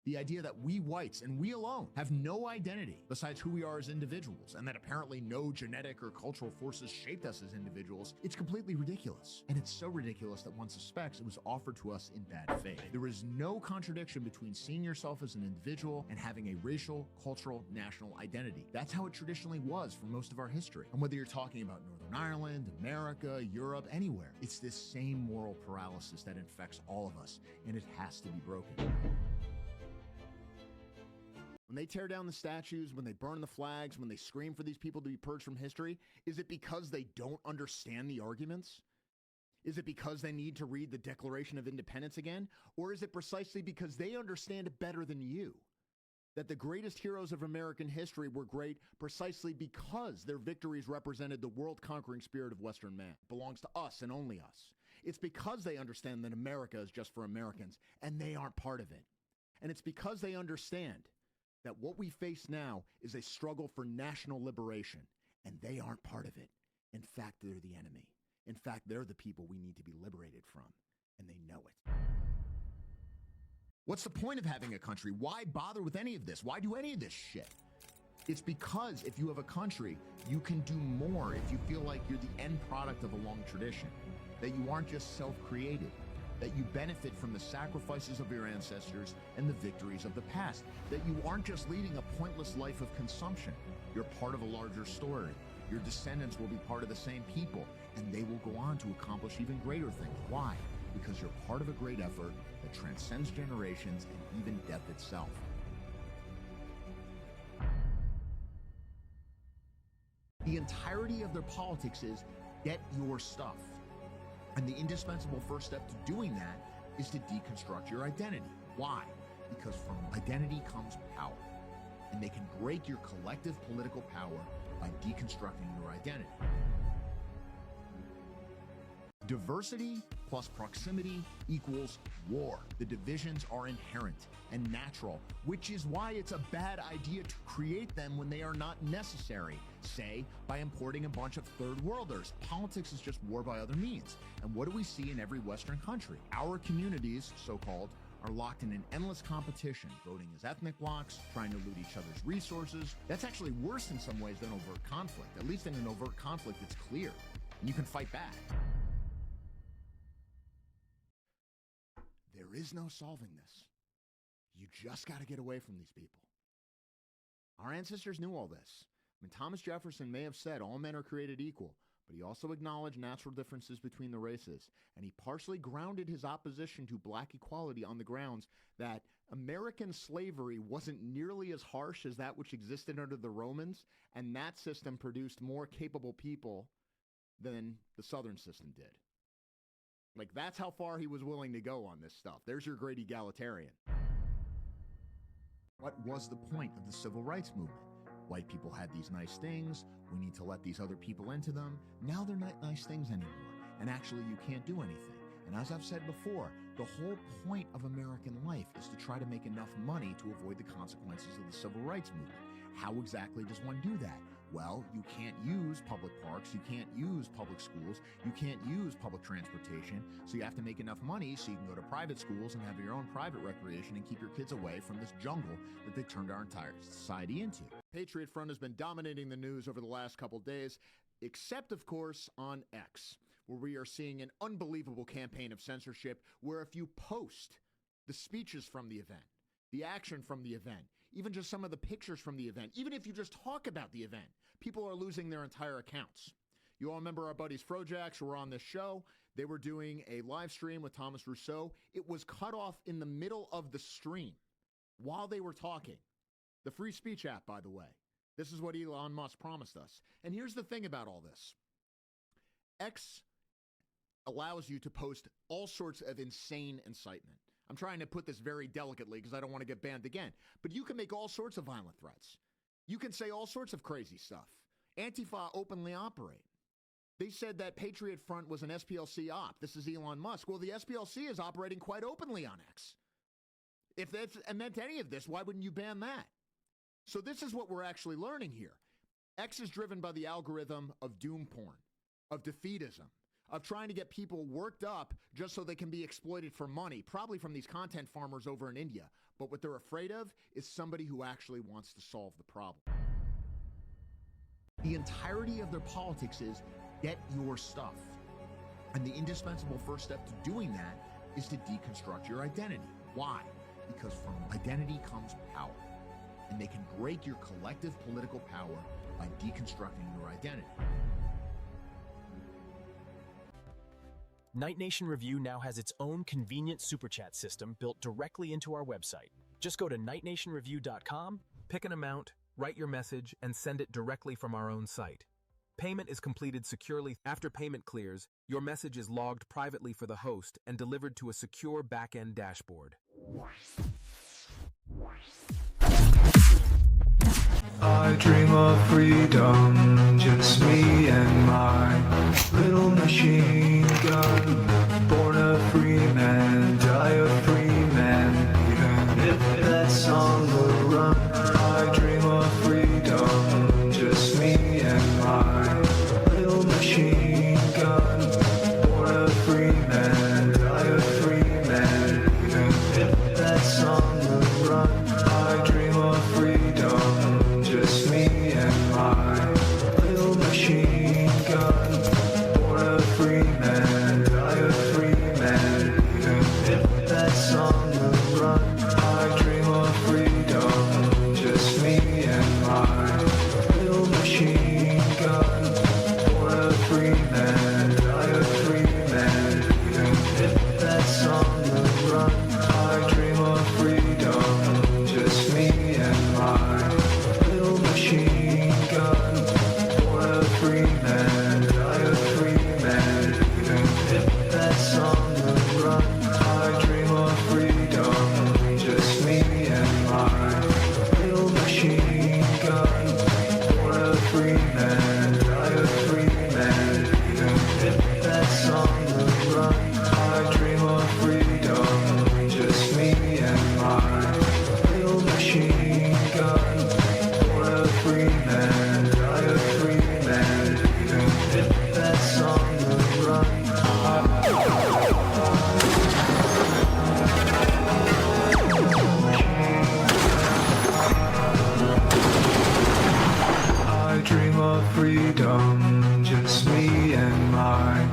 The idea that we whites, and we alone, have no identity besides who we are as individuals, and that apparently no genetic or cultural forces shaped us as individuals, it's completely ridiculous. And it's so ridiculous that one suspects it was offered to us in bad faith. There is no contradiction between seeing yourself as an individual and having a racial, cultural, national identity. That's how it traditionally was for most of our history. And whether you're talking about Northern Ireland, America, Europe, anywhere, it's this same moral paralysis that infects all of us, and it has to be broken. When they tear down the statues, when they burn the flags, when they scream for these people to be purged from history, is it because they don't understand the arguments? Is it because they need to read the Declaration of Independence again? Or is it precisely because they understand it better than you? That the greatest heroes of American history were great precisely because their victories represented the world-conquering spirit of Western man. It belongs to us and only us. It's because they understand that America is just for Americans, and they aren't part of it. And it's because they understand that what we face now is a struggle for national liberation, and they aren't part of it. In fact, they're the enemy. In fact, they're the people we need to be liberated from, and they know it. What's the point of having a country? Why bother with any of this? Why do any of this shit? It's because if you have a country, you can do more if you feel like you're the end product of a long tradition, that you aren't just self-created, that you benefit from the sacrifices of your ancestors and the victories of the past, that you aren't just leading a pointless life of consumption. You're part of a larger story. Your descendants will be part of the same people, and they will go on to accomplish even greater things. Why? Because you're part of a great effort that transcends generations and even death itself. The entirety of their politics is get your stuff. And the indispensable first step to doing that is to deconstruct your identity. Why? Because from identity comes power. And they can break your collective political power by deconstructing your identity. Diversity plus proximity equals war. The divisions are inherent and natural, which is why it's a bad idea to create them when they are not necessary. Say, by importing a bunch of third worlders. Politics is just war by other means. And what do we see in every Western country? Our communities, so-called, are locked in an endless competition, voting as ethnic blocs, trying to loot each other's resources. That's actually worse in some ways than overt conflict. At least in an overt conflict, it's clear, and you can fight back. There is no solving this. You just got to get away from these people. Our ancestors knew all this. I mean, Thomas Jefferson may have said all men are created equal, but he also acknowledged natural differences between the races, and he partially grounded his opposition to black equality on the grounds that American slavery wasn't nearly as harsh as that which existed under the Romans, and that system produced more capable people than the Southern system did. Like, that's how far he was willing to go on this stuff. There's your great egalitarian. What was the point of the civil rights movement? White people had these nice things. We need to let these other people into them. Now they're not nice things anymore. And actually, you can't do anything. And as I've said before, the whole point of American life is to try to make enough money to avoid the consequences of the civil rights movement. How exactly does one do that? Well, you can't use public parks, you can't use public schools, you can't use public transportation, so you have to make enough money so you can go to private schools and have your own private recreation and keep your kids away from this jungle that they've turned our entire society into. Patriot Front has been dominating the news over the last couple days, except, of course, on X, where we are seeing an unbelievable campaign of censorship where if you post the speeches from the event, the action from the event, even just some of the pictures from the event, even if you just talk about the event, people are losing their entire accounts. You all remember our buddies Frojacks who were on this show. They were doing a live stream with Thomas Rousseau. It was cut off in the middle of the stream while they were talking. The free speech app, by the way. This is what Elon Musk promised us. And here's the thing about all this. X allows you to post all sorts of insane incitement. I'm trying to put this very delicately because I don't want to get banned again. But you can make all sorts of violent threats. You can say all sorts of crazy stuff. Antifa openly operate. They said that Patriot Front was an SPLC op. This is Elon Musk. Well, the SPLC is operating quite openly on X. If that meant any of this, why wouldn't you ban that? So this is what we're actually learning here. X is driven by the algorithm of doom porn, of defeatism, of trying to get people worked up just so they can be exploited for money, probably from these content farmers over in India. But what they're afraid of is somebody who actually wants to solve the problem. The entirety of their politics is get your stuff. And the indispensable first step to doing that is to deconstruct your identity. Why? Because from identity comes power. And they can break your collective political power by deconstructing your identity. Night Nation Review now has its own convenient super chat system built directly into our website. Just go to nightnationreview.com, pick an amount, write your message, and send it directly from our own site. Payment is completed securely. After payment clears, your message is logged privately for the host and delivered to a secure back-end dashboard. I dream of freedom, just me and my little machine gun. Born a free man, die a free man, even if that song will run. I dream of freedom, just me and my little machine gun. Born a free man, die a free man, even if that song will run. I dream of freedom, just me and my little machine gun. Born a free man, die a free man, even if that song will run. I dream of freedom, just me and my little machine gun. Born a free man, die a free man, even if that song will run. I dream of freedom, just me and my little machine gun. Born a free man, die a free man, even if that song will run. I dream of freedom, just me and my little machine gun. Born a free man, die a free man, even if that song will run. I dream of freedom, just me and my little machine gun. Born a free man, die a free man, even if that song will run. I dream of freedom, just me and my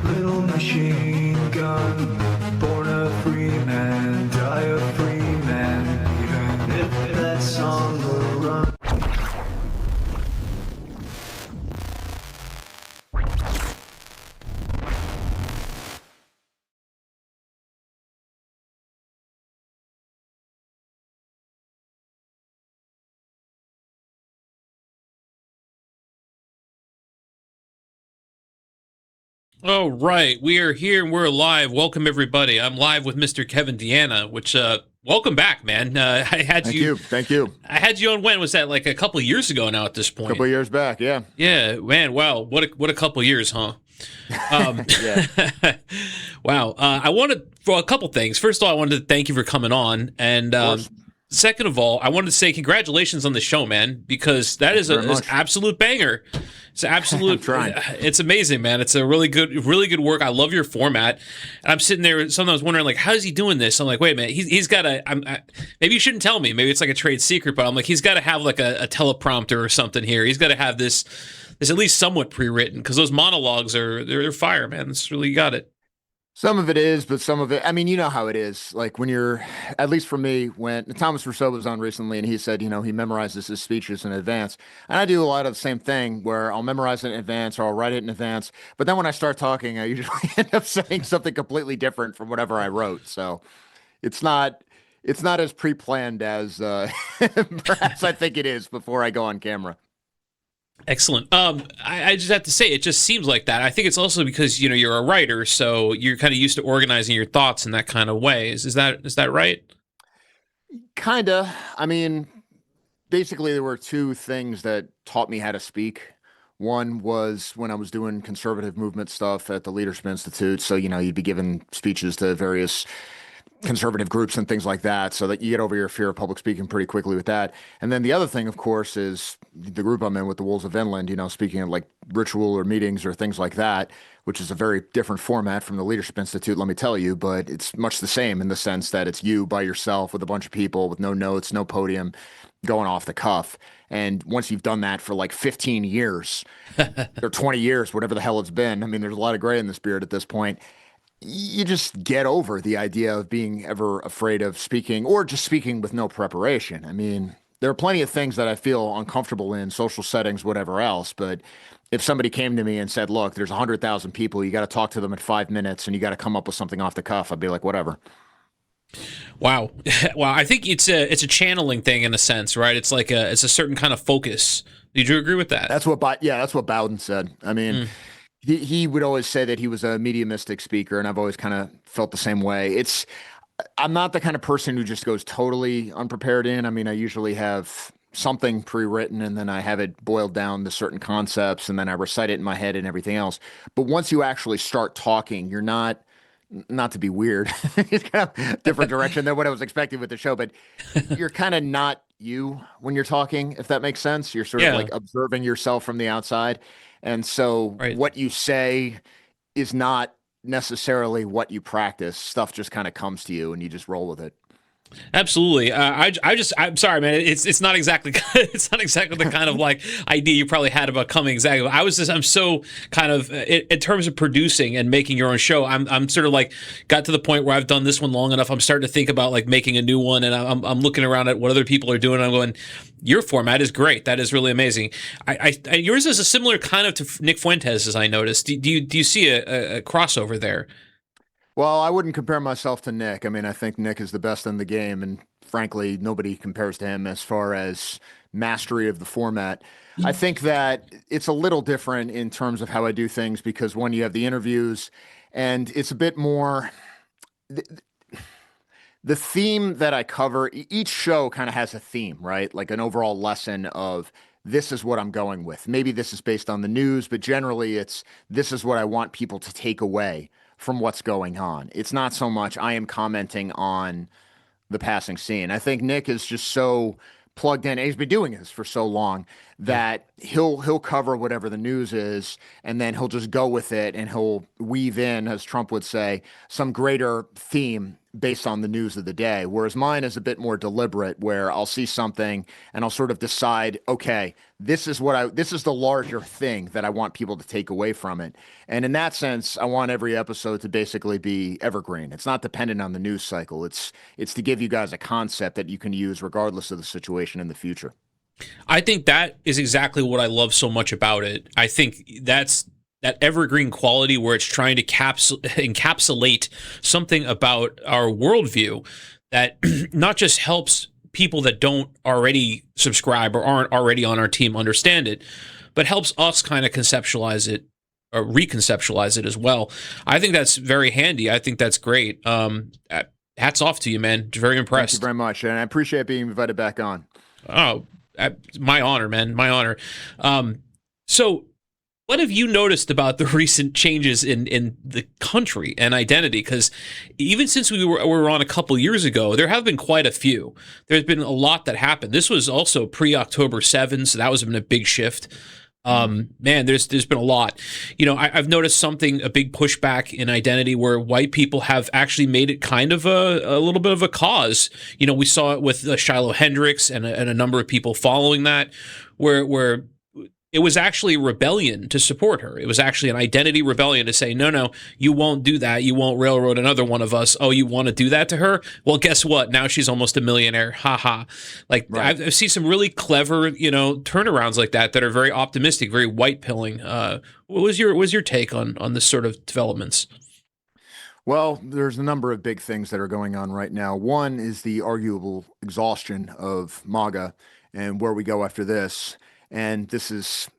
little machine gun. Born a free man, die a free man, even if that song will run. All right, we are here and we're live. Welcome everybody. I'm live with Mr. Kevin DeAnna, which welcome back, man. Thank you. I had you on when was that? Like a couple of years ago now at this point. A couple of years back, yeah. Yeah, man. Wow, what a couple of years, huh? Yeah. Wow. I wanted for a couple things. First of all, I wanted to thank you for coming on, and second of all, I wanted to say congratulations on the show, man, because that is an absolute banger. It's absolute. It's amazing, man. It's a really good work. I love your format. And I'm sitting there sometimes wondering, like, how is he doing this? I'm like, wait a minute. He's got maybe you shouldn't tell me. Maybe it's like a trade secret, but I'm like, he's got to have like a teleprompter or something here. He's got to have this at least somewhat pre-written, because those monologues they're fire, man. It's really, you got it. Some of it is, but some of it, I mean, you know how it is. Like when you're, at least for me, when Thomas Rousseau was on recently and he said, he memorizes his speeches in advance. And I do a lot of the same thing where I'll memorize it in advance or I'll write it in advance. But then when I start talking, I usually end up saying something completely different from whatever I wrote. So it's not as pre-planned as perhaps I think it is before I go on camera. Excellent. I just have to say, it just seems like that. I think it's also because, you're a writer, so you're kind of used to organizing your thoughts in that kind of way. Is that right? Kinda. I mean, basically there were two things that taught me how to speak. One was when I was doing conservative movement stuff at the Leadership Institute. So, you'd be giving speeches to various conservative groups and things like that, so that you get over your fear of public speaking pretty quickly with that. And then the other thing, of course, is the group I'm in with the Wolves of Inland, speaking at like ritual or meetings or things like that, which is a very different format from the Leadership Institute, let me tell you, but it's much the same in the sense that it's you by yourself with a bunch of people with no notes, no podium, going off the cuff. And once you've done that for like 15 years or 20 years, whatever the hell it's been, I mean, there's a lot of gray in this beard at this point, you just get over the idea of being ever afraid of speaking or just speaking with no preparation. I mean, there are plenty of things that I feel uncomfortable in social settings, whatever else. But if somebody came to me and said, look, there's 100,000 people, you got to talk to them in 5 minutes and you got to come up with something off the cuff, I'd be like, whatever. Wow. Wow. I think it's a channeling thing in a sense, right? It's like it's a certain kind of focus. Did you agree with that? That's what Bowden said. I mean, He would always say that he was a mediumistic speaker, and I've always kind of felt the same way. I'm not the kind of person who just goes totally unprepared in. I mean, I usually have something pre-written, and then I have it boiled down to certain concepts, and then I recite it in my head and everything else. But once you actually start talking, you're not to be weird, it's kind of different direction than what I was expecting with the show, but you're kind of not you when you're talking, if that makes sense. You're sort of like observing yourself from the outside. And so what you say is not necessarily what you practice. Stuff just kind of comes to you and you just roll with it. Absolutely. I'm sorry, man. It's not exactly the kind of like idea you probably had about coming exactly. I'm so kind of in terms of producing and making your own show. I'm sort of like got to the point where I've done this one long enough. I'm starting to think about like making a new one, and I'm looking around at what other people are doing. And I'm going, your format is great. That is really amazing. Yours is a similar kind of to Nick Fuentes, as I noticed. Do you see a crossover there? Well, I wouldn't compare myself to Nick. I mean, I think Nick is the best in the game, and frankly, nobody compares to him as far as mastery of the format. I think that it's a little different in terms of how I do things because one, you have the interviews, and it's a bit more. The theme that I cover, each show kind of has a theme, right? Like an overall lesson of this is what I'm going with. Maybe this is based on the news, but generally it's this is what I want people to take away from what's going on. It's not so much I am commenting on the passing scene. I think Nick is just so plugged in. He's been doing this for so long that he'll cover whatever the news is, and then he'll just go with it, and he'll weave in, as Trump would say, some greater theme based on the news of the day. Whereas mine is a bit more deliberate, where I'll see something and I'll sort of decide, okay, this is the larger thing that I want people to take away from it. And in that sense, I want every episode to basically be evergreen. It's not dependent on the news cycle. It's to give you guys a concept that you can use regardless of the situation in the future. I think that is exactly what I love so much about it. I think that's that evergreen quality where it's trying to encapsulate something about our worldview that not just helps people that don't already subscribe or aren't already on our team understand it, but helps us kind of conceptualize it or reconceptualize it as well. I think that's very handy. I think that's great. Hats off to you, man. Very impressed. Thank you very much. And I appreciate being invited back on. Oh, my honor, man. My honor. So what have you noticed about the recent changes in the country and identity? Because even since we were on a couple years ago, there have been quite a few. There's been a lot that happened. This was also pre-October 7, so that was been a big shift. Man, there's been a lot. You know, I've noticed a big pushback in identity where white people have actually made it kind of a little bit of a cause. You know, we saw it with Shiloh Hendricks and a number of people following that, where it was actually a rebellion to support her. It was actually an identity rebellion to say, no, you won't do that. You won't railroad another one of us. Oh, you want to do that to her? Well, guess what? Now she's almost a millionaire. Ha ha. Like, right. I've seen some really clever, turnarounds like that are very optimistic, very white pilling. What was your take on this sort of developments? Well, there's a number of big things that are going on right now. One is the arguable exhaustion of MAGA and where we go after this. And this is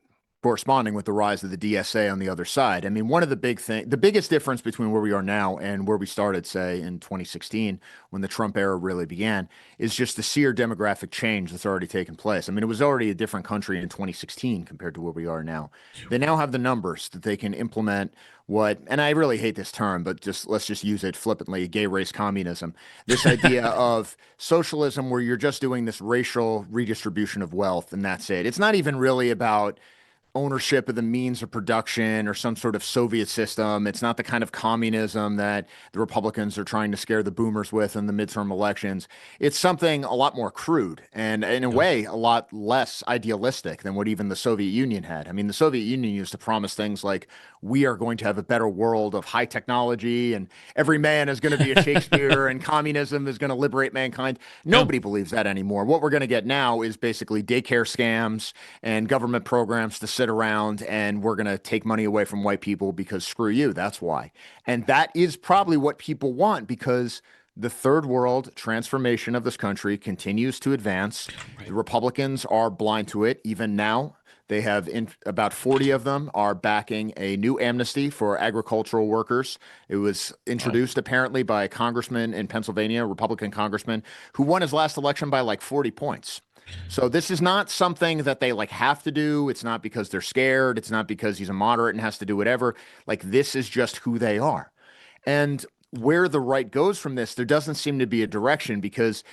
corresponding with the rise of the DSA on the other side. I mean, one of the biggest difference between where we are now and where we started, say, in 2016, when the Trump era really began, is just the sheer demographic change that's already taken place. I mean, it was already a different country in 2016 compared to where we are now. They now have the numbers that they can implement what, and I really hate this term, but let's just use it flippantly, gay race communism. This idea of socialism where you're just doing this racial redistribution of wealth and that's it. It's not even really about ownership of the means of production or some sort of Soviet system. It's not the kind of communism that the Republicans are trying to scare the boomers with in the midterm elections. It's something a lot more crude and, in a way, a lot less idealistic than what even the Soviet Union had. I mean, the Soviet Union used to promise things like, we are going to have a better world of high technology and every man is going to be a Shakespeare and communism is going to liberate mankind. Nobody believes that anymore. What we're going to get now is basically daycare scams and government programs to sit around, and we're going to take money away from white people because screw you. That's why. And that is probably what people want, because the third world transformation of this country continues to advance. Right. The Republicans are blind to it. Even now, they have about 40 of them are backing a new amnesty for agricultural workers. It was introduced apparently by a congressman in Pennsylvania, a Republican congressman, who won his last election by like 40 points. So this is not something that they like have to do. It's not because they're scared. It's not because he's a moderate and has to do whatever. Like, this is just who they are. And where the right goes from this, there doesn't seem to be a direction, because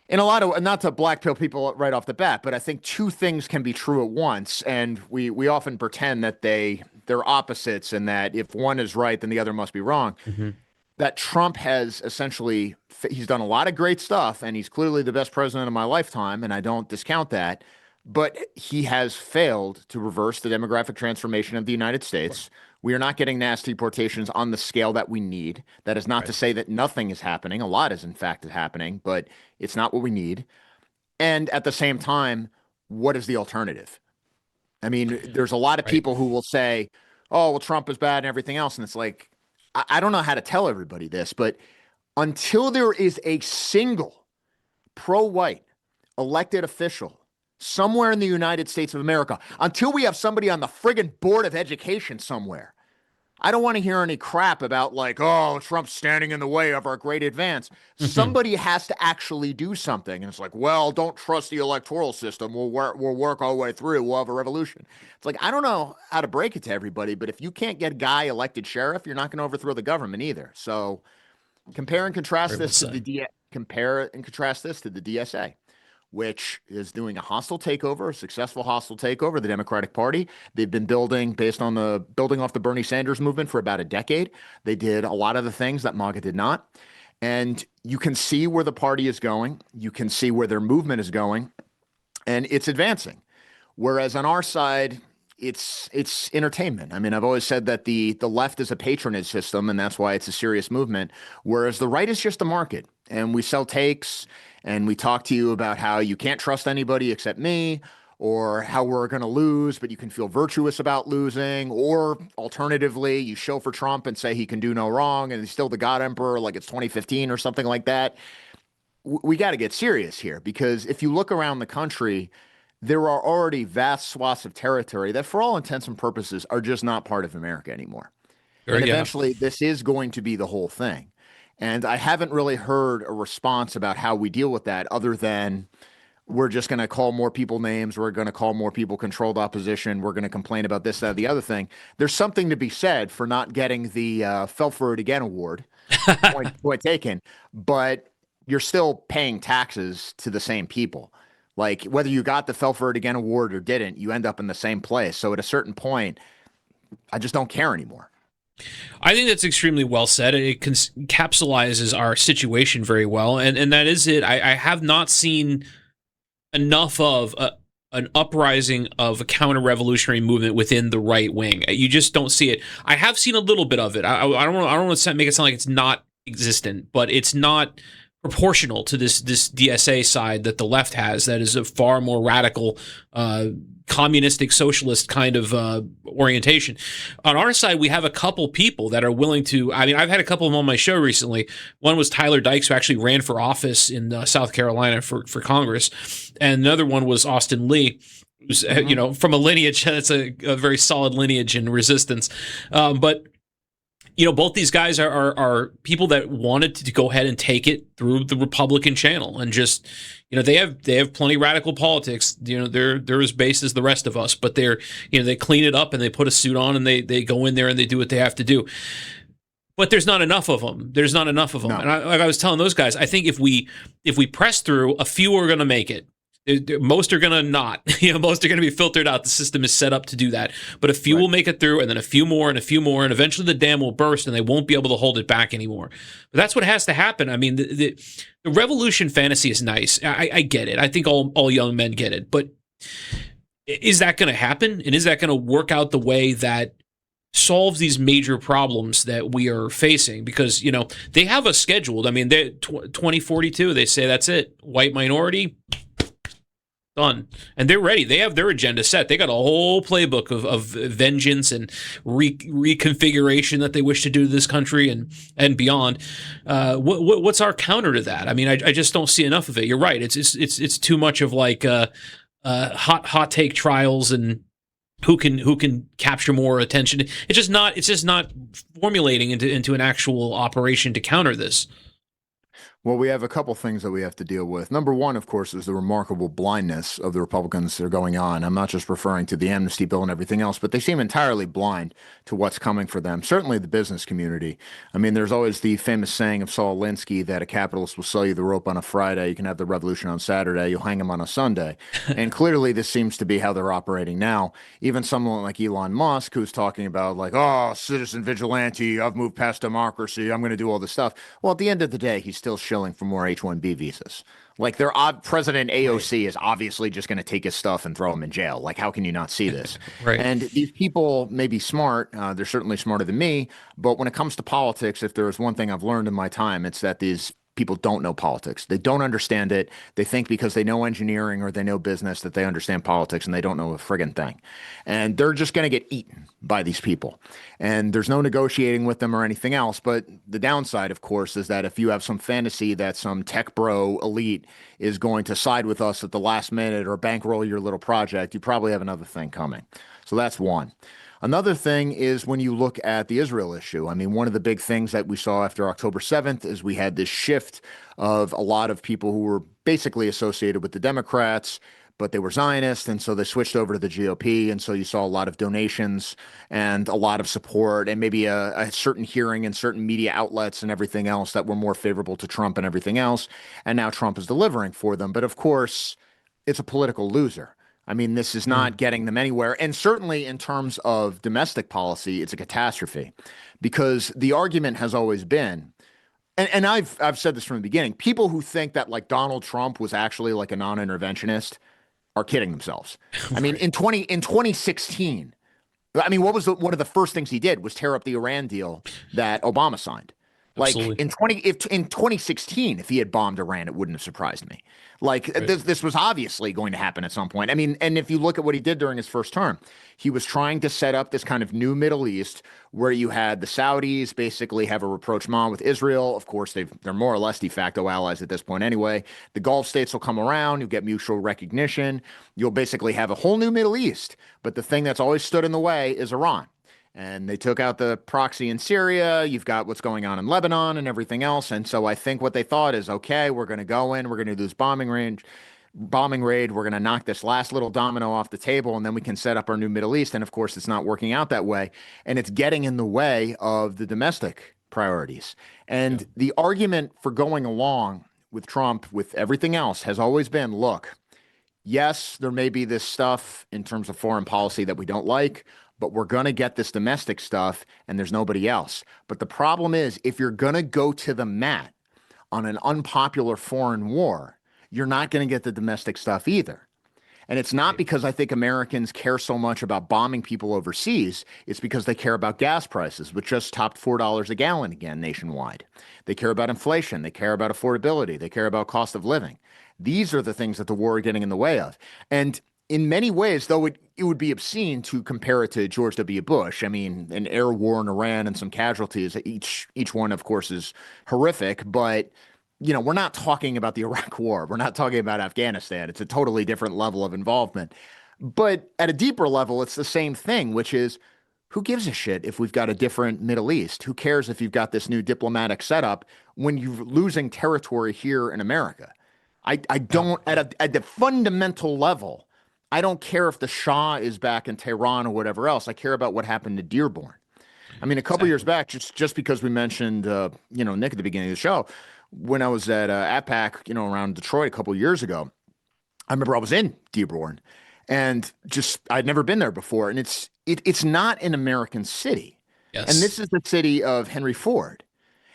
in a lot of, not to black pill people right off the bat, but I think two things can be true at once. And we often pretend that they're opposites and that if one is right, then the other must be wrong. Mm-hmm. That Trump has essentially, he's done a lot of great stuff, and he's clearly the best president of my lifetime, and I don't discount that, but he has failed to reverse the demographic transformation of the United States. We are not getting mass deportations on the scale that we need. That is not to say that nothing is happening. A lot is, in fact, happening, but it's not what we need. And at the same time, what is the alternative? I mean, there's a lot of people who will say, oh, well, Trump is bad and everything else, and it's like, I don't know how to tell everybody this, but until there is a single pro-white elected official somewhere in the United States of America, until we have somebody on the friggin' Board of Education somewhere, I don't want to hear any crap about like, oh, Trump's standing in the way of our great advance. Mm-hmm. Somebody has to actually do something. And it's like, well, don't trust the electoral system. We'll work our way through. We'll have a revolution. It's like, I don't know how to break it to everybody, but if you can't get a guy elected sheriff, you're not going to overthrow the government either. So compare and contrast this to the DSA, which is doing a hostile takeover, a successful hostile takeover, the Democratic Party. They've been building off the Bernie Sanders movement for about a decade. They did a lot of the things that MAGA did not. And you can see where the party is going. You can see where their movement is going, and it's advancing. Whereas on our side, it's entertainment. I mean, I've always said that the left is a patronage system, and that's why it's a serious movement, whereas the right is just a market. And we sell takes, and we talk to you about how you can't trust anybody except me, or how we're going to lose, but you can feel virtuous about losing. Or alternatively, you show for Trump and say he can do no wrong, and he's still the God Emperor like it's 2015 or something like that. We got to get serious here, because if you look around the country, there are already vast swaths of territory that, for all intents and purposes, are just not part of America anymore. And eventually, this is going to be the whole thing. And I haven't really heard a response about how we deal with that, other than we're just going to call more people names. We're going to call more people controlled opposition. We're going to complain about this, that, the other thing. There's something to be said for not getting the fell for it again award. point taken. But you're still paying taxes to the same people. Like, whether you got the fell for it again award or didn't, you end up in the same place. So at a certain point, I just don't care anymore. I think that's extremely well said. It encapsulates our situation very well, and that is it. I have not seen enough of an uprising of a counter-revolutionary movement within the right wing. You just don't see it. I have seen a little bit of it. I don't want to make it sound like it's not existent, but it's not proportional to this DSA side that the left has. That is a far more radical, communistic, socialist kind of orientation. On our side, we have a couple people that are willing to. I mean, I've had a couple of them on my show recently. One was Tyler Dykes, who actually ran for office in South Carolina for Congress, and another one was Austin Lee. who's from a lineage that's a very solid lineage in resistance. But both these guys are people that wanted to go ahead and take it through the Republican channel, and just they have plenty radical politics. They're as base as the rest of us, but they clean it up and they put a suit on and they go in there and they do what they have to do. But there's not enough of them. No. And like I was telling those guys, I think if we press through, a few are going to make it. Most are going to not. Most are going to be filtered out. The system is set up to do that. But a few will make it through, and then a few more, and eventually the dam will burst, and they won't be able to hold it back anymore. But that's what has to happen. I mean, the revolution fantasy is nice. I get it. I think all young men get it. But is that going to happen? And is that going to work out the way that solves these major problems that we are facing? Because they have us scheduled. I mean, 2042. They say that's it. White minority. Done. And they're ready. They have their agenda set. They got a whole playbook of vengeance and reconfiguration that they wish to do to this country and beyond. What's our counter to that? I mean, I just don't see enough of it. You're right. It's too much of like hot take trials and who can capture more attention. It's just not formulating into an actual operation to counter this. Well, we have a couple things that we have to deal with. Number one, of course, is the remarkable blindness of the Republicans that are going on. I'm not just referring to the amnesty bill and everything else, but they seem entirely blind to what's coming for them. Certainly the business community. I mean, there's always the famous saying of Saul Alinsky that a capitalist will sell you the rope on a Friday. You can have the revolution on Saturday. You'll hang him on a Sunday. And clearly this seems to be how they're operating now. Even someone like Elon Musk, who's talking about like, oh, citizen vigilante, I've moved past democracy, I'm going to do all this stuff. Well, at the end of the day, he's still shilling for more H-1B visas. Like their President AOC is obviously just going to take his stuff and throw him in jail. Like, how can you not see this? Right. And these people may be smart. They're certainly smarter than me. But when it comes to politics, if there is one thing I've learned in my time, it's that these people don't know politics. They don't understand it. They think because they know engineering or they know business that they understand politics, and they don't know a friggin' thing. And they're just going to get eaten by these people. And there's no negotiating with them or anything else. But the downside, of course, is that if you have some fantasy that some tech bro elite is going to side with us at the last minute or bankroll your little project, you probably have another thing coming. So that's one. Another thing is when you look at the Israel issue. I mean, one of the big things that we saw after October 7th is we had this shift of a lot of people who were basically associated with the Democrats, but they were Zionist, and so they switched over to the GOP, and so you saw a lot of donations and a lot of support and maybe a certain hearing in certain media outlets and everything else that were more favorable to Trump and everything else, and now Trump is delivering for them. But of course, it's a political loser. I mean, this is not getting them anywhere. And certainly in terms of domestic policy, it's a catastrophe because the argument has always been, and I've said this from the beginning, people who think that like Donald Trump was actually like a non-interventionist are kidding themselves. I mean, in 2016, I mean, what was one of the first things he did was tear up the Iran deal that Obama signed. Like Absolutely. in 2016, if he had bombed Iran, it wouldn't have surprised me. Like Right. this was obviously going to happen at some point. I mean, and if you look at what he did during his first term, he was trying to set up this kind of new Middle East where you had the Saudis basically have a rapprochement with Israel. Of course, they're more or less de facto allies at this point anyway. The Gulf states will come around. You'll get mutual recognition. You'll basically have a whole new Middle East. But the thing that's always stood in the way is Iran. And they took out the proxy in Syria. You've got what's going on in Lebanon and everything else. And so I think what they thought is, okay, we're going to go in, we're going to do this bombing raid. We're going to knock this last little domino off the table, and then we can set up our new Middle East. And of course, it's not working out that way. And it's getting in the way of the domestic priorities. And the argument for going along with Trump, with everything else, has always been, look, yes, there may be this stuff in terms of foreign policy that we don't like, but we're going to get this domestic stuff and there's nobody else. But the problem is, if you're going to go to the mat on an unpopular foreign war, you're not going to get the domestic stuff either. And it's not because I think Americans care so much about bombing people overseas. It's because they care about gas prices, which just topped $4 a gallon again nationwide. They care about inflation. They care about affordability. They care about cost of living. These are the things that the war are getting in the way of. And in many ways, though it would be obscene to compare it to George W. Bush. I mean, an air war in Iran and some casualties, each one, of course, is horrific. But, we're not talking about the Iraq war. We're not talking about Afghanistan. It's a totally different level of involvement. But at a deeper level, it's the same thing, which is who gives a shit if we've got a different Middle East? Who cares if you've got this new diplomatic setup when you're losing territory here in America? I Yeah. don't, at the fundamental level, I don't care if the Shah is back in Tehran or whatever else. I care about what happened to Dearborn. I mean, a couple years Exactly. back, just because we mentioned, Nick at the beginning of the show, when I was at APAC, around Detroit a couple years ago, I remember I was in Dearborn, and just I'd never been there before, and it's not an American city, and Yes. this is the city of Henry Ford,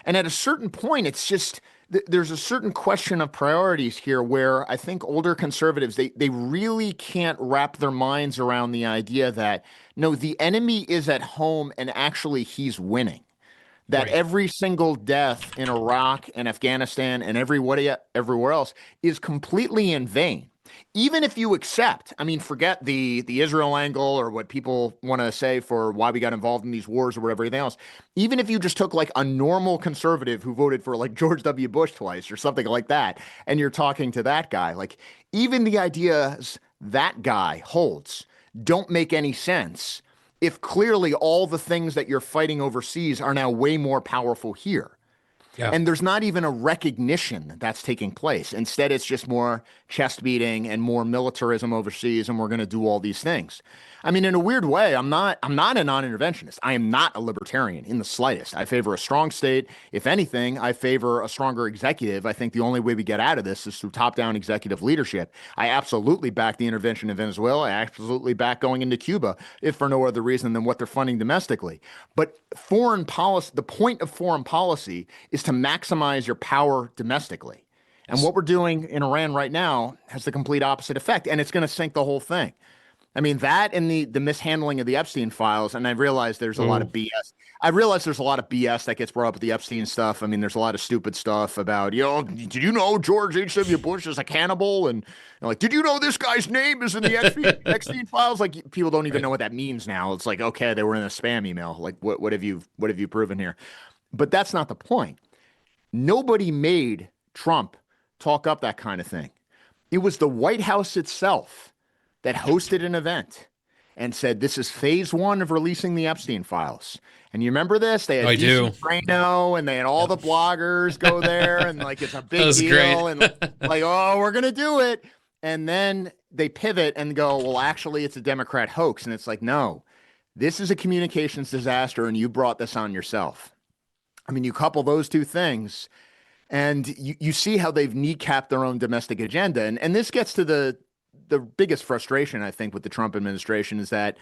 and at a certain point, it's just there's a certain question of priorities here where I think older conservatives they really can't wrap their minds around the idea that no, the enemy is at home and actually he's winning, that Right. every single death in Iraq and Afghanistan and everywhere else is completely in vain. Even if you accept, I mean, forget the Israel angle or what people want to say for why we got involved in these wars or whatever, everything else. Even if you just took like a normal conservative who voted for like George W. Bush twice or something like that, and you're talking to that guy, like even the ideas that guy holds don't make any sense if clearly all the things that you're fighting overseas are now way more powerful here. Yeah. And there's not even a recognition that that's taking place. Instead, it's just more chest beating and more militarism overseas, and we're going to do all these things. I mean, in a weird way, I'm not a non-interventionist. I am not a libertarian in the slightest. I favor a strong state. If anything, I favor a stronger executive. I think the only way we get out of this is through top-down executive leadership. I absolutely back the intervention in Venezuela. I absolutely back going into Cuba, if for no other reason than what they're funding domestically. But foreign policy, the point of foreign policy is to maximize your power domestically. And Yes. what we're doing in Iran right now has the complete opposite effect, and it's going to sink the whole thing. I mean, that and the mishandling of the Epstein files, and I realize there's a lot of Oh, BS. I realize there's a lot of BS that gets brought up with the Epstein stuff. I mean, there's a lot of stupid stuff about, did you know George H.W. Bush is a cannibal? And like, did you know this guy's name is in the Epstein files? Like, people don't even right. know what that means now. It's like, okay, they were in a spam email. Like, what have you proven here? But that's not the point. Nobody made Trump talk up that kind of thing. It was the White House itself that hosted an event and said, this is phase one of releasing the Epstein files. And you remember this? They had I DC do. Trano and they had all Yep. the bloggers go there and like it's a That big was great. deal and like, oh, we're gonna do it. And then they pivot and go, well, actually, it's a Democrat hoax. And it's like, no, this is a communications disaster, and you brought this on yourself. I mean, you couple those two things, and you see how they've kneecapped their own domestic agenda. And this gets to the biggest frustration, I think, with the Trump administration is that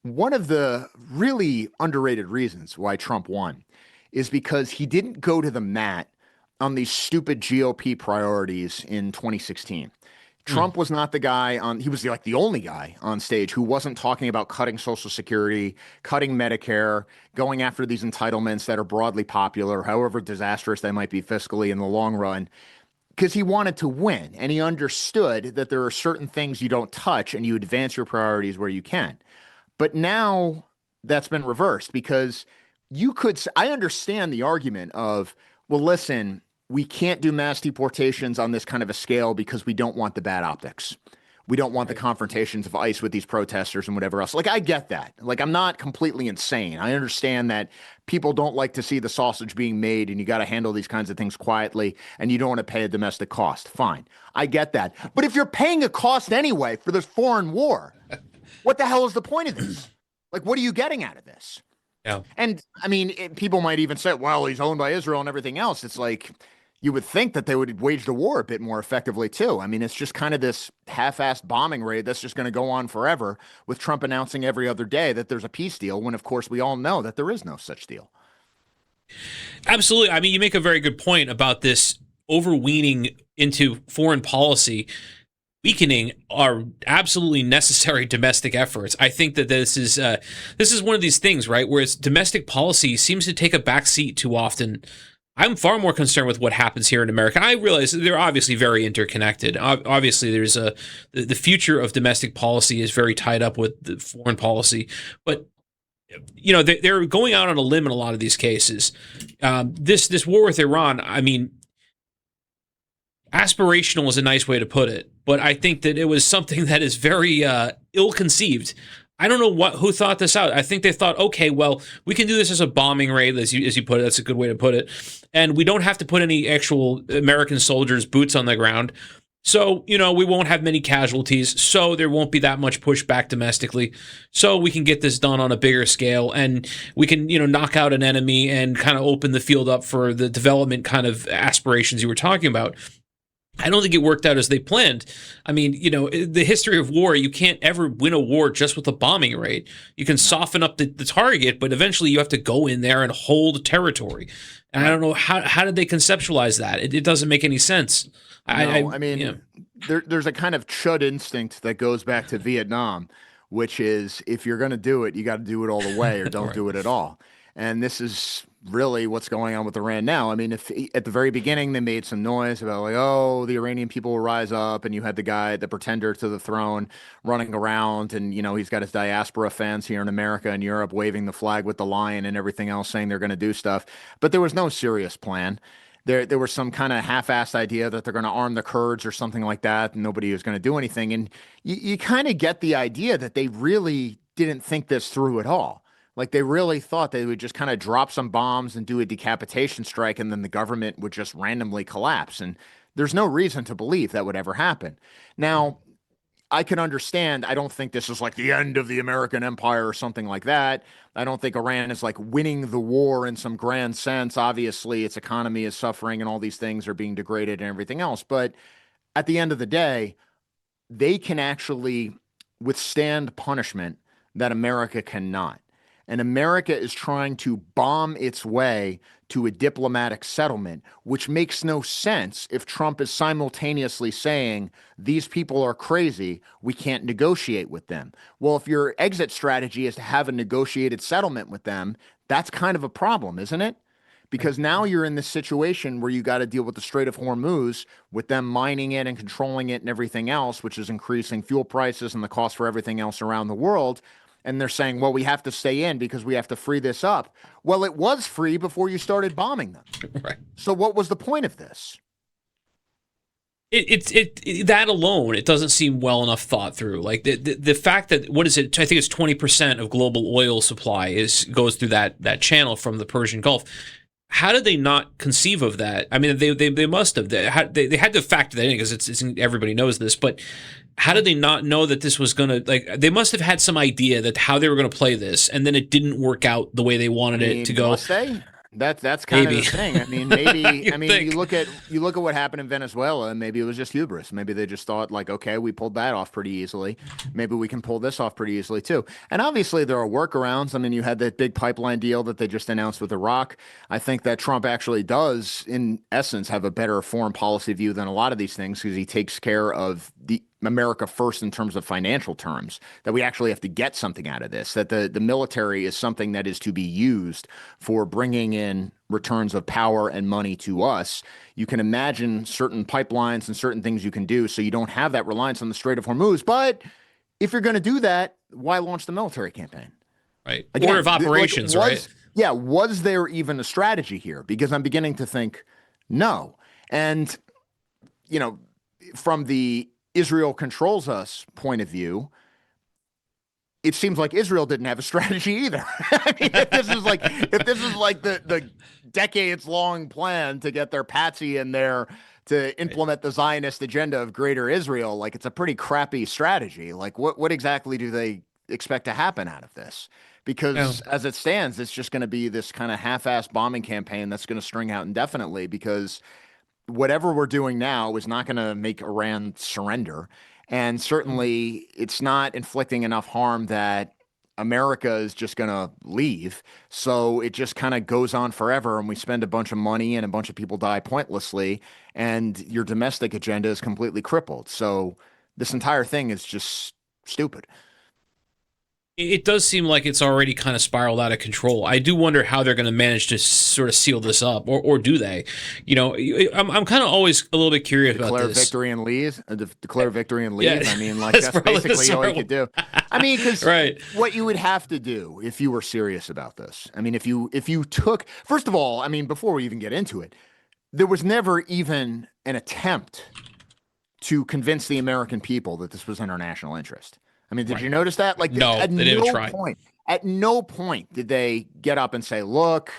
one of the really underrated reasons why Trump won is because he didn't go to the mat on these stupid GOP priorities in 2016. Mm. Trump was not the guy he was like the only guy on stage who wasn't talking about cutting Social Security, cutting Medicare, going after these entitlements that are broadly popular, however disastrous they might be fiscally in the long run, because he wanted to win and he understood that there are certain things you don't touch and you advance your priorities where you can. But now that's been reversed because I understand the argument of, well, listen, we can't do mass deportations on this kind of a scale because we don't want the bad optics. We don't want the Right. confrontations of ICE with these protesters and whatever else. Like, I get that. Like, I'm not completely insane. I understand that people don't like to see the sausage being made and you got to handle these kinds of things quietly and you don't want to pay a domestic cost. Fine. I get that. But if you're paying a cost anyway for this foreign war, what the hell is the point of this? Like, what are you getting out of this? Yeah. And I mean, people might even say, well, he's owned by Israel and everything else. It's like, you would think that they would wage the war a bit more effectively, too. I mean, it's just kind of this half-assed bombing raid that's just going to go on forever with Trump announcing every other day that there's a peace deal when, of course, we all know that there is no such deal. Absolutely. I mean, you make a very good point about this overweening into foreign policy, weakening our absolutely necessary domestic efforts. I think that this is one of these things, right, where it's domestic policy seems to take a backseat too often. I'm far more concerned with what happens here in America. I realize they're obviously very interconnected. Obviously, there's the future of domestic policy is very tied up with the foreign policy, but they're going out on a limb in a lot of these cases. This war with Iran, I mean, aspirational is a nice way to put it, but I think that it was something that is very ill-conceived. I don't know who thought this out. I think they thought, okay, well, we can do this as a bombing raid, as you put it. That's a good way to put it. And we don't have to put any actual American soldiers' boots on the ground. So, we won't have many casualties. So there won't be that much pushback domestically. So we can get this done on a bigger scale, and we can, knock out an enemy and kind of open the field up for the development kind of aspirations you were talking about. I don't think it worked out as they planned. I mean, the history of war, you can't ever win a war just with a bombing raid. You can soften up the target, but eventually you have to go in there and hold territory. And I don't know, how did they conceptualize that? It doesn't make any sense. There's a kind of chud instinct that goes back to Vietnam, which is if you're going to do it, you got to do it all the way or don't Right. do it at all. And this is really what's going on with Iran now. I mean, if at the very beginning they made some noise about like, oh, the Iranian people will rise up, and you had the guy, the pretender to the throne, running around, and he's got his diaspora fans here in America and Europe waving the flag with the lion and everything else, saying they're going to do stuff, but there was no serious plan. There was some kind of half-assed idea that they're going to arm the Kurds or something like that, and nobody was going to do anything. And you kind of get the idea that they really didn't think this through at all. Like they really thought they would just kind of drop some bombs and do a decapitation strike, and then the government would just randomly collapse. And there's no reason to believe that would ever happen. Now, I can understand. I don't think this is like the end of the American empire or something like that. I don't think Iran is like winning the war in some grand sense. Obviously, its economy is suffering and all these things are being degraded and everything else. But at the end of the day, they can actually withstand punishment that America cannot. And America is trying to bomb its way to a diplomatic settlement, which makes no sense if Trump is simultaneously saying, these people are crazy, we can't negotiate with them. Well, if your exit strategy is to have a negotiated settlement with them, that's kind of a problem, isn't it? Because now you're in this situation where you got to deal with the Strait of Hormuz, with them mining it and controlling it and everything else, which is increasing fuel prices and the cost for everything else around the world. And they're saying, well, we have to stay in because we have to free this up. Well, it was free before you started bombing them. Right. So what was the point of this? It that alone, it doesn't seem well enough thought through. Like the fact that, what is it? I think it's 20% of global oil supply goes through that channel from the Persian Gulf. How did they not conceive of that? I mean, they must have. They had to factor that in because it's everybody knows this. But how did they not know that this was going to, they must have had some idea that how they were going to play this, and then it didn't work out the way they wanted it to go. Must they? That's kind Maybe. of the thing. I mean, maybe. Think. you look at what happened in Venezuela, and maybe it was just hubris. Maybe they just thought like, okay, we pulled that off pretty easily. Maybe we can pull this off pretty easily too. And obviously there are workarounds. I mean, you had that big pipeline deal that they just announced with Iraq. I think that Trump actually does, in essence, have a better foreign policy view than a lot of these things because he takes care of the America first in terms of financial terms, that we actually have to get something out of this, that the military is something that is to be used for bringing in returns of power and money to us. You can imagine certain pipelines and certain things you can do so you don't have that reliance on the Strait of Hormuz. But if you're going to do that, why launch the military campaign? Right. Again, Order of operations, right? Yeah. Was there even a strategy here? Because I'm beginning to think no. And, from the Israel controls us point of view, it seems like Israel didn't have a strategy either. I mean, if this is like the decades long plan to get their patsy in there to implement the Zionist agenda of greater Israel, like it's a pretty crappy strategy. Like what exactly do they expect to happen out of this? Because as it stands, it's just going to be this kind of half-assed bombing campaign that's going to string out indefinitely, because whatever we're doing now is not going to make Iran surrender. And certainly it's not inflicting enough harm that America is just going to leave. So it just kind of goes on forever, and we spend a bunch of money and a bunch of people die pointlessly, and your domestic agenda is completely crippled. So this entire thing is just stupid. It does seem like it's already kind of spiraled out of control. I do wonder how they're going to manage to sort of seal this up, or do they? I'm kind of always a little bit curious about this. Declare victory and leave. Yeah. I mean, like that's basically all you could do. I mean, because right. What you would have to do if you were serious about this. I mean, if you took, first of all, I mean, before we even get into it, there was never even an attempt to convince the American people that this was in our national interest. I mean, did Right. you notice that? Like, No, at they didn't no try. at no point did they get up and say, "Look,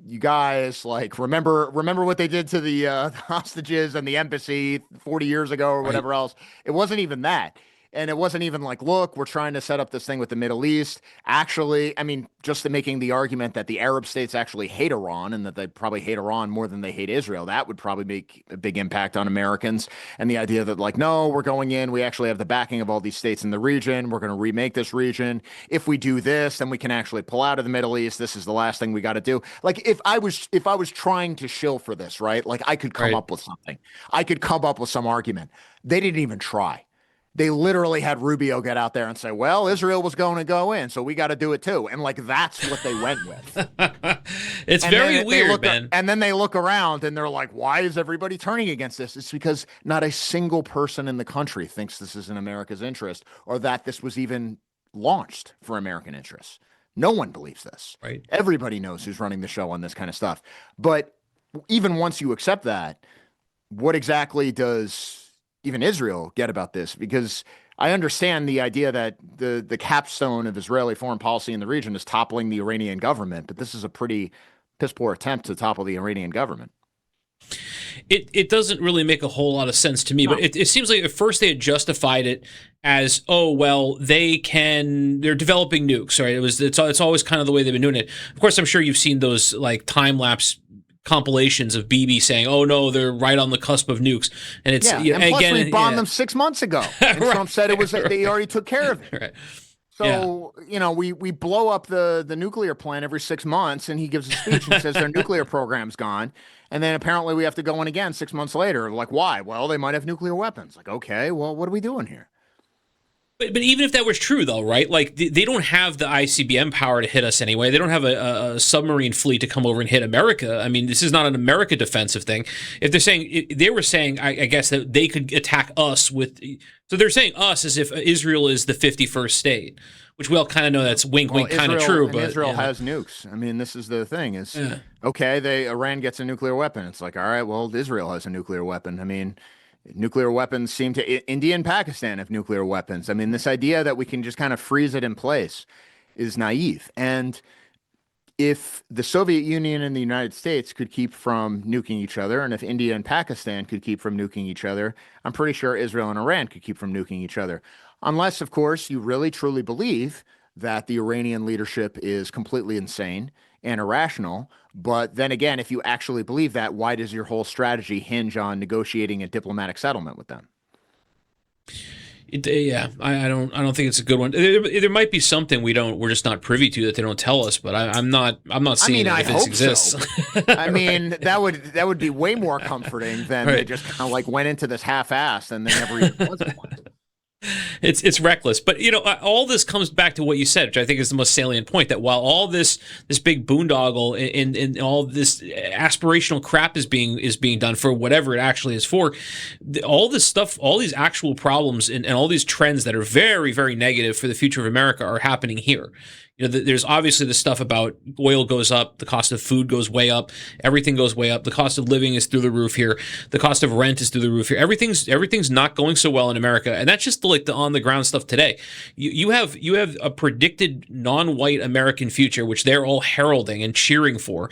you guys, like, remember what they did to the hostages and the embassy 40 years ago or Right. whatever else." It wasn't even that. And it wasn't even like, look, we're trying to set up this thing with the Middle East. Actually, I mean, just making the argument that the Arab states actually hate Iran and that they probably hate Iran more than they hate Israel. That would probably make a big impact on Americans. And the idea that, like, no, we're going in, we actually have the backing of all these states in the region. We're going to remake this region. If we do this, then we can actually pull out of the Middle East. This is the last thing we got to do. Like, if I was trying to shill for this, right? Like, I could come up with something. I could come up with some argument. They didn't even try. They literally had Rubio get out there and say, well, Israel was going to go in, so we got to do it too. And like, that's what they went with. It's very weird, man. And then they look around and they're like, why is everybody turning against this? It's because not a single person in the country thinks this is in America's interest or that this was even launched for American interests. No one believes this. Right. Everybody knows who's running the show on this kind of stuff. But even once you accept that, what exactly does even Israel get about this? Because I understand the idea that the capstone of Israeli foreign policy in the region is toppling the Iranian government, but this is a pretty piss poor attempt to topple the Iranian government. It doesn't really make a whole lot of sense to me, but it seems like at first they had justified it as, oh, well, they're developing nukes, right? It's always kind of the way they've been doing it. Of course, I'm sure you've seen those like time lapse compilations of Bibi saying, "Oh no, they're right on the cusp of nukes," and it's and plus again, we bombed them 6 months ago, and Right. Trump said it was they already took care of it. Right. So we blow up the nuclear plant every 6 months, and he gives a speech and says their nuclear program's gone, and then apparently we have to go in again 6 months later. Like, why? Well, they might have nuclear weapons. Like, okay, well, what are we doing here? But even if that was true, though, right? Like, they don't have the ICBM power to hit us anyway. They don't have a submarine fleet to come over and hit America. I mean, this is not an America defensive thing. If they were saying, I guess, that they could attack us with. So they're saying us as if Israel is the 51st state, which we all kind of know that's wink, kind of true. But Israel has nukes. I mean, this is the thing is, okay, Iran gets a nuclear weapon. It's like, all right, well, Israel has a nuclear weapon. I mean, nuclear weapons seem to India and Pakistan have nuclear weapons. I mean, this idea that we can just kind of freeze it in place is naive. And if the Soviet Union and the United States could keep from nuking each other, and if India and Pakistan could keep from nuking each other, I'm pretty sure Israel and Iran could keep from nuking each other. Unless, of course, you really truly believe that the Iranian leadership is completely insane and irrational. But then again, if you actually believe that, why does your whole strategy hinge on negotiating a diplomatic settlement with them? I don't think it's a good one. There might be something we're just not privy to that they don't tell us, but I'm not seeing it if it exists. So. I mean, that would be way more comforting than they just kind of like went into this half-assed and they never even was one. It's reckless, but all this comes back to what you said, which I think is the most salient point. That while all this big boondoggle and all this aspirational crap is being done for whatever it actually is for, all this stuff, all these actual problems and all these trends that are very, very negative for the future of America are happening here. There's obviously the stuff about oil goes up, the cost of food goes way up, everything goes way up. The cost of living is through the roof here. The cost of rent is through the roof here. Everything's not going so well in America, and that's just like the on the ground stuff today. You have a predicted non-white American future, which they're all heralding and cheering for,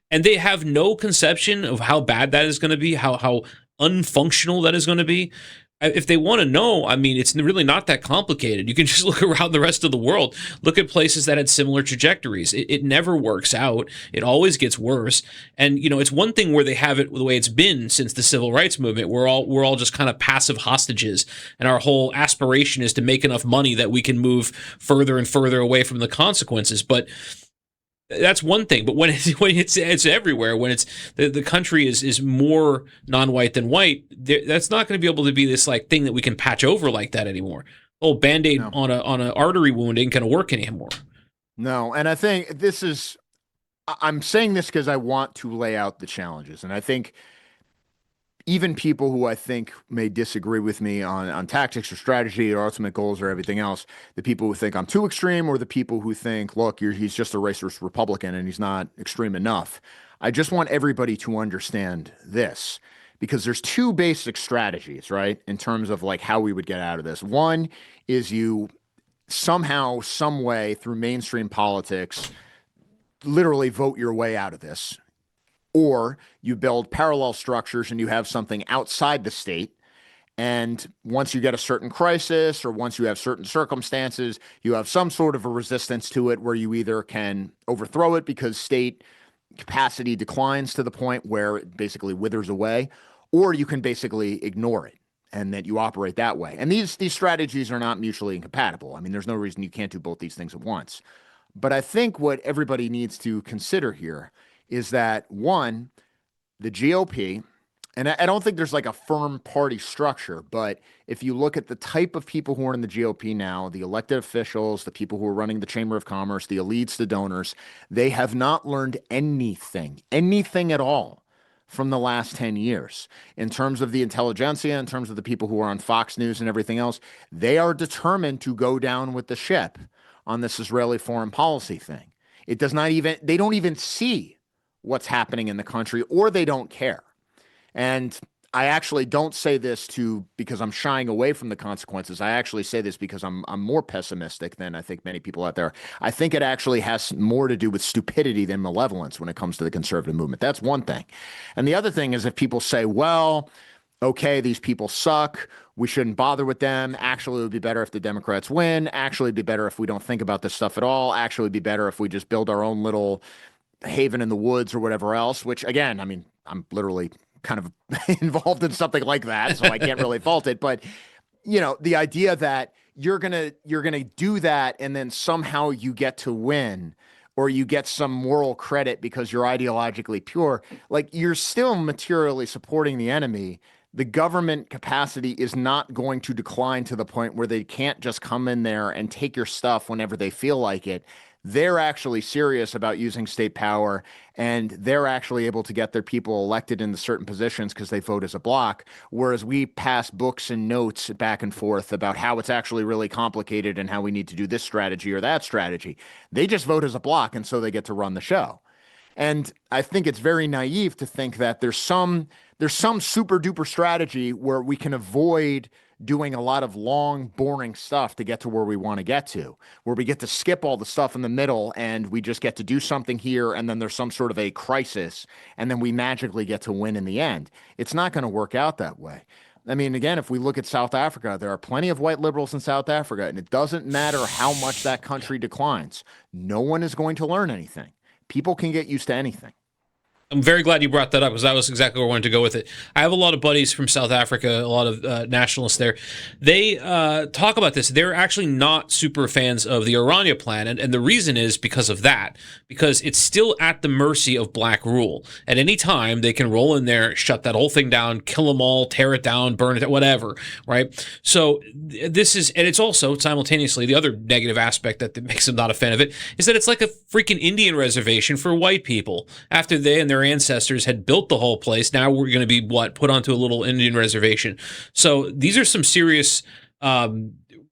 and they have no conception of how bad that is going to be, how unfunctional that is going to be. If they want to know, I mean, it's really not that complicated. You can just look around the rest of the world, look at places that had similar trajectories. It never works out. It always gets worse. And, it's one thing where they have it the way it's been since the civil rights movement. We're all just kind of passive hostages. And our whole aspiration is to make enough money that we can move further and further away from the consequences. But that's one thing, but when it's everywhere, when it's the country is more non-white than white, that's not going to be able to be this like thing that we can patch over like that anymore. Oh, Band-Aid on an artery wound ain't going to work anymore. No, and I think I'm saying this because I want to lay out the challenges, and I think even people who I think may disagree with me on tactics or strategy or ultimate goals or everything else, the people who think I'm too extreme or the people who think, look, he's just a racist Republican and he's not extreme enough. I just want everybody to understand this. because there's two basic strategies, right? In terms of like how we would get out of this. One is you somehow, some way through mainstream politics, literally vote your way out of this, or you build parallel structures and you have something outside the state. And once you get a certain crisis or once you have certain circumstances, you have some sort of a resistance to it where you either can overthrow it because state capacity declines to the point where it basically withers away, or you can basically ignore it and that you operate that way. And these strategies are not mutually incompatible. I mean, there's no reason you can't do both these things at once. But I think what everybody needs to consider here is that, one, the GOP, and I don't think there's like a firm party structure, but if you look at the type of people who are in the GOP now, the elected officials, the people who are running the Chamber of Commerce, the elites, the donors, they have not learned anything at all from the last 10 years. In terms of the intelligentsia, in terms of the people who are on Fox News and everything else, they are determined to go down with the ship on this Israeli foreign policy thing. They don't even see what's happening in the country, or they don't care. And I actually don't say this because I'm shying away from the consequences. I actually say this because I'm more pessimistic than I think many people out there. I think it actually has more to do with stupidity than malevolence when it comes to the conservative movement. That's one thing. And the other thing is if people say, well, okay, these people suck, we shouldn't bother with them. Actually, it would be better if the Democrats win. Actually, it'd be better if we don't think about this stuff at all. Actually, it'd be better if we just build our own little haven in the woods or whatever else, which again, I mean, I'm literally kind of involved in something like that, so I can't really fault it. But, the idea that you're going to do that and then somehow you get to win or you get some moral credit because you're ideologically pure, like you're still materially supporting the enemy. The government capacity is not going to decline to the point where they can't just come in there and take your stuff whenever they feel like it. They're actually serious about using state power, and they're actually able to get their people elected into certain positions because they vote as a block, whereas we pass books and notes back and forth about how it's actually really complicated and how we need to do this strategy or that strategy. They just vote as a block, and so they get to run the show. And I think it's very naive to think that there's some super duper strategy where we can avoid doing a lot of long, boring stuff to get to where we want to get to, where we get to skip all the stuff in the middle and we just get to do something here and then there's some sort of a crisis and then we magically get to win in the end. It's not going to work out that way. I mean, again, if we look at South Africa, there are plenty of white liberals in South Africa, and it doesn't matter how much that country declines. No one is going to learn anything. People can get used to anything. I'm very glad you brought that up because that was exactly where I wanted to go with it. I have a lot of buddies from South Africa, a lot of nationalists there. They talk about this. They're actually not super fans of the Oranje plan, and the reason is because of that, because it's still at the mercy of black rule. At any time, they can roll in there, shut that whole thing down, kill them all, tear it down, burn it, whatever, right? So this is, and it's also simultaneously the other negative aspect that makes them not a fan of it is that it's like a freaking Indian reservation for white people. After they and their ancestors had built the whole place, now we're going to be put onto a little Indian reservation. So these are some serious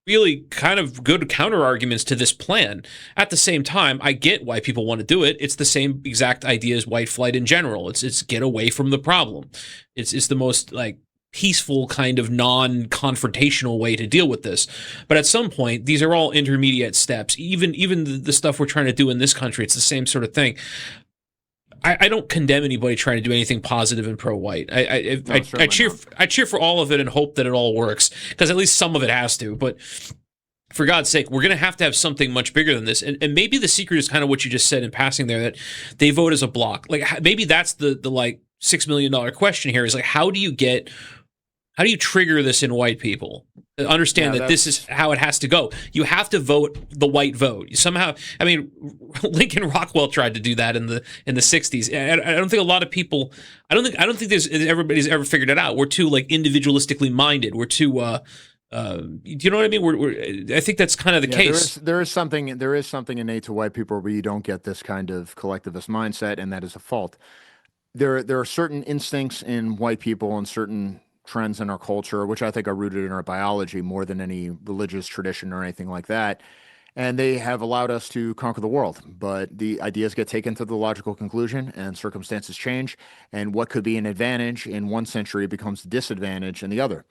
really kind of good counter arguments to this plan. At the same time, I get why people want to do it. It's the same exact idea as white flight in general. It's get away from the problem. It's the most peaceful kind of non-confrontational way to deal with this. But at some point, these are all intermediate steps. Even the stuff we're trying to do in this country, it's the same sort of thing. I don't condemn anybody trying to do anything positive and pro-white. I cheer for all of it and hope that it all works, because at least some of it has to. But for God's sake, we're going to have something much bigger than this. And maybe the secret is kind of what you just said in passing there, that they vote as a block. Like maybe that's the $6 million question here is how do you trigger this in white people? Understand that this is how it has to go. You have to vote the white vote. Somehow, I mean, Lincoln Rockwell tried to do that in the 60s. I don't think a lot of people. I don't think everybody's ever figured it out. We're too individualistically minded. We're too. Do you know what I mean? I think that's kind of the case. There is something innate to white people where you don't get this kind of collectivist mindset, and that is a fault. There are certain instincts in white people and certain trends in our culture, which I think are rooted in our biology more than any religious tradition or anything like that. and they have allowed us to conquer the world. But the ideas get taken to the logical conclusion, and circumstances change, and what could be an advantage in one century becomes a disadvantage in the other.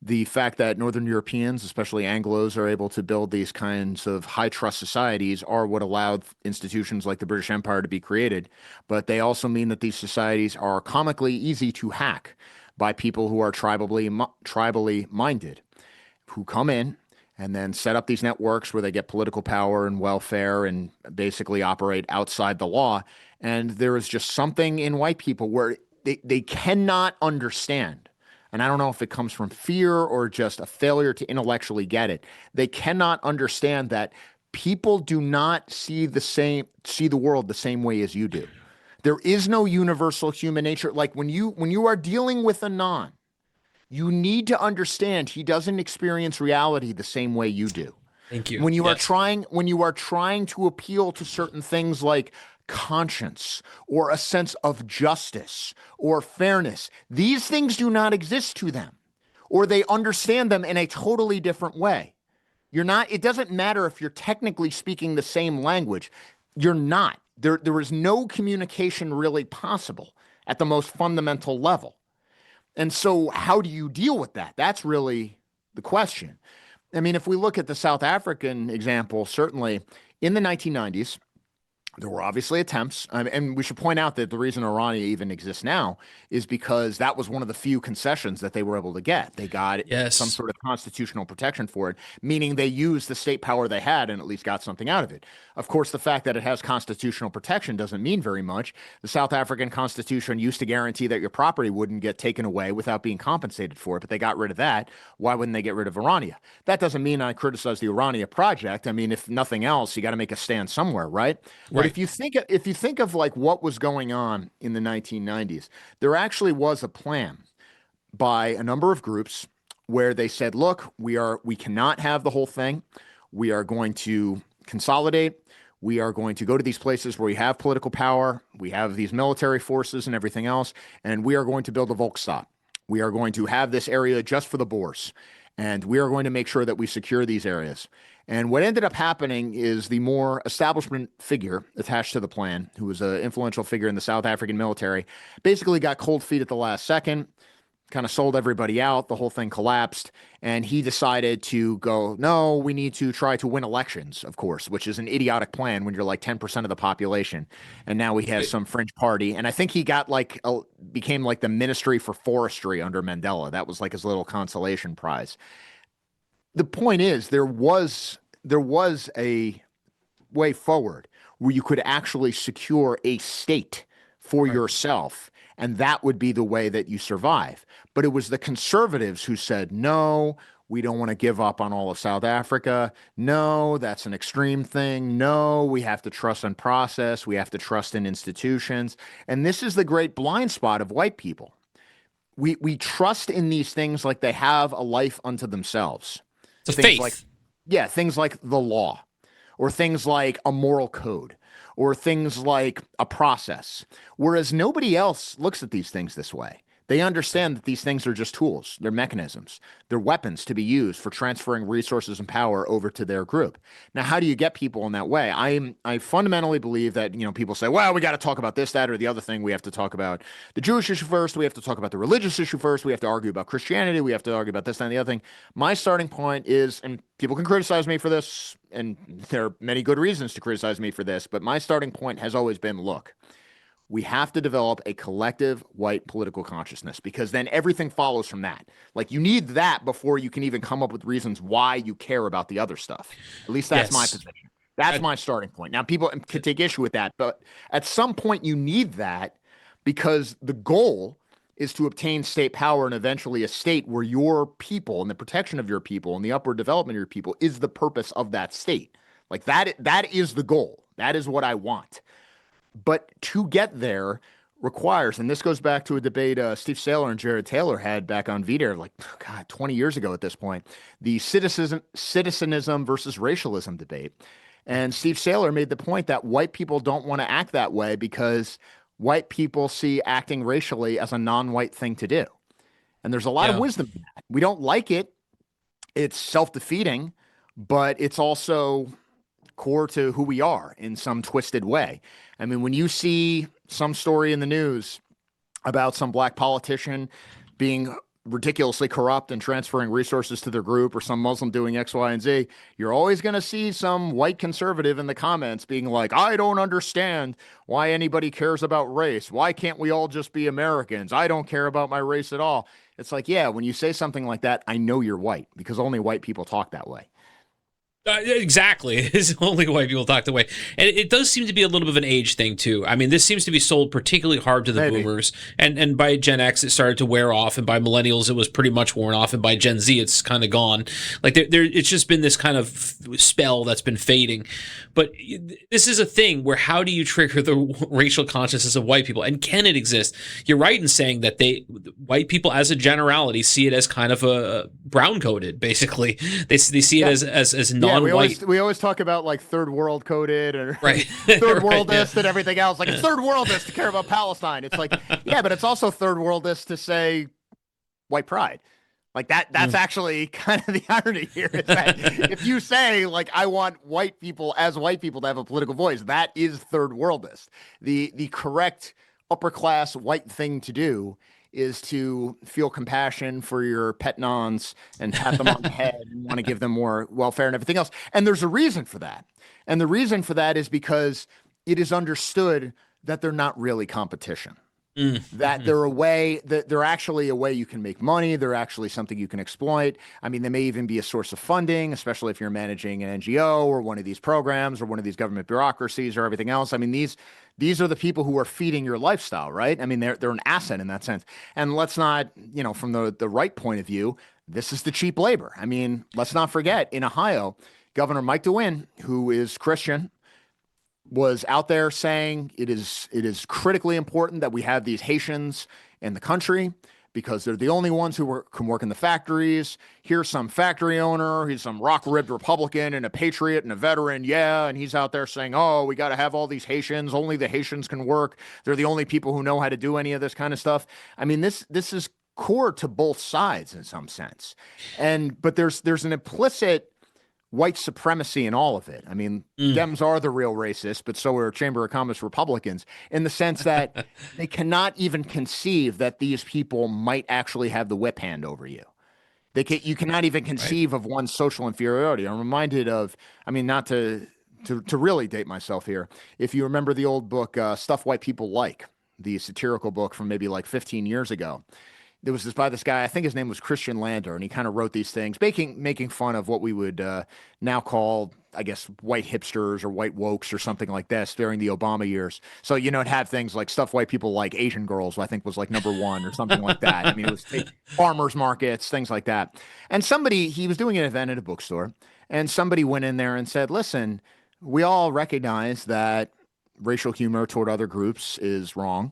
The fact that Northern Europeans, especially Anglos, are able to build these kinds of high trust societies are what allowed institutions like the British Empire to be created. But they also mean that these societies are comically easy to hack by people who are tribally minded, who come in and then set up these networks where they get political power and welfare and basically operate outside the law. And there is just something in white people where they cannot understand. And I don't know if it comes from fear or just a failure to intellectually get it. They cannot understand that people do not see the world the same way as you do. There is no universal human nature. Like when you are dealing with a non, you need to understand he doesn't experience reality the same way you do. Thank you. When you are trying to appeal to certain things like conscience or a sense of justice or fairness, these things do not exist to them, or they understand them in a totally different way. It doesn't matter if you're technically speaking the same language. You're not. There is no communication really possible at the most fundamental level. And so how do you deal with that? That's really the question. I mean, if we look at the South African example, certainly in the 1990s, there were obviously attempts, and we should point out that the reason Orania even exists now is because that was one of the few concessions that they were able to get. They got some sort of constitutional protection for it, meaning they used the state power they had and at least got something out of it. Of course, the fact that it has constitutional protection doesn't mean very much. The South African Constitution used to guarantee that your property wouldn't get taken away without being compensated for it, but they got rid of that. Why wouldn't they get rid of Orania? That doesn't mean I criticize the Orania project. I mean, if nothing else, you got to make a stand somewhere, right? But if you think of like what was going on in the 1990s, there actually was a plan by a number of groups where they said, look, we cannot have the whole thing. We are going to consolidate. We are going to go to these places where we have political power. We have these military forces and everything else. And we are going to build a Volksstaat. We are going to have this area just for the Boers. And we are going to make sure that we secure these areas. And what ended up happening is the more establishment figure attached to the plan, who was an influential figure in the South African military, basically got cold feet at the last second, kind of sold everybody out. The whole thing collapsed. And he decided to go, no, we need to try to win elections, of course, which is an idiotic plan when you're like 10% of the population. And now he has some fringe party. And I think he got became like the Ministry for Forestry under Mandela. That was like his little consolation prize. The point is, there was a way forward where you could actually secure a state for yourself, and that would be the way that you survive. But it was the conservatives who said, no, we don't want to give up on all of South Africa. No, that's an extreme thing. No, we have to trust in process. We have to trust in institutions. And this is the great blind spot of white people. We trust in these things like they have a life unto themselves. It's a faith. Things like the law, or things like a moral code, or things like a process. Whereas nobody else looks at these things this way. They understand that these things are just tools. They're mechanisms. They're weapons to be used for transferring resources and power over to their group. Now, how do you get people in that way? I fundamentally believe that, people say, well, we got to talk about this, that, or the other thing. We have to talk about the Jewish issue first. We have to talk about the religious issue first. We have to argue about Christianity. We have to argue about this, that, and the other thing. My starting point is, and people can criticize me for this, and there are many good reasons to criticize me for this, but my starting point has always been, look, we have to develop a collective white political consciousness, because then everything follows from that. Like, you need that before you can even come up with reasons why you care about the other stuff. At least that's my position. That's my starting point. Now, people could take issue with that, but at some point you need that, because the goal is to obtain state power and eventually a state where your people and the protection of your people and the upward development of your people is the purpose of that state. Like, that is the goal. That is what I want. But to get there requires, and this goes back to a debate Steve Saylor and Jared Taylor had back on VDARE, 20 years ago at this point, the citizenism versus racialism debate. And Steve Saylor made the point that white people don't want to act that way because white people see acting racially as a non-white thing to do. And there's a lot of wisdom in that. We don't like it. It's self-defeating, but it's also core to who we are in some twisted way. I mean, when you see some story in the news about some black politician being ridiculously corrupt and transferring resources to their group, or some Muslim doing X, Y, and Z, you're always going to see some white conservative in the comments being like, I don't understand why anybody cares about race. Why can't we all just be Americans? I don't care about my race at all. It's like, yeah, when you say something like that, I know you're white, because only white people talk that way. Exactly. It's only white people talk that way. And it does seem to be a little bit of an age thing, too. I mean, this seems to be sold particularly hard to the boomers. And by Gen X, it started to wear off. And by millennials, it was pretty much worn off. And by Gen Z, it's kind of gone. Like, it's just been this kind of spell that's been fading. But this is a thing where how do you trigger the racial consciousness of white people? And can it exist? You're right in saying that white people, as a generality, see it as kind of a brown-coded, basically. They see it as non-white. We always talk about like third world coded or right. third worldist and everything else. Like, it's third worldist to care about Palestine. It's like, yeah, but it's also third worldist to say white pride. Like that's actually kind of the irony here, is that if you say, like, I want white people to have a political voice, that is third worldist. The correct upper class white thing to do is to feel compassion for your pet nons and pat them on the head and want to give them more welfare and everything else. And there's a reason for that. And the reason for that is because it is understood that they're not really competition. That they're actually a way you can make money. They're actually something you can exploit. I mean, they may even be a source of funding, especially if you're managing an NGO or one of these programs or one of these government bureaucracies or everything else. I mean, these are the people who are feeding your lifestyle, right? I mean, they're an asset in that sense. And let's not, from the right point of view, this is the cheap labor. I mean, let's not forget, in Ohio, Governor Mike DeWine, who is Christian, was out there saying it is critically important that we have these Haitians in the country because they're the only ones who can work in the factories. Here's some factory owner. He's some rock-ribbed Republican and a patriot and a veteran. Yeah, and he's out there saying, oh, we got to have all these Haitians. Only the Haitians can work. They're the only people who know how to do any of this kind of stuff. I mean, this is core to both sides in some sense. But there's an implicit white supremacy in all of it. I mean, Dems are the real racists, but so are Chamber of Commerce Republicans, in the sense that they cannot even conceive that these people might actually have the whip hand over you. You cannot even conceive of one's social inferiority. I'm reminded of, I mean, not to really date myself here, if you remember the old book, Stuff White People Like, the satirical book from maybe like 15 years ago. There was by this guy, I think his name was Christian Lander, and he kind of wrote these things, making fun of what we would now call, I guess, white hipsters or white wokes or something like this during the Obama years. So, it had things like Stuff White People Like, Asian girls, I think was like #1 or something like that. I mean, it was farmers markets, things like that. And he was doing an event at a bookstore, and somebody went in there and said, listen, we all recognize that racial humor toward other groups is wrong.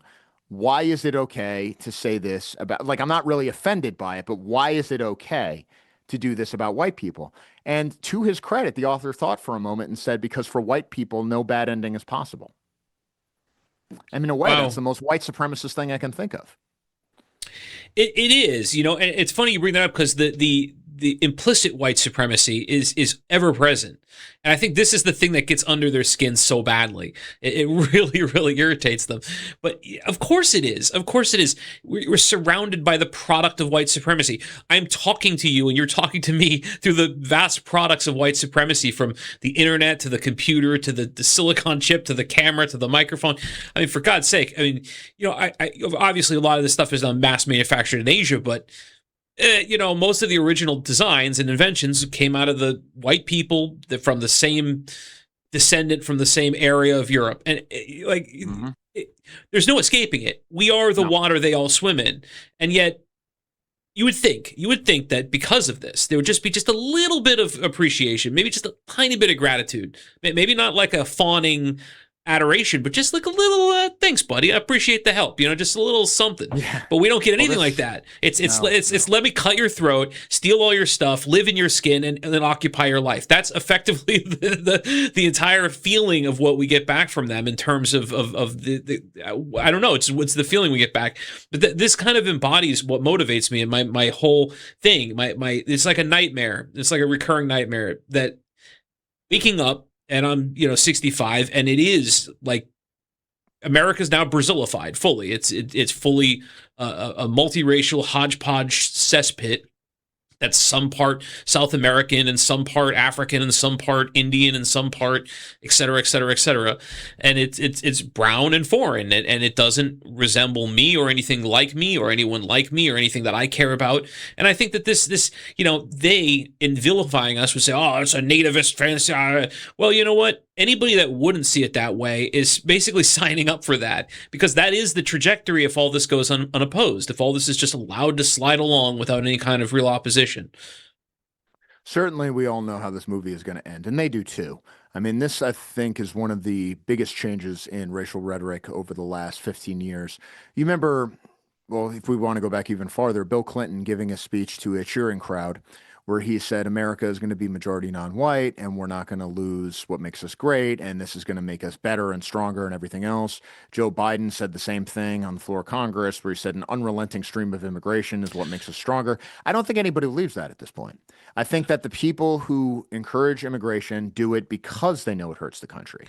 Why is it okay to say this about, like, I'm not really offended by it, but why is it okay to do this about white people? And to his credit, the author thought for a moment and said, because for white people, no bad ending is possible. And in a way, that's the most white supremacist thing I can think of. It is, and it's funny you bring that up because the implicit white supremacy is ever present. And I think this is the thing that gets under their skin so badly. It really, really irritates them. But of course it is. Of course it is. We're surrounded by the product of white supremacy. I'm talking to you and you're talking to me through the vast products of white supremacy, from the internet to the computer to the silicon chip to the camera to the microphone. I mean, for God's sake, I mean, I obviously a lot of this stuff is mass manufactured in Asia, but most of the original designs and inventions came out of the white people from the same descendant from the same area of Europe. And there's no escaping it. We are the water they all swim in. And yet you would think that because of this, there would just be just a little bit of appreciation, maybe just a tiny bit of gratitude, maybe not like a fawning adoration, but just like a little thanks, buddy. I appreciate the help. Just a little something. Yeah. But we don't get anything like that. It's let me cut your throat, steal all your stuff, live in your skin, and then occupy your life. That's effectively the entire feeling of what we get back from them in terms of the I don't know. It's the feeling we get back. But this kind of embodies what motivates me and my whole thing. My it's like a nightmare. It's like a recurring nightmare that waking up and I'm 65, and it is like America's now Brazilified fully. It's fully a multiracial hodgepodge cesspit that's some part South American and some part African and some part Indian and some part et cetera, et cetera, et cetera. And it's brown and foreign, and it doesn't resemble me or anything like me or anyone like me or anything that I care about. And I think that this they, in vilifying us, would say, oh, it's a nativist fantasy. Well, you know what? Anybody that wouldn't see it that way is basically signing up for that, because that is the trajectory if all this goes unopposed, if all this is just allowed to slide along without any kind of real opposition. Certainly, we all know how this movie is going to end, and they do too. I mean, this, I think, is one of the biggest changes in racial rhetoric over the last 15 years. You remember, well, if we want to go back even farther, Bill Clinton giving a speech to a cheering crowd where he said America is going to be majority non-white and we're not going to lose what makes us great, and this is going to make us better and stronger and everything else. Joe Biden said the same thing on the floor of Congress, where he said an unrelenting stream of immigration is what makes us stronger. I don't think anybody believes that at this point. I think that the people who encourage immigration do it because they know it hurts the country,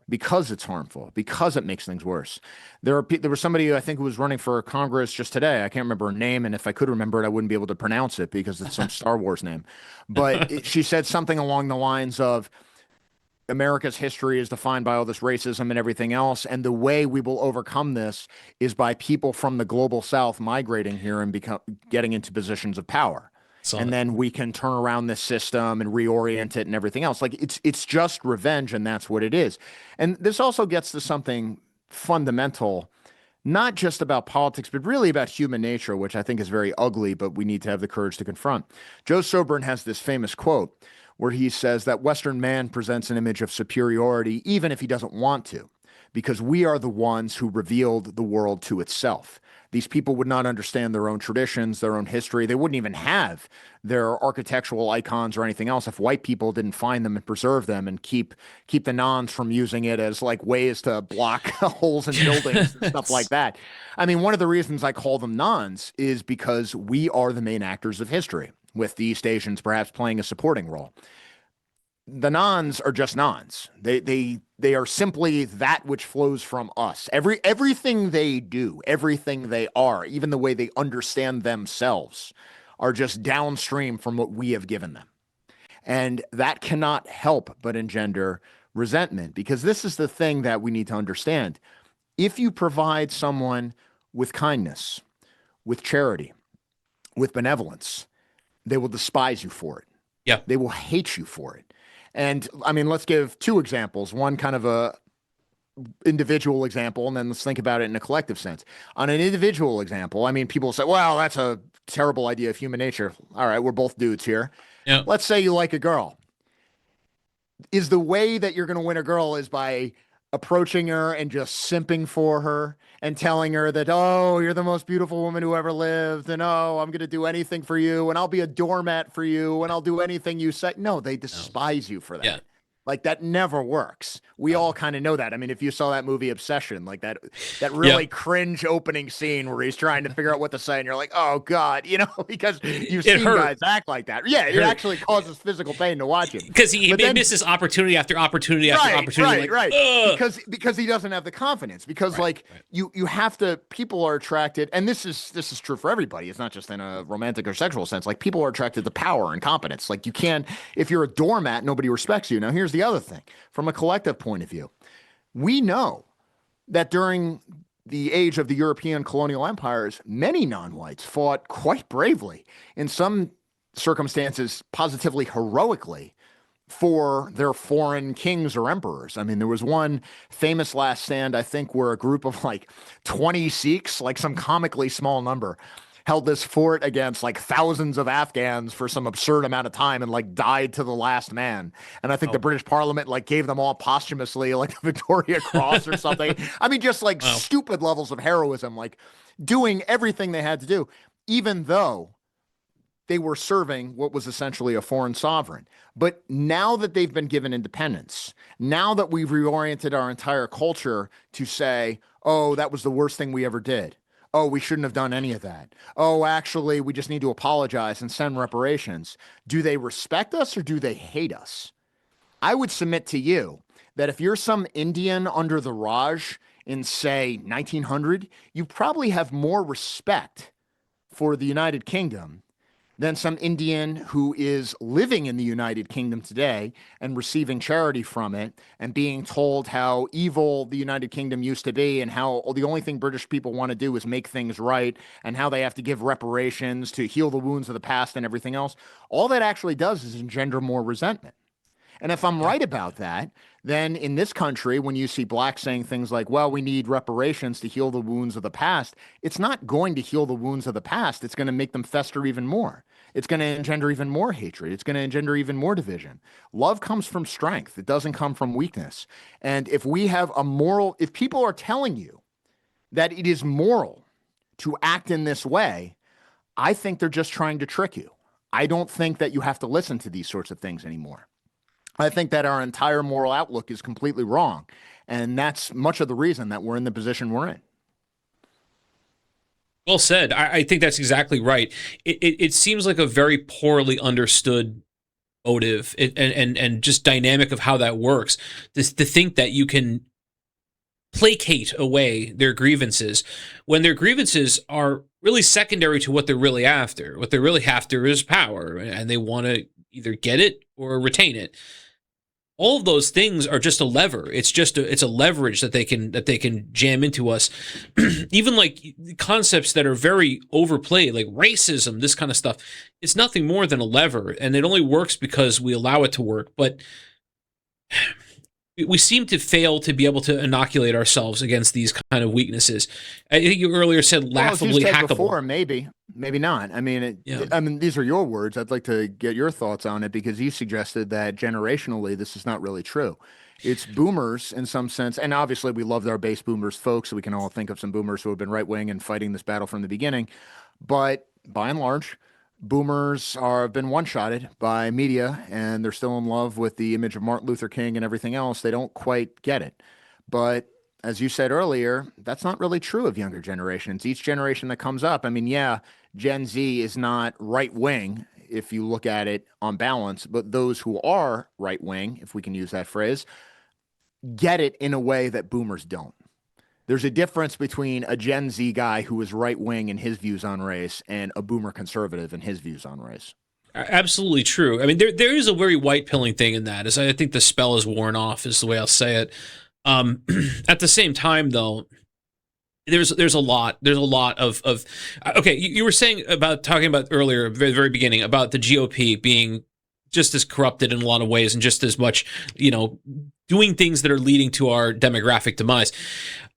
because it's harmful, because it makes things worse. There was somebody, I think, who was running for Congress just today. I can't remember her name, and if I could remember it, I wouldn't be able to pronounce it because it's some Star Wars name. But she said something along the lines of, America's history is defined by all this racism and everything else, and the way we will overcome this is by people from the global South migrating here and getting into positions of power. And then we can turn around this system and reorient it and everything else. Like it's just revenge, and that's what it is. And this also gets to something fundamental, not just about politics, but really about human nature, which I think is very ugly, but we need to have the courage to confront. Joe Soburn has this famous quote where he says that Western man presents an image of superiority, even if he doesn't want to, because we are the ones who revealed the world to itself. These people would not understand their own traditions, their own history. They wouldn't even have their architectural icons or anything else if white people didn't find them and preserve them and keep the nons from using it as like ways to block holes in buildings and stuff like that. I mean, one of the reasons I call them nons is because we are the main actors of history, with the East Asians perhaps playing a supporting role. The nons are just nons. They are simply that which flows from us. Everything they do, everything they are, even the way they understand themselves, are just downstream from what we have given them. And that cannot help but engender resentment, because this is the thing that we need to understand. If you provide someone with kindness, with charity, with benevolence, they will despise you for it. Yeah. They will hate you for it. And I mean, let's give two examples, one kind of a individual example, and then let's think about it in a collective sense. On an individual example, I mean, people say, well, that's a terrible idea of human nature. All right, we're both dudes here. Yeah. Let's say you like a girl. Is the way that you're going to win a girl is by approaching her and just simping for her and telling her that, oh, you're the most beautiful woman who ever lived, and oh, I'm going to do anything for you, and I'll be a doormat for you, and I'll do anything you say. No, they despise you for that. Yeah. Like, that never works. We all kind of know that. I mean, if you saw that movie Obsession, like that really cringe opening scene where he's trying to figure out what to say, and you're like, oh God, because you've seen guys act like that. Yeah, it actually causes physical pain to watch him. Because he misses opportunity after opportunity after opportunity. Right. Because he doesn't have the confidence. Because you have to. People are attracted, and this is true for everybody. It's not just in a romantic or sexual sense. Like, people are attracted to power and competence. Like, you can't. If you're a doormat, nobody respects you. Now, here's the other thing. From a collective point of view, we know that during the age of the European colonial empires, many non-whites fought quite bravely, in some circumstances positively heroically, for their foreign kings or emperors. I mean, there was one famous last stand, I think, where a group of like 20 Sikhs, like some comically small number, held this fort against like thousands of Afghans for some absurd amount of time and like died to the last man. And I think the British Parliament like gave them all posthumously like the Victoria Cross or something. I mean, just like stupid levels of heroism, like doing everything they had to do, even though they were serving what was essentially a foreign sovereign. But now that they've been given independence, now that we've reoriented our entire culture to say, oh, that was the worst thing we ever did. Oh, we shouldn't have done any of that. Oh, actually, we just need to apologize and send reparations. Do they respect us or do they hate us? I would submit to you that if you're some Indian under the Raj in, say, 1900, you probably have more respect for the United Kingdom than some Indian who is living in the United Kingdom today and receiving charity from it and being told how evil the United Kingdom used to be and how the only thing British people want to do is make things right and how they have to give reparations to heal the wounds of the past and everything else. All that actually does is engender more resentment. And if I'm right about that, then in this country, when you see blacks saying things like, well, we need reparations to heal the wounds of the past, it's not going to heal the wounds of the past. It's going to make them fester even more. It's going to engender even more hatred. It's going to engender even more division. Love comes from strength. It doesn't come from weakness. And if we have if people are telling you that it is moral to act in this way, I think they're just trying to trick you. I don't think that you have to listen to these sorts of things anymore. I think that our entire moral outlook is completely wrong. And that's much of the reason that we're in the position we're in. Well said. I think that's exactly right. It seems like a very poorly understood motive and just dynamic of how that works. To think that you can placate away their grievances when their grievances are really secondary to what they're really after. What they're really after is power, and they want to either get it or retain it. All of those things are just a lever. It's a leverage that they can jam into us. Even like concepts that are very overplayed, like racism, this kind of stuff. It's nothing more than a lever, and it only works because we allow it to work. But we seem to fail to be able to inoculate ourselves against these kind of weaknesses. I think you earlier said laughably hackable. Before, maybe not. I mean, these are your words. I'd like to get your thoughts on it because you suggested that generationally this is not really true. It's boomers in some sense, and obviously we loved our base boomers folks, so we can all think of some boomers who have been right wing and fighting this battle from the beginning. But by and large, boomers have been one-shotted by media, and they're still in love with the image of Martin Luther King and everything else. They don't quite get it. But as you said earlier, that's not really true of younger generations. Each generation that comes up, I mean, yeah, Gen Z is not right-wing if you look at it on balance, but those who are right-wing, if we can use that phrase, get it in a way that boomers don't. There's a difference between a Gen Z guy who is right-wing in his views on race and a boomer conservative in his views on race. Absolutely true. I mean, there is a very white-pilling thing in that. As I think the spell is worn off, is the way I'll say it. At the same time, though, there's a lot of okay. You were talking about earlier, very, very beginning, about the GOP being just as corrupted in a lot of ways and just as much, doing things that are leading to our demographic demise.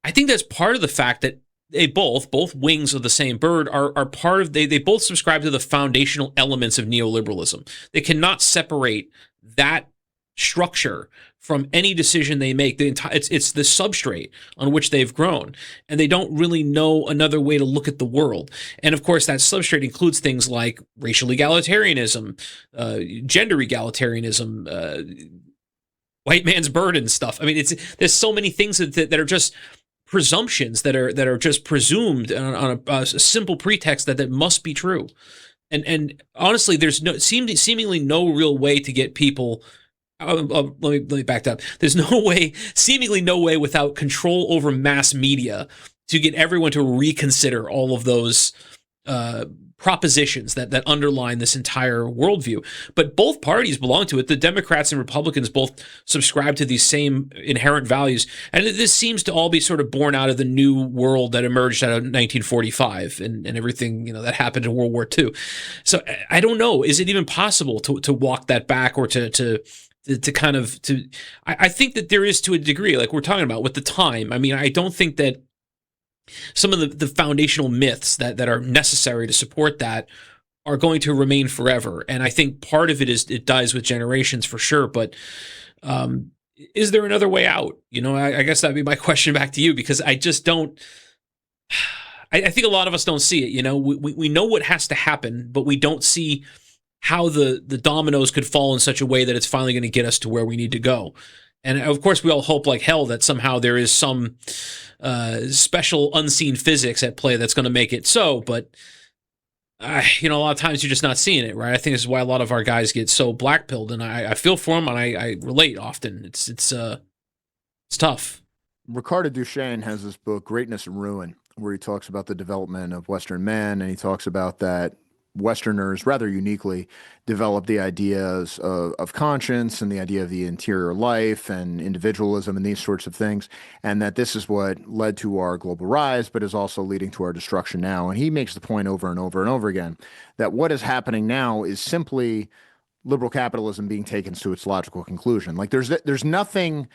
I think that's part of the fact that they both wings of the same bird are part of, they both subscribe to the foundational elements of neoliberalism. They cannot separate that structure from any decision they make. It's the substrate on which they've grown, and they don't really know another way to look at the world. And of course, that substrate includes things like racial egalitarianism, gender egalitarianism, white man's burden stuff. I mean, there's so many things that are just presumptions that are just presumed on a simple pretext that must be true. And honestly, there's seemingly no real way to get people. Let me back up. There's seemingly no way without control over mass media to get everyone to reconsider all of those propositions that underline this entire worldview. But both parties belong to it. The Democrats and Republicans both subscribe to these same inherent values. And this seems to all be sort of born out of the new world that emerged out of 1945 and everything, that happened in World War II. So I don't know. Is it even possible to walk that back or I think that there is, to a degree, like we're talking about with the time. I mean, I don't think that some of the foundational myths that are necessary to support that are going to remain forever. And I think part of it is it dies with generations for sure. But is there another way out? I guess that'd be my question back to you, because I just don't. I think a lot of us don't see it. We know what has to happen, but we don't see how the dominoes could fall in such a way that it's finally going to get us to where we need to go. And of course, we all hope like hell that somehow there is some special unseen physics at play that's going to make it so. But a lot of times you're just not seeing it, right? I think this is why a lot of our guys get so blackpilled, and I feel for them, and I relate often. It's tough. Ricardo Duchesne has this book, Greatness and Ruin, where he talks about the development of Western men, and he talks about that Westerners rather uniquely developed the ideas of conscience and the idea of the interior life and individualism and these sorts of things, and that this is what led to our global rise, but is also leading to our destruction now. And he makes the point over and over and over again that what is happening now is simply liberal capitalism being taken to its logical conclusion. Like there's nothing,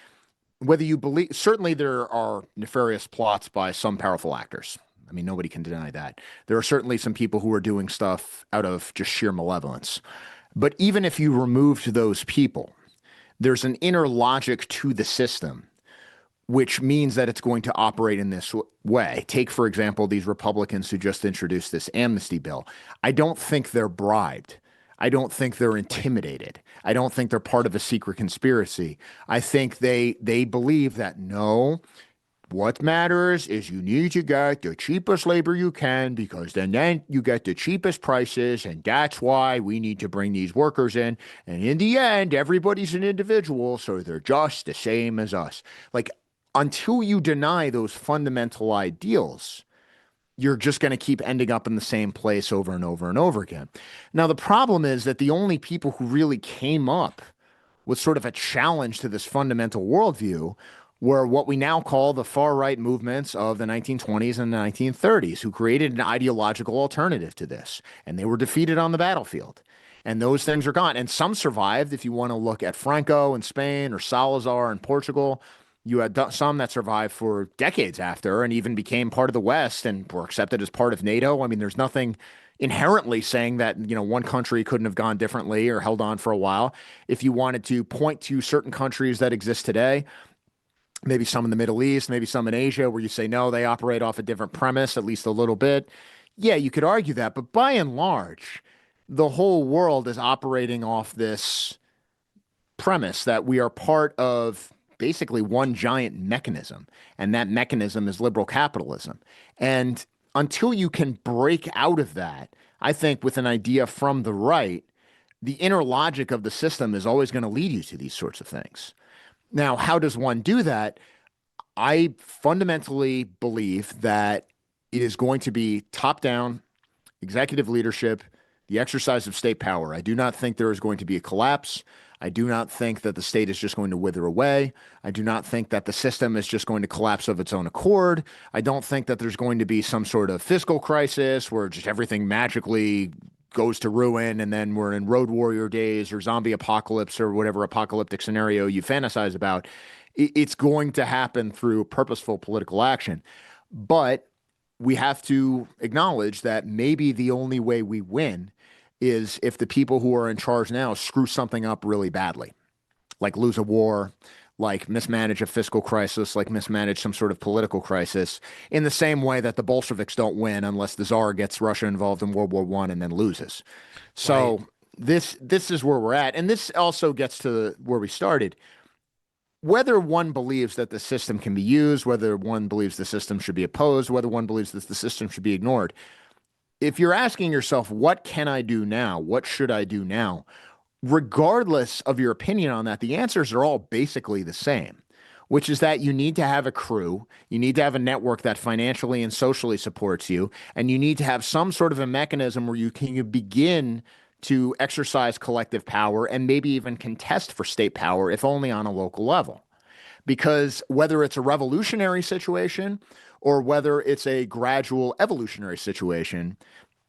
whether you believe, certainly there are nefarious plots by some powerful actors. I mean, nobody can deny that. There are certainly some people who are doing stuff out of just sheer malevolence. But even if you removed those people, there's an inner logic to the system, which means that it's going to operate in this way. Take, for example, these Republicans who just introduced this amnesty bill. I don't think they're bribed. I don't think they're intimidated. I don't think they're part of a secret conspiracy. I think they believe that no, what matters is you need to get the cheapest labor you can because then you get the cheapest prices, and that's why we need to bring these workers in. And in the end, everybody's an individual, so they're just the same as us. Like, until you deny those fundamental ideals, you're just going to keep ending up in the same place over and over and over again. Now, the problem is that the only people who really came up with sort of a challenge to this fundamental worldview were what we now call the far-right movements of the 1920s and the 1930s, who created an ideological alternative to this. And they were defeated on the battlefield. And those things are gone. And some survived. If you want to look at Franco in Spain or Salazar in Portugal, you had some that survived for decades after and even became part of the West and were accepted as part of NATO. I mean, there's nothing inherently saying that, one country couldn't have gone differently or held on for a while. If you wanted to point to certain countries that exist today, maybe some in the Middle East, maybe some in Asia, where you say, no, they operate off a different premise, at least a little bit. Yeah, you could argue that. But by and large, the whole world is operating off this premise that we are part of basically one giant mechanism. And that mechanism is liberal capitalism. And until you can break out of that, I think with an idea from the right, the inner logic of the system is always going to lead you to these sorts of things. Now, how does one do that? I fundamentally believe that it is going to be top-down executive leadership, the exercise of state power. I do not think there is going to be a collapse. I do not think that the state is just going to wither away. I do not think that the system is just going to collapse of its own accord. I don't think that there's going to be some sort of fiscal crisis where just everything magically goes to ruin and then we're in road warrior days or zombie apocalypse or whatever apocalyptic scenario you fantasize about. It's going to happen through purposeful political action. But we have to acknowledge that maybe the only way we win is if the people who are in charge now screw something up really badly, like lose a war, like mismanage a fiscal crisis, like mismanage some sort of political crisis, in the same way that the Bolsheviks don't win unless the Tsar gets Russia involved in World War I and then loses. So right. This is where we're at. And this also gets to where we started. Whether one believes that the system can be used, whether one believes the system should be opposed, whether one believes that the system should be ignored, if you're asking yourself, what can I do now? What should I do now? Regardless of your opinion on that, the answers are all basically the same, which is that you need to have a crew, you need to have a network that financially and socially supports you, and you need to have some sort of a mechanism where you can begin to exercise collective power and maybe even contest for state power, if only on a local level. Because whether it's a revolutionary situation or whether it's a gradual evolutionary situation,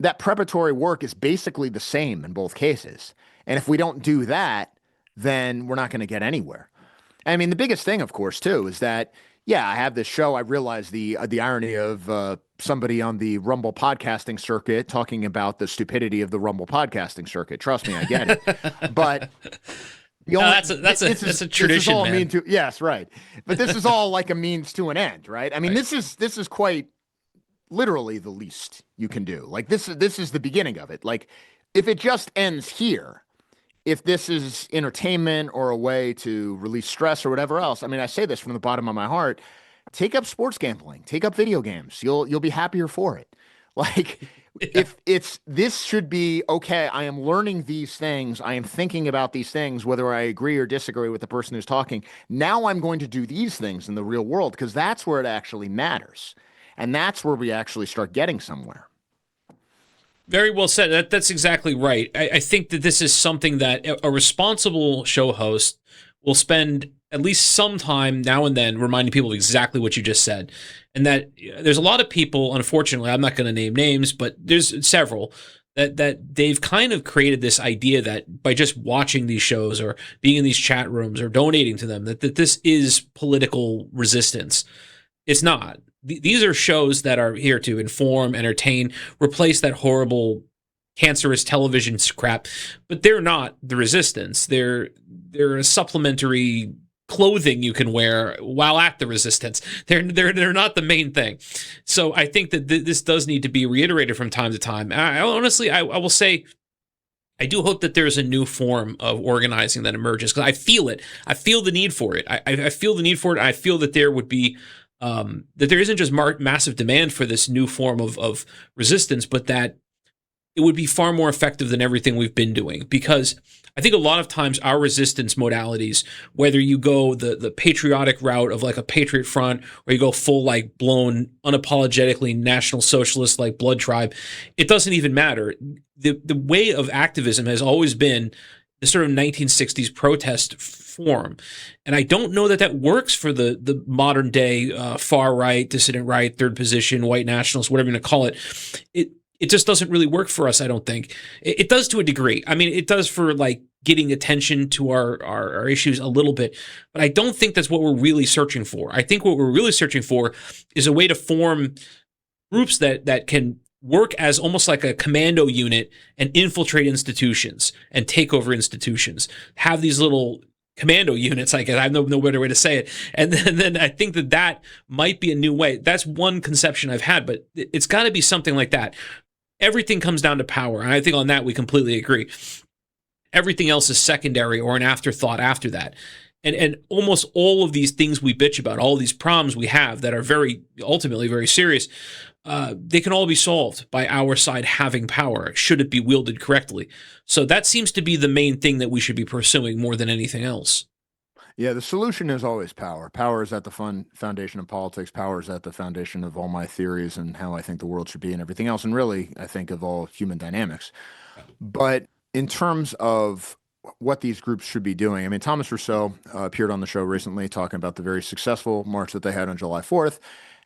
that preparatory work is basically the same in both cases. And if we don't do that, then we're not going to get anywhere. I mean, the biggest thing, of course, too, is that, yeah, I have this show. I realize the irony of somebody on the Rumble podcasting circuit talking about the stupidity of the Rumble podcasting circuit. Trust me, I get it. But that's a tradition, this is all man. Yes, right. But this is all like a means to an end, right? I mean, right. This is quite literally the least you can do. Like this is the beginning of it. Like if it just ends here, if this is entertainment or a way to release stress or whatever else, I mean, I say this from the bottom of my heart, take up sports gambling, take up video games. You'll be happier for it. Like if it's this should be okay, I am learning these things, I am thinking about these things, whether I agree or disagree with the person who's talking. Now I'm going to do these things in the real world because that's where it actually matters. And that's where we actually start getting somewhere. Very well said. That's exactly right. I think that this is something that a responsible show host will spend at least some time now and then reminding people of exactly what you just said. And that there's a lot of people, unfortunately, I'm not going to name names, but there's several that they've kind of created this idea that by just watching these shows or being in these chat rooms or donating to them, that this is political resistance. It's not. These are shows that are here to inform, entertain, replace that horrible, cancerous television crap. But they're not the resistance. They're a supplementary clothing you can wear while at the resistance. They're not the main thing. So I think that this does need to be reiterated from time to time. I honestly, I will say, I do hope that there's a new form of organizing that emerges because I feel it. I feel the need for it. I feel the need for it. I feel that there would be that there isn't just massive demand for this new form of resistance, but that it would be far more effective than everything we've been doing. Because I think a lot of times our resistance modalities, whether you go the patriotic route of like a Patriot Front, or you go full like blown unapologetically National Socialist like Blood Tribe, it doesn't even matter. The way of activism has always been the sort of 1960s protest form. And I don't know that works for the modern day far right, dissident right, third position, white nationalists, whatever you want to call it. It just doesn't really work for us, I don't think. It does to a degree. I mean, it does for like getting attention to our issues a little bit, but I don't think that's what we're really searching for. I think what we're really searching for is a way to form groups that can work as almost like a commando unit and infiltrate institutions and take over institutions. Have these little commando units, I guess. I have no better way to say it. And then I think that might be a new way. That's one conception I've had, but it's got to be something like that. Everything comes down to power. And I think on that we completely agree. Everything else is secondary or an afterthought after that. And almost all of these things we bitch about, all these problems we have that are ultimately very serious, they can all be solved by our side having power, should it be wielded correctly. So that seems to be the main thing that we should be pursuing more than anything else. Yeah, the solution is always power. Power is at the foundation of politics. Power is at the foundation of all my theories and how I think the world should be and everything else. And really, I think of all human dynamics. But in terms of what these groups should be doing, I mean, Thomas Rousseau appeared on the show recently talking about the very successful march that they had on July 4th.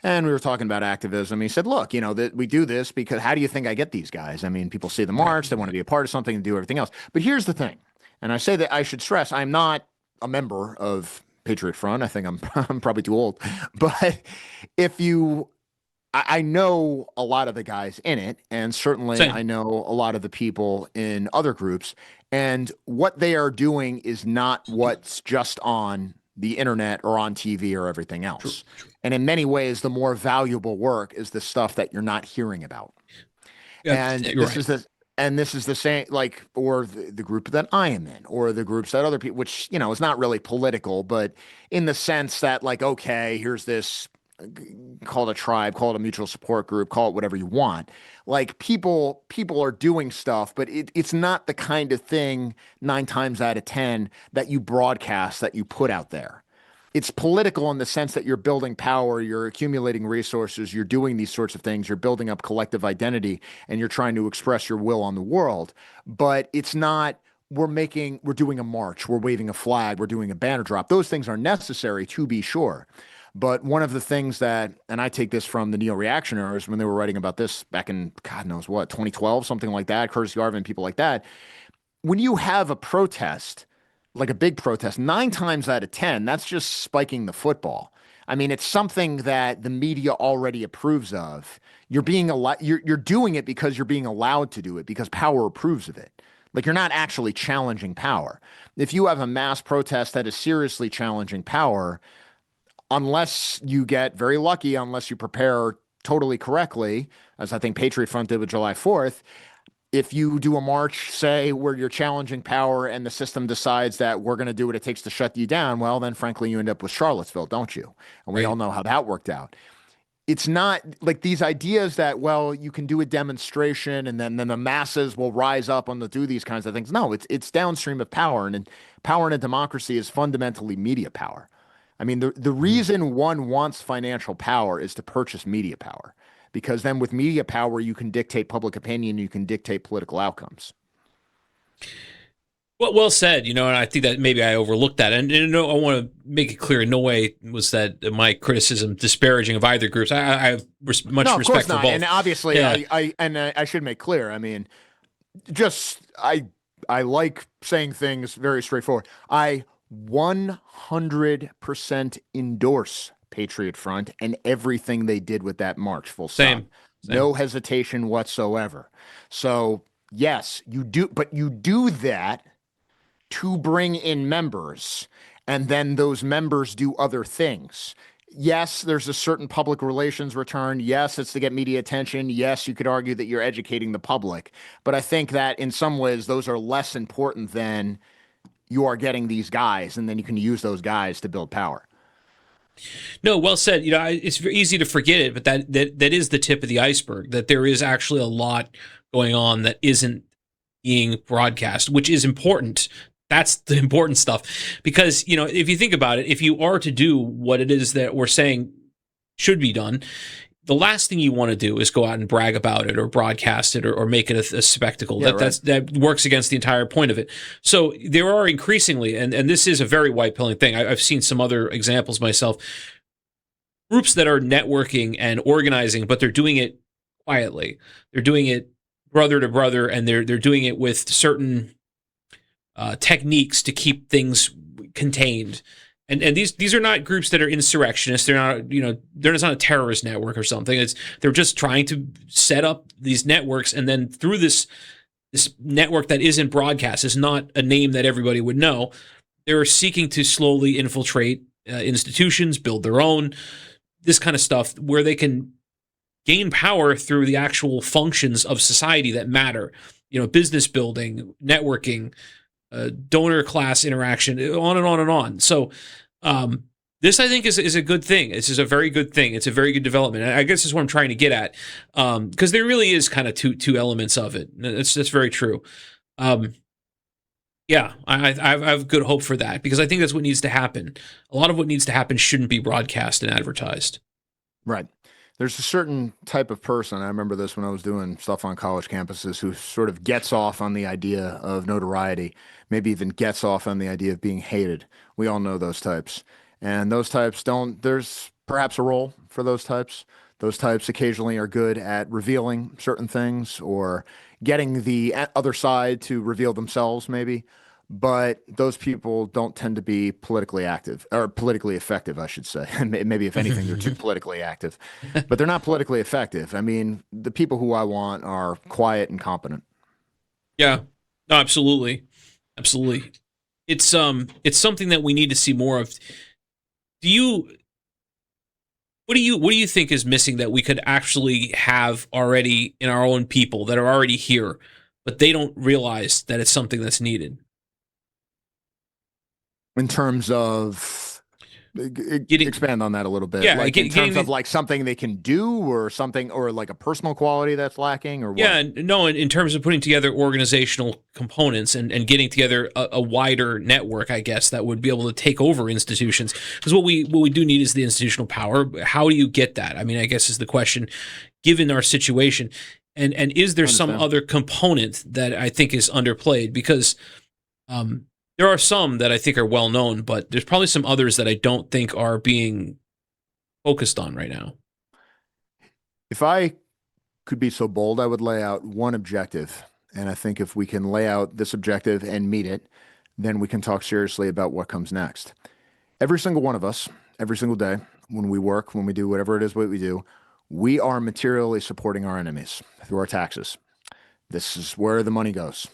And we were talking about activism. He said, look, that we do this because how do you think I get these guys? I mean, people see the march, they want to be a part of something and do everything else. But here's the thing. And I say that I should stress, I'm not a member of Patriot Front. I think I'm probably too old. But I know a lot of the guys in it, and certainly Same. I know a lot of the people in other groups. And what they are doing is not what's just on the internet or on TV or everything else. True. And in many ways, the more valuable work is the stuff that you're not hearing about. Yeah, and this is the same, like, or the group that I am in, or the groups that other people, which, is not really political, but in the sense that, like, okay, here's this, call it a tribe, call it a mutual support group, call it whatever you want. Like, people are doing stuff, but it's not the kind of thing 9 times out of 10 that you broadcast, that you put out there. It's political in the sense that you're building power, you're accumulating resources, you're doing these sorts of things, you're building up collective identity, and you're trying to express your will on the world. But it's not, we're doing a march, we're waving a flag, we're doing a banner drop. Those things are necessary, to be sure. But one of the things that, and I take this from the neo-reactionaries when they were writing about this back in, God knows what, 2012, something like that, Curtis Garvin, people like that, when you have a protest, like a big protest, 9 times out of 10, that's just spiking the football. I mean, it's something that the media already approves of. You're doing it because you're being allowed to do it, because power approves of it. Like, you're not actually challenging power. If you have a mass protest that is seriously challenging power, unless you get very lucky, unless you prepare totally correctly, as I think Patriot Front did with July 4th, if you do a march, say, where you're challenging power and the system decides that we're going to do what it takes to shut you down, well, then frankly, you end up with Charlottesville, don't you? And we all know how that worked out. it's not like these ideas that, well, you can do a demonstration and then the masses will rise up on to do these kinds of things. No, it's downstream of power, and power in a democracy is fundamentally media power. I mean, the reason one wants financial power is to purchase media power, because then with media power, you can dictate public opinion, you can dictate political outcomes. Well said, and I think that maybe I overlooked that. And no, I want to make it clear, in no way was that my criticism disparaging of either groups. I have much respect for both. And obviously, yeah. I should make clear, I mean, I like saying things very straightforward. I 100% endorse Patriot Front and everything they did with that march, full stop. Same. No hesitation whatsoever. So, yes, you do, but you do that to bring in members, and then those members do other things. Yes, there's a certain public relations return. Yes, it's to get media attention. Yes, you could argue that you're educating the public. But I think that in some ways, those are less important than you are getting these guys, and then you can use those guys to build power. No, well said. It's very easy to forget it, but that is the tip of the iceberg, that there is actually a lot going on that isn't being broadcast, which is important. That's the important stuff, because, if you think about it, if you are to do what it is that we're saying should be done, the last thing you want to do is go out and brag about it or broadcast it or make it a spectacle. Yeah, that works against the entire point of it. So there are increasingly, and this is a very white pilling thing. I've seen some other examples myself, groups that are networking and organizing, but they're doing it quietly. They're doing it brother to brother, and they're doing it with certain techniques to keep things contained. And these are not groups that are insurrectionists. They're not, they're not a terrorist network or something. They're just trying to set up these networks, and then through this network that isn't broadcast, is not a name that everybody would know, they're seeking to slowly infiltrate institutions, build their own, this kind of stuff, where they can gain power through the actual functions of society that matter. Business building, networking, donor class interaction, on and on and on. So this, I think, is a good thing. This is a very good thing. It's a very good development. And I guess that's what I'm trying to get at, because there really is kind of two elements of it. That's very true. Yeah, I have good hope for that, because I think that's what needs to happen. A lot of what needs to happen shouldn't be broadcast and advertised. Right. There's a certain type of person, I remember this when I was doing stuff on college campuses, who sort of gets off on the idea of notoriety, maybe even gets off on the idea of being hated. We all know those types. And those types there's perhaps a role for those types. Those types occasionally are good at revealing certain things or getting the other side to reveal themselves, maybe. But those people don't tend to be politically active, or politically effective, I should say. Maybe if anything, they're too politically active, but they're not politically effective. I mean, the people who I want are quiet and competent. Yeah, no, absolutely. Absolutely. It's something that we need to see more of. What do you think is missing that we could actually have already in our own people that are already here, but they don't realize that it's something that's needed? In terms of, expand on that a little bit. Yeah, in terms of like something they can do, or something, or like a personal quality that's lacking, or what? Yeah, no, in terms of putting together organizational components and getting together a wider network, I guess, that would be able to take over institutions. Because what we do need is the institutional power. How do you get that? I mean, I guess is the question, given our situation. And is there some other component that I think is underplayed? Because there are some that I think are well known, but there's probably some others that I don't think are being focused on right now. If I could be so bold, I would lay out one objective. And I think if we can lay out this objective and meet it, then we can talk seriously about what comes next. Every single one of us, every single day, when we work, when we do whatever it is what we do, we are materially supporting our enemies through our taxes. This is where the money goes.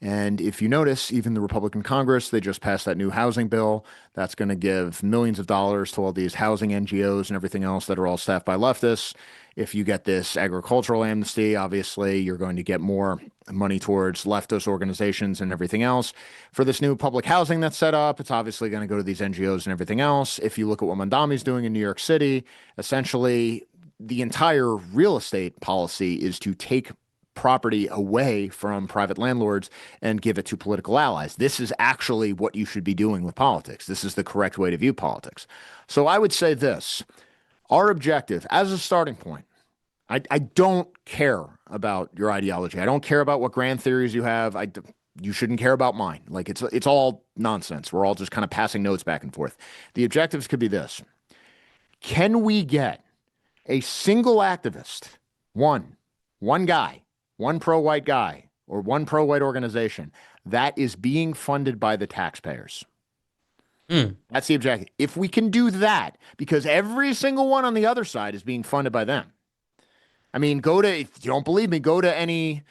And if you notice, even the Republican Congress, they just passed that new housing bill that's going to give millions of dollars to all these housing NGOs and everything else that are all staffed by leftists. If you get this agricultural amnesty, obviously you're going to get more money towards leftist organizations and everything else. For this new public housing that's set up, it's obviously going to go to these NGOs and everything else. If you look at what Mondami's doing in New York City, essentially the entire real estate policy is to take property away from private landlords and give it to political allies. This is actually what you should be doing with politics. This is the correct way to view politics. So I would say this, our objective as a starting point, I don't care about your ideology. I don't care about what grand theories you have. You shouldn't care about mine. Like it's all nonsense. We're all just kind of passing notes back and forth. The objectives could be this. Can we get a single activist, one guy, one pro-white guy, or one pro-white organization that is being funded by the taxpayers? That's the objective. If we can do that, because every single one on the other side is being funded by them. I mean, if you don't believe me, go to any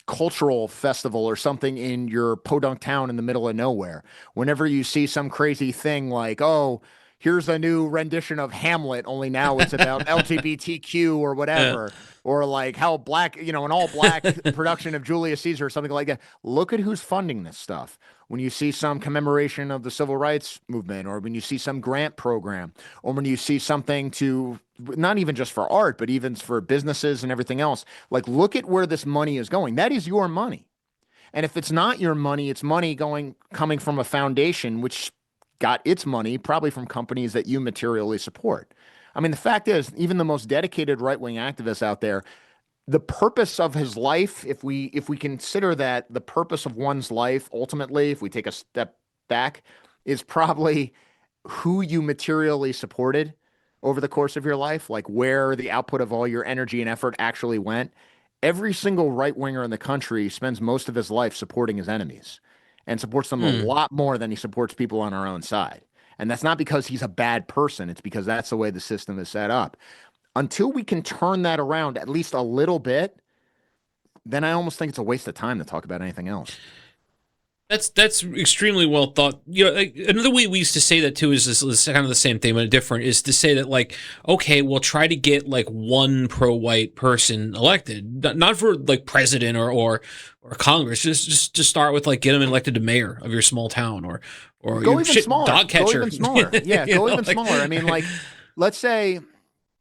cultural festival or something in your podunk town in the middle of nowhere. Whenever you see some crazy thing like, oh, here's a new rendition of Hamlet, only now it's about LGBTQ or whatever, or like how black, an all black production of Julius Caesar or something like that. Look at who's funding this stuff. When you see some commemoration of the civil rights movement, or when you see some grant program, or when you see something to, not even just for art, but even for businesses and everything else, like look at where this money is going. That is your money. And if it's not your money, it's money coming from a foundation, which got its money probably from companies that you materially support. I mean, the fact is, even the most dedicated right-wing activists out there, the purpose of his life, if we consider that the purpose of one's life, ultimately, if we take a step back, is probably who you materially supported over the course of your life, like where the output of all your energy and effort actually went. Every single right-winger in the country spends most of his life supporting his enemies and supports them a lot more than he supports people on our own side. And that's not because he's a bad person. It's because that's the way the system is set up. Until we can turn that around at least a little bit, then I almost think it's a waste of time to talk about anything else. That's extremely well thought. Like, another way we used to say that too is kind of the same thing, but different, is to say that, like, okay, we'll try to get like one pro-white person elected, not for like president or Congress. Just to start with, like, get them elected to mayor of your small town or go even smaller. Dog catcher. Go even smaller. Yeah, go even smaller. I mean, like, let's say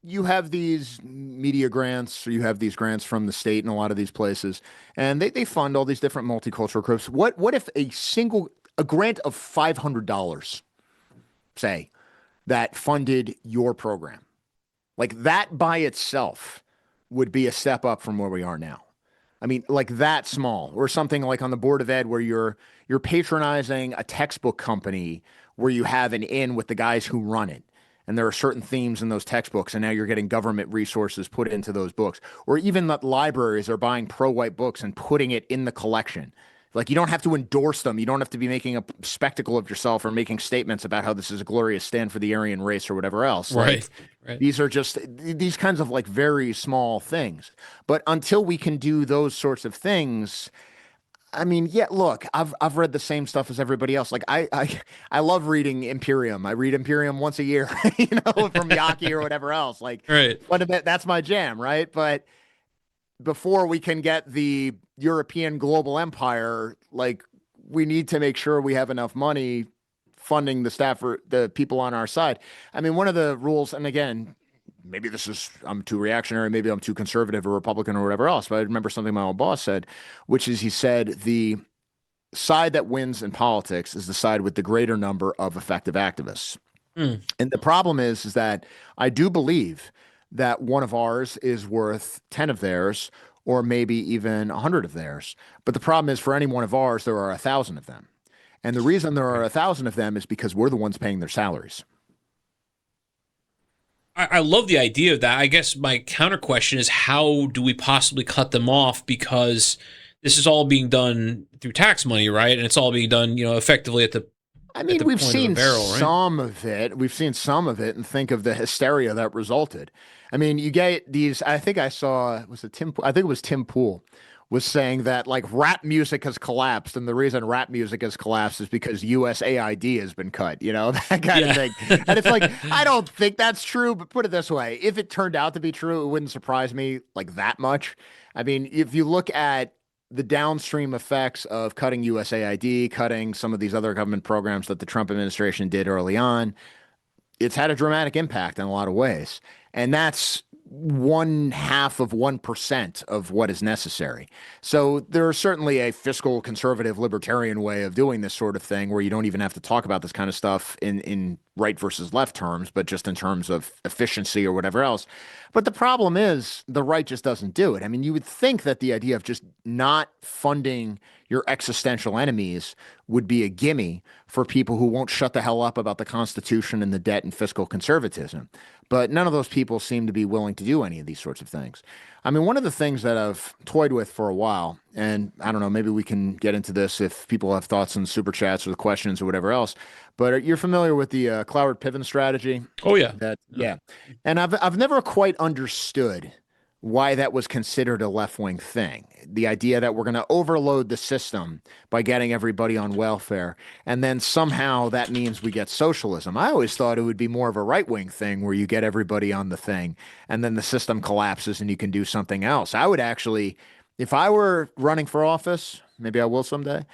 you have these media grants, or you have these grants from the state in a lot of these places, and they fund all these different multicultural groups. What if a grant of $500, say, that funded your program? Like, that by itself would be a step up from where we are now. I mean, like that small, or something like on the Board of Ed where you're patronizing a textbook company where you have an in with the guys who run it. And there are certain themes in those textbooks, and now you're getting government resources put into those books. Or even that libraries are buying pro-white books and putting it in the collection. Like, you don't have to endorse them. You don't have to be making a spectacle of yourself or making statements about how this is a glorious stand for the Aryan race or whatever else. Right. Like, these are just these kinds of like very small things. But until we can do those sorts of things, I mean, yeah, look, I've read the same stuff as everybody else. Like, I love reading Imperium. I read Imperium once a year, from Yaki or whatever else. Like, right. That's my jam, right? But before we can get the European global empire, like, we need to make sure we have enough money funding the staff or the people on our side. I mean, one of the rules, and again, maybe I'm too reactionary, maybe I'm too conservative or Republican or whatever else, but I remember something my old boss said, which is, he said, the side that wins in politics is the side with the greater number of effective activists. And the problem is that I do believe that one of ours is worth 10 of theirs, or maybe even 100 of theirs. But the problem is, for any one of ours, there are 1,000 of them. And the reason there are 1,000 of them is because we're the ones paying their salaries. I love the idea of that. I guess my counter question is, how do we possibly cut them off? Because this is all being done through tax money, right? And it's all being done, effectively at the I mean, we've seen some of it. We've seen some of it, and think of the hysteria that resulted. I mean, you get these, I think I saw, I think it was Tim Pool was saying that, like, rap music has collapsed, and the reason rap music has collapsed is because USAID has been cut, that kind of thing. And it's like, I don't think that's true, but put it this way. If it turned out to be true, it wouldn't surprise me like that much. I mean, if you look at the downstream effects of cutting USAID, cutting some of these other government programs that the Trump administration did early on, it's had a dramatic impact in a lot of ways. And that's 0.1% of what is necessary. So there is certainly a fiscal conservative libertarian way of doing this sort of thing where you don't even have to talk about this kind of stuff in right versus left terms, but just in terms of efficiency or whatever else. But the problem is the right just doesn't do it. I mean, you would think that the idea of just not funding your existential enemies would be a gimme for people who won't shut the hell up about the Constitution and the debt and fiscal conservatism. But none of those people seem to be willing to do any of these sorts of things. I mean, one of the things that I've toyed with for a while, and I don't know, maybe we can get into this if people have thoughts in the super chats or the questions or whatever else, but you're familiar with the Cloward Piven strategy? Oh, yeah. Yeah. And I've never quite understood why that was considered a left-wing thing. The idea that we're going to overload the system by getting everybody on welfare, and then somehow that means we get socialism. I always thought it would be more of a right-wing thing where you get everybody on the thing, and then the system collapses and you can do something else. I would actually, if I were running for office, maybe I will someday,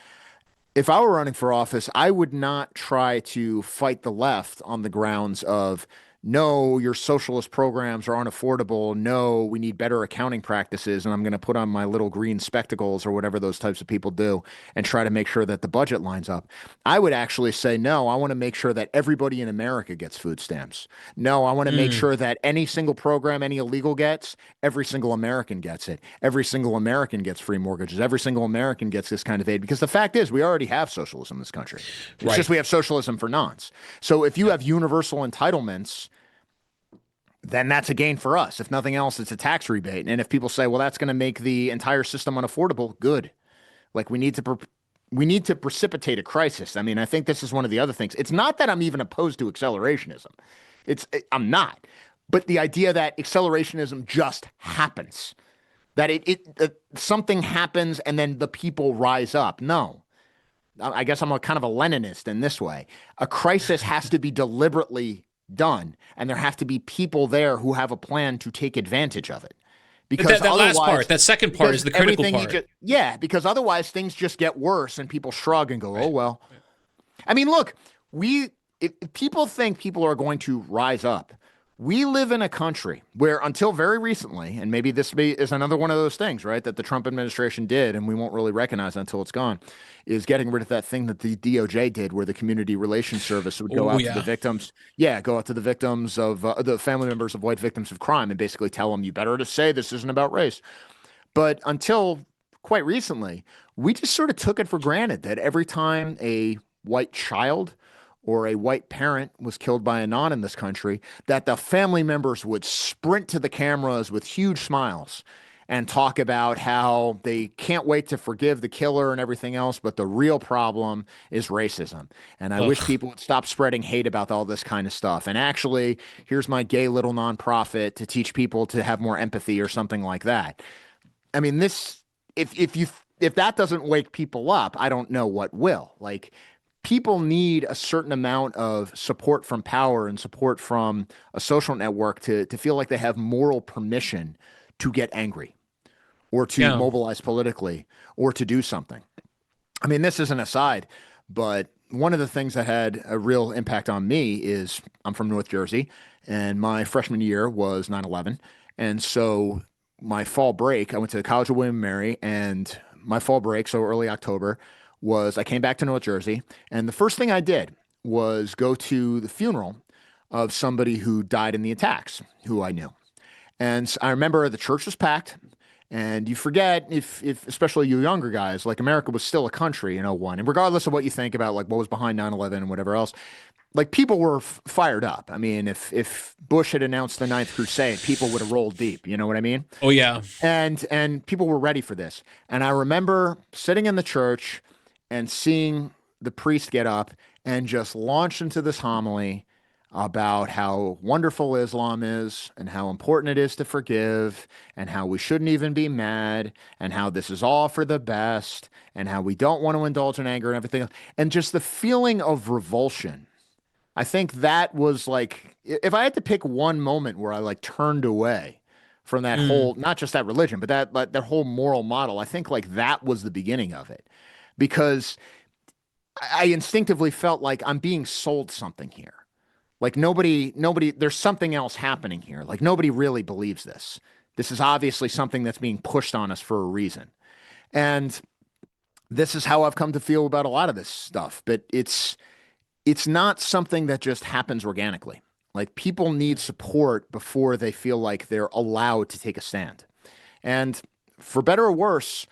if I were running for office, I would not try to fight the left on the grounds of, no, your socialist programs are unaffordable. No, we need better accounting practices. And I'm going to put on my little green spectacles or whatever those types of people do and try to make sure that the budget lines up. I would actually say, no, I want to make sure that everybody in America gets food stamps. No, I want to make sure that any single program any illegal gets, every single American gets it. Every single American gets free mortgages. Every single American gets this kind of aid. Because the fact is, we already have socialism in this country. It's just we have socialism for nonce. So if you have universal entitlements, then that's a gain for us. If nothing else, it's a tax rebate. And if people say, well, that's going to make the entire system unaffordable, good. Like we need to precipitate a crisis. I mean, I think this is one of the other things. It's not that I'm even opposed to accelerationism. I'm not. But the idea that accelerationism just happens, that something happens and then the people rise up. No. I guess I'm kind of a Leninist in this way. A crisis has to be deliberately done, and there have to be people there who have a plan to take advantage of it. Because that last part, that second part is the critical part. Because otherwise things just get worse and people shrug and go, oh, well. I mean, look, if people think people are going to rise up, we live in a country where until very recently, and maybe this is another one of those things, right, that the Trump administration did, and we won't really recognize until it's gone, is getting rid of that thing that the DOJ did where the Community Relations Service would go out to the victims. Yeah, go out to the victims of the family members of white victims of crime and basically tell them, you better to say this isn't about race. But until quite recently, we just sort of took it for granted that every time a white child or a white parent was killed by a non in this country, that the family members would sprint to the cameras with huge smiles and talk about how they can't wait to forgive the killer and everything else, but the real problem is racism. And I wish people would stop spreading hate about all this kind of stuff. And actually, here's my gay little nonprofit to teach people to have more empathy or something like that. I mean, if that doesn't wake people up, I don't know what will. Like, people need a certain amount of support from power and support from a social network to feel like they have moral permission to get angry or to mobilize politically or to do something. I mean, this is an aside, but one of the things that had a real impact on me is I'm from North Jersey, and my freshman year was 9/11. And so my fall break, I went to the College of William and Mary, and my fall break, so early October, was I came back to North Jersey, and the first thing I did was go to the funeral of somebody who died in the attacks, who I knew. And I remember the church was packed, and you forget, if especially you younger guys, like America was still a country in '01. And regardless of what you think about like what was behind 9/11 and whatever else, like people were fired up. I mean, if Bush had announced the Ninth Crusade, people would have rolled deep. You know what I mean? Oh, yeah. And people were ready for this. And I remember sitting in the church and seeing the priest get up and just launch into this homily about how wonderful Islam is and how important it is to forgive and how we shouldn't even be mad and how this is all for the best and how we don't want to indulge in anger and everything else. And just the feeling of revulsion. I think that was like, if I had to pick one moment where I like turned away from that whole, not just that religion, but that whole moral model, I think like that was the beginning of it. Because I instinctively felt like I'm being sold something here. Like nobody, there's something else happening here. Like nobody really believes this. This is obviously something that's being pushed on us for a reason. And this is how I've come to feel about a lot of this stuff. But it's not something that just happens organically. Like people need support before they feel like they're allowed to take a stand. And for better or worse,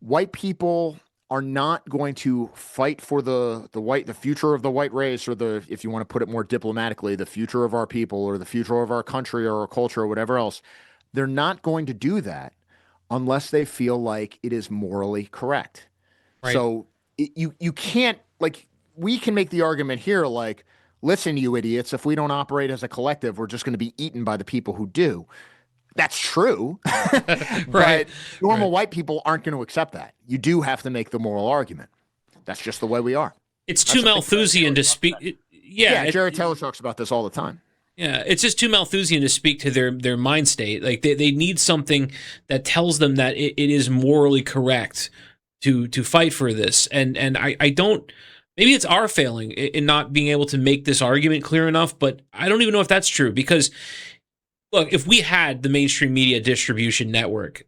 white people are not going to fight for the future of the white race, or the, if you want to put it more diplomatically, the future of our people or the future of our country or our culture or whatever else. They're not going to do that unless they feel like it is morally correct. Right. So you can't, like, we can make the argument here, like, listen, you idiots, if we don't operate as a collective, we're just going to be eaten by the people who do. That's true. Right. But normal white people aren't going to accept that. You do have to make the moral argument. That's just the way we are. It's too Malthusian to speak. Yeah, Jared Taylor talks about this all the time. Yeah, it's just too Malthusian to speak to their mind state. Like they need something that tells them that it is morally correct to fight for this. And I don't. Maybe it's our failing in not being able to make this argument clear enough. But I don't even know if that's true, because look, if we had the mainstream media distribution network,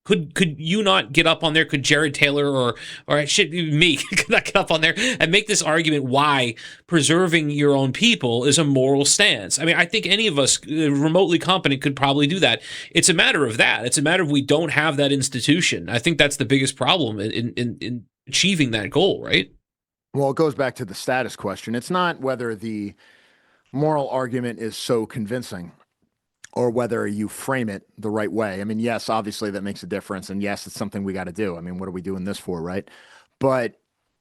could you not get up on there? Could Jared Taylor or shit, me could not get up on there and make this argument why preserving your own people is a moral stance? I mean, I think any of us remotely competent could probably do that. It's a matter of that. It's a matter of we don't have that institution. I think that's the biggest problem in achieving that goal, right? Well, it goes back to the status question. It's not whether the moral argument is so convincing or whether you frame it the right way. I mean, yes, obviously that makes a difference. And yes, it's something we got to do. I mean, what are we doing this for, right? But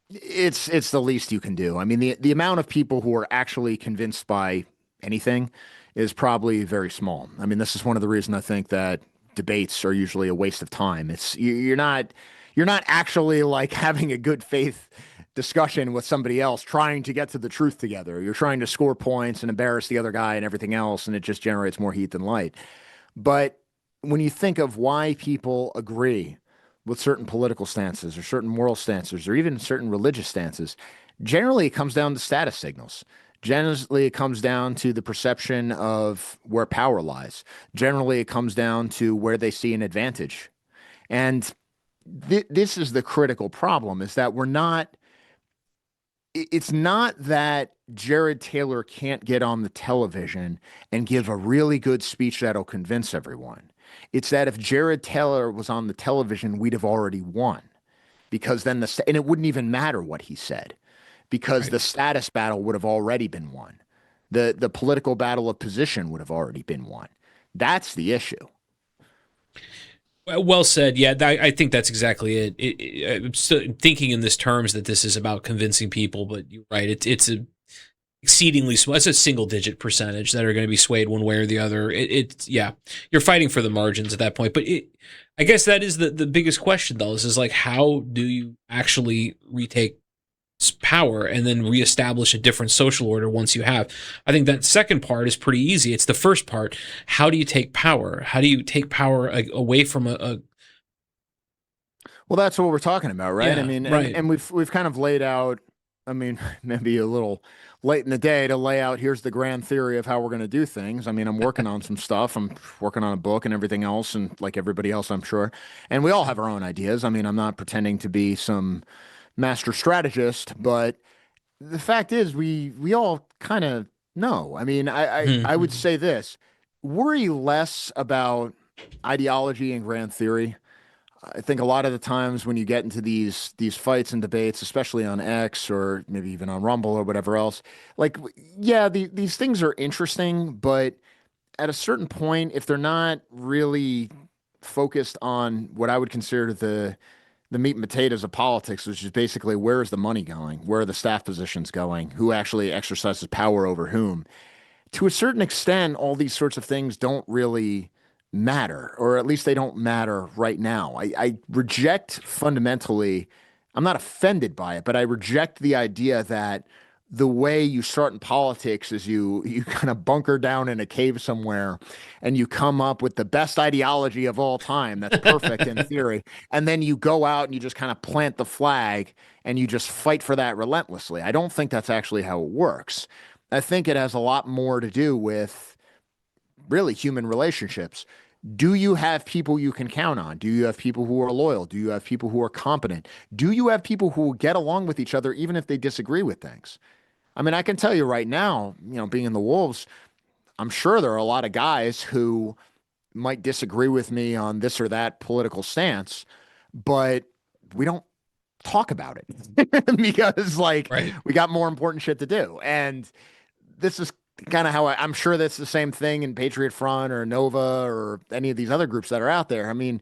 it's the least you can do. I mean, the amount of people who are actually convinced by anything is probably very small. I mean, this is one of the reasons I think that debates are usually a waste of time. You're not actually like having a good faith discussion with somebody else trying to get to the truth together. You're trying to score points and embarrass the other guy and everything else, and it just generates more heat than light. But when you think of why people agree with certain political stances or certain moral stances or even certain religious stances, generally it comes down to status signals. Generally, it comes down to the perception of where power lies. Generally, it comes down to where they see an advantage. And this is the critical problem, is that it's not that Jared Taylor can't get on the television and give a really good speech that'll convince everyone. It's that if Jared Taylor was on the television, we'd have already won, because then and it wouldn't even matter what he said, because the status battle would have already been won. The political battle of position would have already been won. That's the issue. Well said. Yeah, I think that's exactly it. I'm still thinking in this terms that this is about convincing people, but you're right. It's a exceedingly small. It's a single-digit percentage that are going to be swayed one way or the other. Yeah, you're fighting for the margins at that point. But I guess that is the biggest question, though. Is like, how do you actually retake power and then reestablish a different social order once you have? I think that second part is pretty easy. It's the first part. How do you take power? How do you take power away from a Well, that's what we're talking about, right? Yeah, I mean, right. and we've kind of laid out, I mean, maybe a little late in the day to lay out, here's the grand theory of how we're going to do things. I mean, I'm working on some stuff. I'm working on a book and everything else, and like everybody else, I'm sure. And we all have our own ideas. I mean, I'm not pretending to be some master strategist, but the fact is we all kind of know. I mean, I would say this: worry less about ideology and grand theory. I think a lot of the times when you get into these fights and debates, especially on X or maybe even on Rumble or whatever else, like, yeah, these things are interesting, but at a certain point, if they're not really focused on what I would consider the meat and potatoes of politics, which is basically where is the money going, where are the staff positions going, who actually exercises power over whom, to a certain extent, all these sorts of things don't really matter, or at least they don't matter right now. I reject fundamentally, I'm not offended by it, but I reject the idea that the way you start in politics is you kind of bunker down in a cave somewhere and you come up with the best ideology of all time that's perfect in theory, and then you go out and you just kind of plant the flag and you just fight for that relentlessly. I don't think that's actually how it works. I think it has a lot more to do with really human relationships. Do you have people you can count on? Do you have people who are loyal? Do you have people who are competent? Do you have people who get along with each other even if they disagree with things? I mean, I can tell you right now, being in the Wolves, I'm sure there are a lot of guys who might disagree with me on this or that political stance, but we don't talk about it because Right. we got more important shit to do. And this is kind of how I'm sure that's the same thing in Patriot Front or Nova or any of these other groups that are out there. I mean,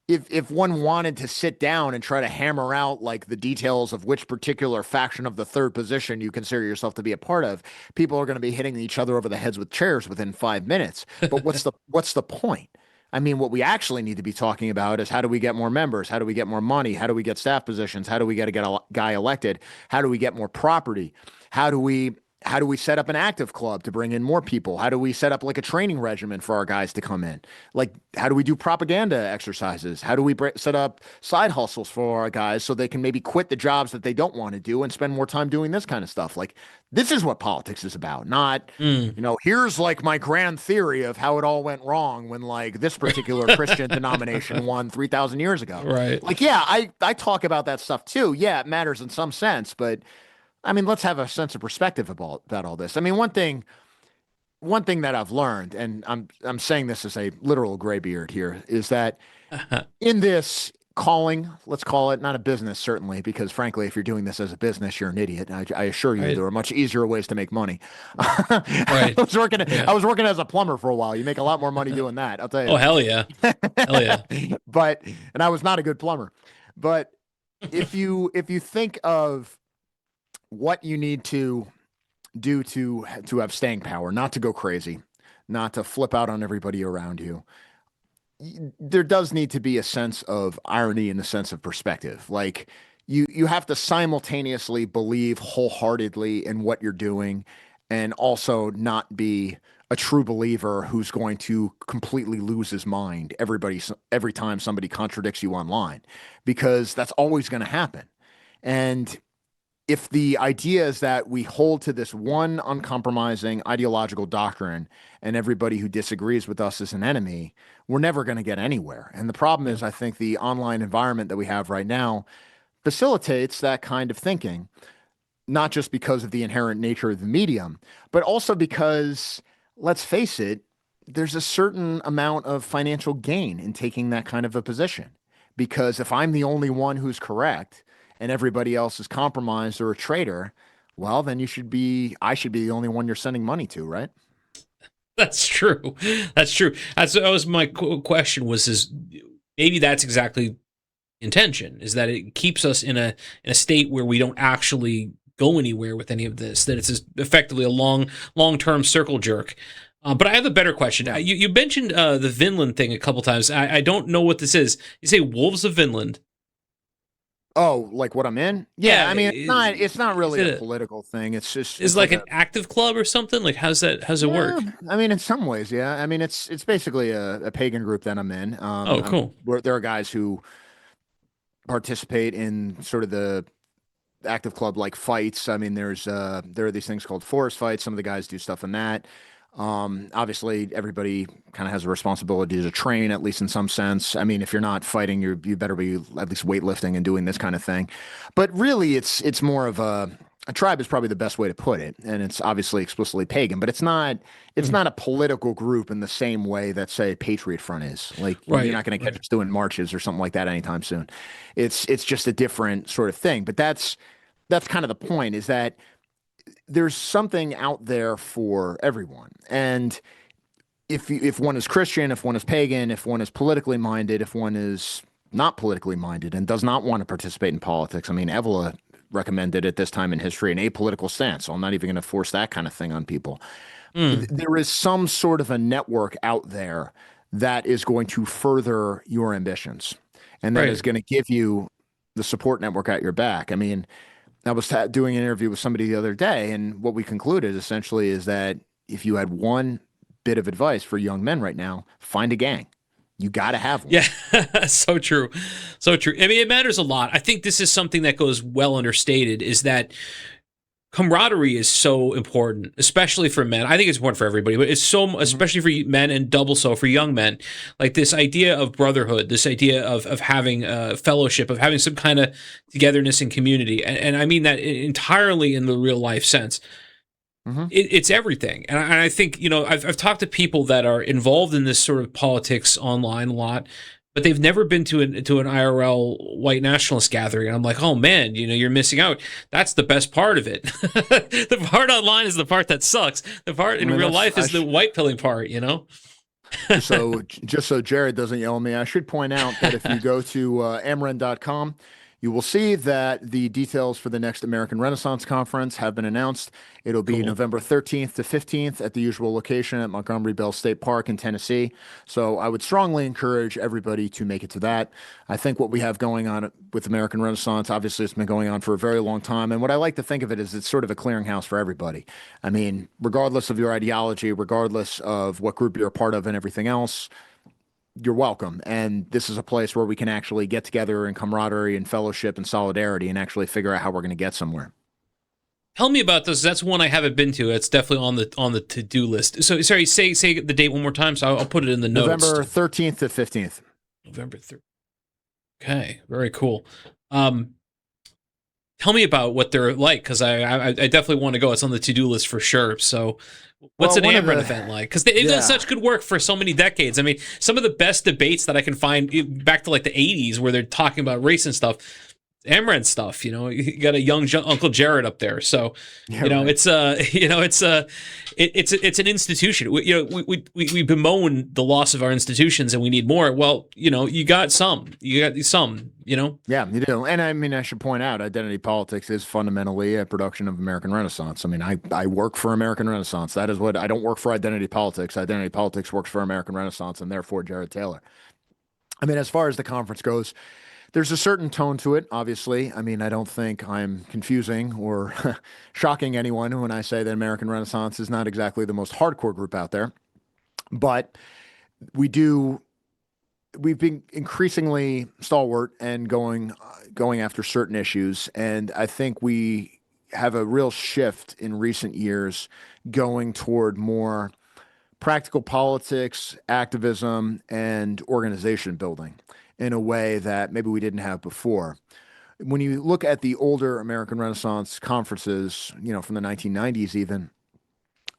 if one wanted to sit down and try to hammer out like the details of which particular faction of the third position you consider yourself to be a part of, people are going to be hitting each other over the heads with chairs within 5 minutes. But what's the point? I mean, what we actually need to be talking about is how do we get more members? How do we get more money? How do we get staff positions? How do we get a guy elected? How do we get more property? How do we set up an active club to bring in more people? How do we set up like a training regimen for our guys to come in? Like, how do we do propaganda exercises? How do we set up side hustles for our guys so they can maybe quit the jobs that they don't want to do and spend more time doing this kind of stuff? Like, this is what politics is about, not, here's like my grand theory of how it all went wrong when like this particular Christian denomination won 3,000 years ago. Right. Like, yeah, I talk about that stuff too. Yeah, it matters in some sense, but I mean, let's have a sense of perspective about all this. I mean, one thing that I've learned, and I'm saying this as a literal graybeard here, is that in this calling, let's call it not a business, certainly, because frankly, if you're doing this as a business, you're an idiot. I assure you, Right. there are much easier ways to make money. Right. I was working as a plumber for a while. You make a lot more money doing that. I'll tell you. Oh, hell yeah. Hell yeah. And I was not a good plumber. But if you think of what you need to do to have staying power, not to go crazy, not to flip out on everybody around you, there does need to be a sense of irony and a sense of perspective. Like you have to simultaneously believe wholeheartedly in what you're doing and also not be a true believer who's going to completely lose his mind every time somebody contradicts you online, because that's always going to happen. And if the idea is that we hold to this one uncompromising ideological doctrine and everybody who disagrees with us is an enemy, we're never going to get anywhere. And the problem is, I think the online environment that we have right now facilitates that kind of thinking, not just because of the inherent nature of the medium, but also because, let's face it, there's a certain amount of financial gain in taking that kind of a position. Because if I'm the only one who's correct, and everybody else is compromised or a traitor, well, then I should be the only one you're sending money to, right? That's true. That was my question is maybe that's exactly intention, is that it keeps us in a state where we don't actually go anywhere with any of this, that it's effectively a long-term circle jerk. But I have a better question. Yeah. You mentioned the Vinland thing a couple times. I don't know what this is. You say Wolves of Vinland. Oh, like what I'm in? Yeah, I mean, it's not really a political thing. It's just it's like an active club or something. Like how's it work? I mean, in some ways, yeah. I mean, it's basically a pagan group that I'm in. Cool. There are guys who participate in sort of the active club like fights. I mean, there are these things called forest fights. Some of the guys do stuff in that. Obviously, everybody kind of has a responsibility to train, at least in some sense. I mean, if you're not fighting, you better be at least weightlifting and doing this kind of thing. But really, it's more of a tribe is probably the best way to put it, and it's obviously explicitly pagan. But it's not a political group in the same way that, say, Patriot Front is. Like you're not going to catch us doing marches or something like that anytime soon. It's just a different sort of thing. But that's kind of the point, is that there's something out there for everyone. And if one is Christian, if one is pagan, if one is politically minded, if one is not politically minded and does not want to participate in politics. I mean, Evola recommended at this time in history an apolitical stance. So I'm not even going to force that kind of thing on people. There is some sort of a network out there that is going to further your ambitions, and that is going to give you the support network at your back. I mean, I was doing an interview with somebody the other day, and what we concluded essentially is that if you had one bit of advice for young men right now, find a gang. You got to have one. Yeah, so true. So true. I mean, it matters a lot. I think this is something that goes well understated, is that camaraderie is so important, especially for men. I think it's important for everybody, but it's so, especially for men and double so for young men. Like this idea of brotherhood, this idea of having fellowship, of having some kind of togetherness and community. And I mean that entirely in the real life sense. It's everything. And I think, I've talked to people that are involved in this sort of politics online a lot, but they've never been to an IRL white nationalist gathering. And I'm like, oh man, you're missing out. That's the best part of it. The part online is the part that sucks. The part in real life is the white pilling part, So just so Jared doesn't yell at me, I should point out that if you go to amren.com, you will see that the details for the next American Renaissance Conference have been announced. It'll be November 13th to 15th at the usual location at Montgomery Bell State Park in Tennessee. So I would strongly encourage everybody to make it to that. I think what we have going on with American Renaissance, obviously it's been going on for a very long time. And what I like to think of it is it's sort of a clearinghouse for everybody. I mean, regardless of your ideology, regardless of what group you're a part of and everything else, you're welcome. And this is a place where we can actually get together in camaraderie and fellowship and solidarity and actually figure out how we're going to get somewhere. Tell me about this. That's one I haven't been to. It's definitely on the to-do list. So sorry, say the date one more time. So I'll put it in the notes. November 13th to 15th. November 13th. Okay, very cool. Tell me about what they're like, because I definitely want to go. It's on the to-do list for sure. So what's an AMREN event like? Because they've done such good work for so many decades. I mean, some of the best debates that I can find back to like the 80s where they're talking about race and stuff, AMREN stuff, you got a young Uncle Jared up there. So, it's it's an institution. We bemoan the loss of our institutions and we need more. Well, you got some. Yeah, you do. And I mean, I should point out, identity politics is fundamentally a production of American Renaissance. I mean, I work for American Renaissance. That is what I don't work for identity politics. Identity politics works for American Renaissance and therefore Jared Taylor. I mean, as far as the conference goes, there's a certain tone to it, obviously. I mean, I don't think I'm confusing or shocking anyone when I say that American Renaissance is not exactly the most hardcore group out there. But we've been increasingly stalwart and going after certain issues. And I think we have a real shift in recent years going toward more practical politics, activism, and organization building in a way that maybe we didn't have before. When you look at the older American Renaissance conferences, from the 1990s even,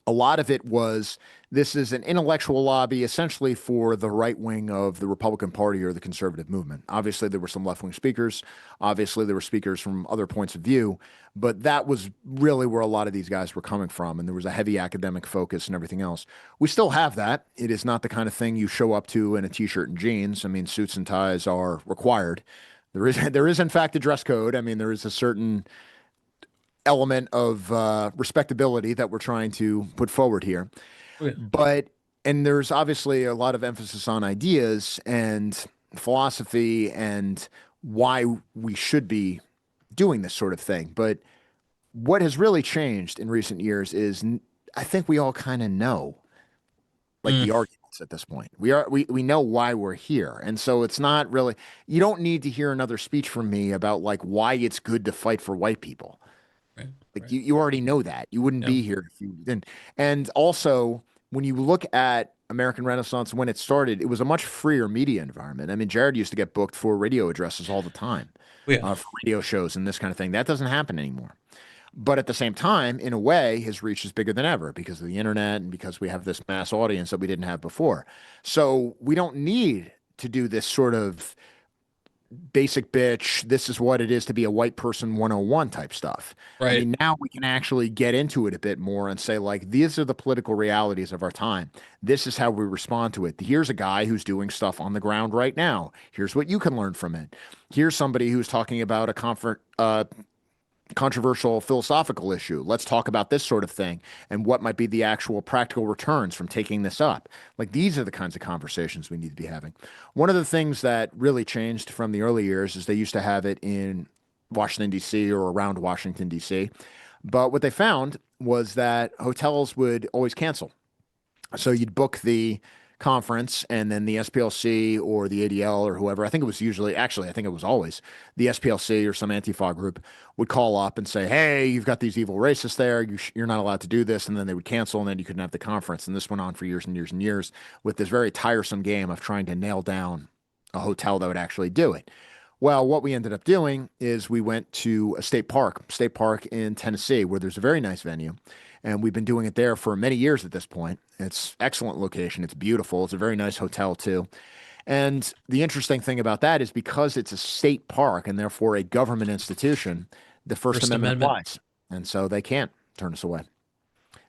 a lot of it was, this is an intellectual lobby essentially for the right wing of the Republican Party or the conservative movement. Obviously, there were some left-wing speakers. Obviously, there were speakers from other points of view, but that was really where a lot of these guys were coming from, and there was a heavy academic focus and everything else. We still have that. It is not the kind of thing you show up to in a T-shirt and jeans. I mean, suits and ties are required. There is in fact a dress code. I mean, there is a certain element of respectability that we're trying to put forward here. Okay. And there's obviously a lot of emphasis on ideas and philosophy and why we should be doing this sort of thing. But what has really changed in recent years is I think we all kind of know, the arguments at this point. We know why we're here. And so it's not really, you don't need to hear another speech from me about why it's good to fight for white people. Right. You already know that. You wouldn't be here if you didn't. And also, when you look at American Renaissance when it started, it was a much freer media environment. I mean, Jared used to get booked for radio addresses all the time, for radio shows and this kind of thing. That doesn't happen anymore. But at the same time, in a way, his reach is bigger than ever because of the internet and because we have this mass audience that we didn't have before. So we don't need to do this sort of basic bitch, this is what it is to be a white person 101 type stuff. Right. I mean, now we can actually get into it a bit more and say, these are the political realities of our time. This is how we respond to it. Here's a guy who's doing stuff on the ground right now. Here's what you can learn from it. Here's somebody who's talking about a controversial philosophical issue. Let's talk about this sort of thing and what might be the actual practical returns from taking this up. These are the kinds of conversations we need to be having. One of the things that really changed from the early years is they used to have it in Washington, D.C. or around Washington, D.C. But what they found was that hotels would always cancel. So you'd book the conference, and then the SPLC or the ADL or whoever, I think it was usually, actually, I think it was always the SPLC or some Antifa group would call up and say, hey, you've got these evil racists there. You're not allowed to do this. And then they would cancel, and then you couldn't have the conference. And this went on for years and years and years with this very tiresome game of trying to nail down a hotel that would actually do it. Well, what we ended up doing is we went to a state park in Tennessee, where there's a very nice venue. And we've been doing it there for many years at this point. It's excellent location. It's beautiful. It's a very nice hotel too. And the interesting thing about that is because it's a state park and therefore a government institution, the First Amendment applies. And so they can't turn us away.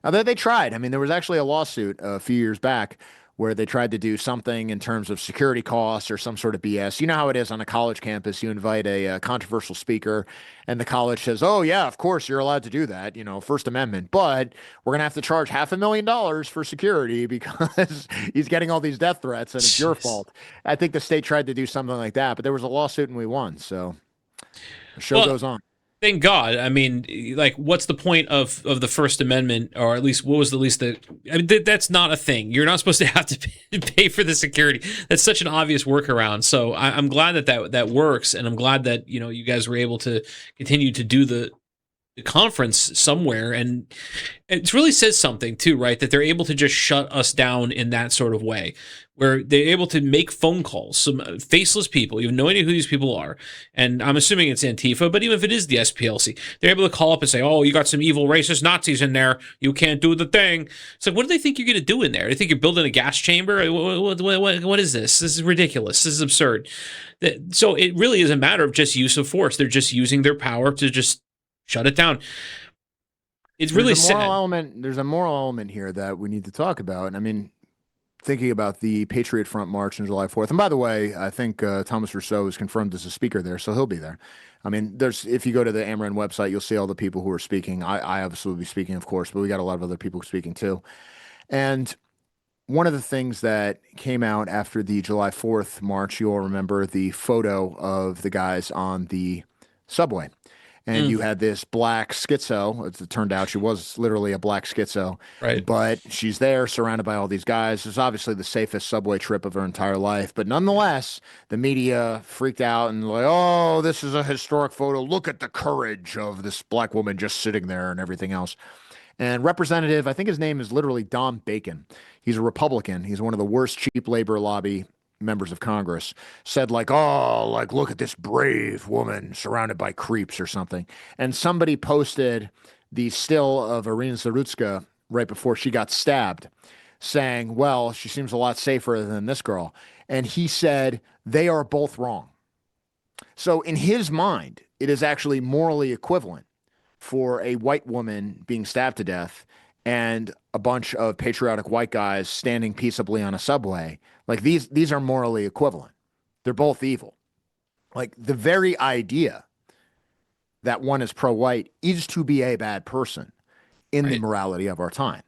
Now, they tried. I mean, there was actually a lawsuit a few years back where they tried to do something in terms of security costs or some sort of BS. You know how it is on a college campus. You invite a controversial speaker, and the college says, oh, yeah, of course, you're allowed to do that, First Amendment. But we're going to have to charge $500,000 for security because he's getting all these death threats, and it's your fault. I think the state tried to do something like that, but there was a lawsuit, and we won. So the show goes on. Thank God. I mean, like, what's the point of the First Amendment, or at least what was the least that? I mean, that's not a thing. You're not supposed to have to pay for the security. That's such an obvious workaround. So I'm glad that works, and I'm glad that you guys were able to continue to do the conference somewhere, and it really says something too, right? That they're able to just shut us down in that sort of way, where they're able to make phone calls, some faceless people, you have no idea who these people are, and I'm assuming it's Antifa, but even if it is the SPLC, they're able to call up and say, oh, you got some evil racist Nazis in there, you can't do the thing. It's like, what do they think you're going to do in there? They think you're building a gas chamber? What is this? This is ridiculous. This is absurd. So it really is a matter of just use of force. They're just using their power to just shut it down. It's really sad. There's a moral element here that we need to talk about. I mean, thinking about the Patriot Front March on July 4th. And by the way, I think Thomas Rousseau is confirmed as a speaker there, so he'll be there. I mean, if you go to the Ameren website, you'll see all the people who are speaking. I obviously will be speaking, of course, but we got a lot of other people speaking too. And one of the things that came out after the July 4th march, you'll remember the photo of the guys on the subway. And you had this black schizo. It turned out she was literally a black schizo. Right. But she's there surrounded by all these guys. It was obviously the safest subway trip of her entire life. But nonetheless, the media freaked out and like, oh, this is a historic photo. Look at the courage of this black woman just sitting there and everything else. And Representative, I think his name is literally Don Bacon. He's a Republican. He's one of the worst cheap labor lobby members of Congress, said look at this brave woman surrounded by creeps or something. And somebody posted the still of Irina Zarutska right before she got stabbed, saying, well, she seems a lot safer than this girl. And he said, they are both wrong. So in his mind, it is actually morally equivalent for a white woman being stabbed to death and a bunch of patriotic white guys standing peaceably on a subway. Like these are morally equivalent. They're both evil. Like the very idea that one is pro-white is to be a bad person in the morality of our time.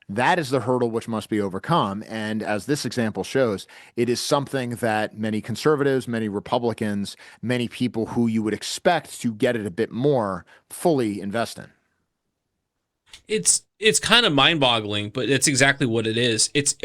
That is the hurdle which must be overcome. And as this example shows, it is something that many conservatives, many Republicans, many people who you would expect to get it a bit more fully invest in. It's kind of mind-boggling, but it's exactly what it is. It's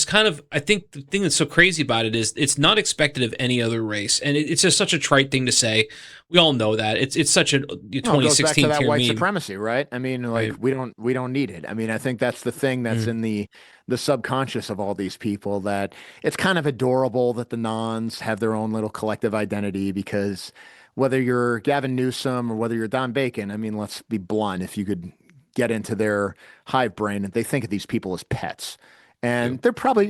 kind of, I think the thing that's so crazy about it is it's not expected of any other race, and it's just such a trite thing to say. We all know that it's such a 2016 it goes back to that white meme. Supremacy, right? I mean, like right. we don't need it. I mean, I think that's the thing that's in the subconscious of all these people, that it's kind of adorable that the nons have their own little collective identity, because whether you're Gavin Newsom or whether you're Don Bacon, I mean, let's be blunt, if you could get into their hive brain, and they think of these people as pets, and they're probably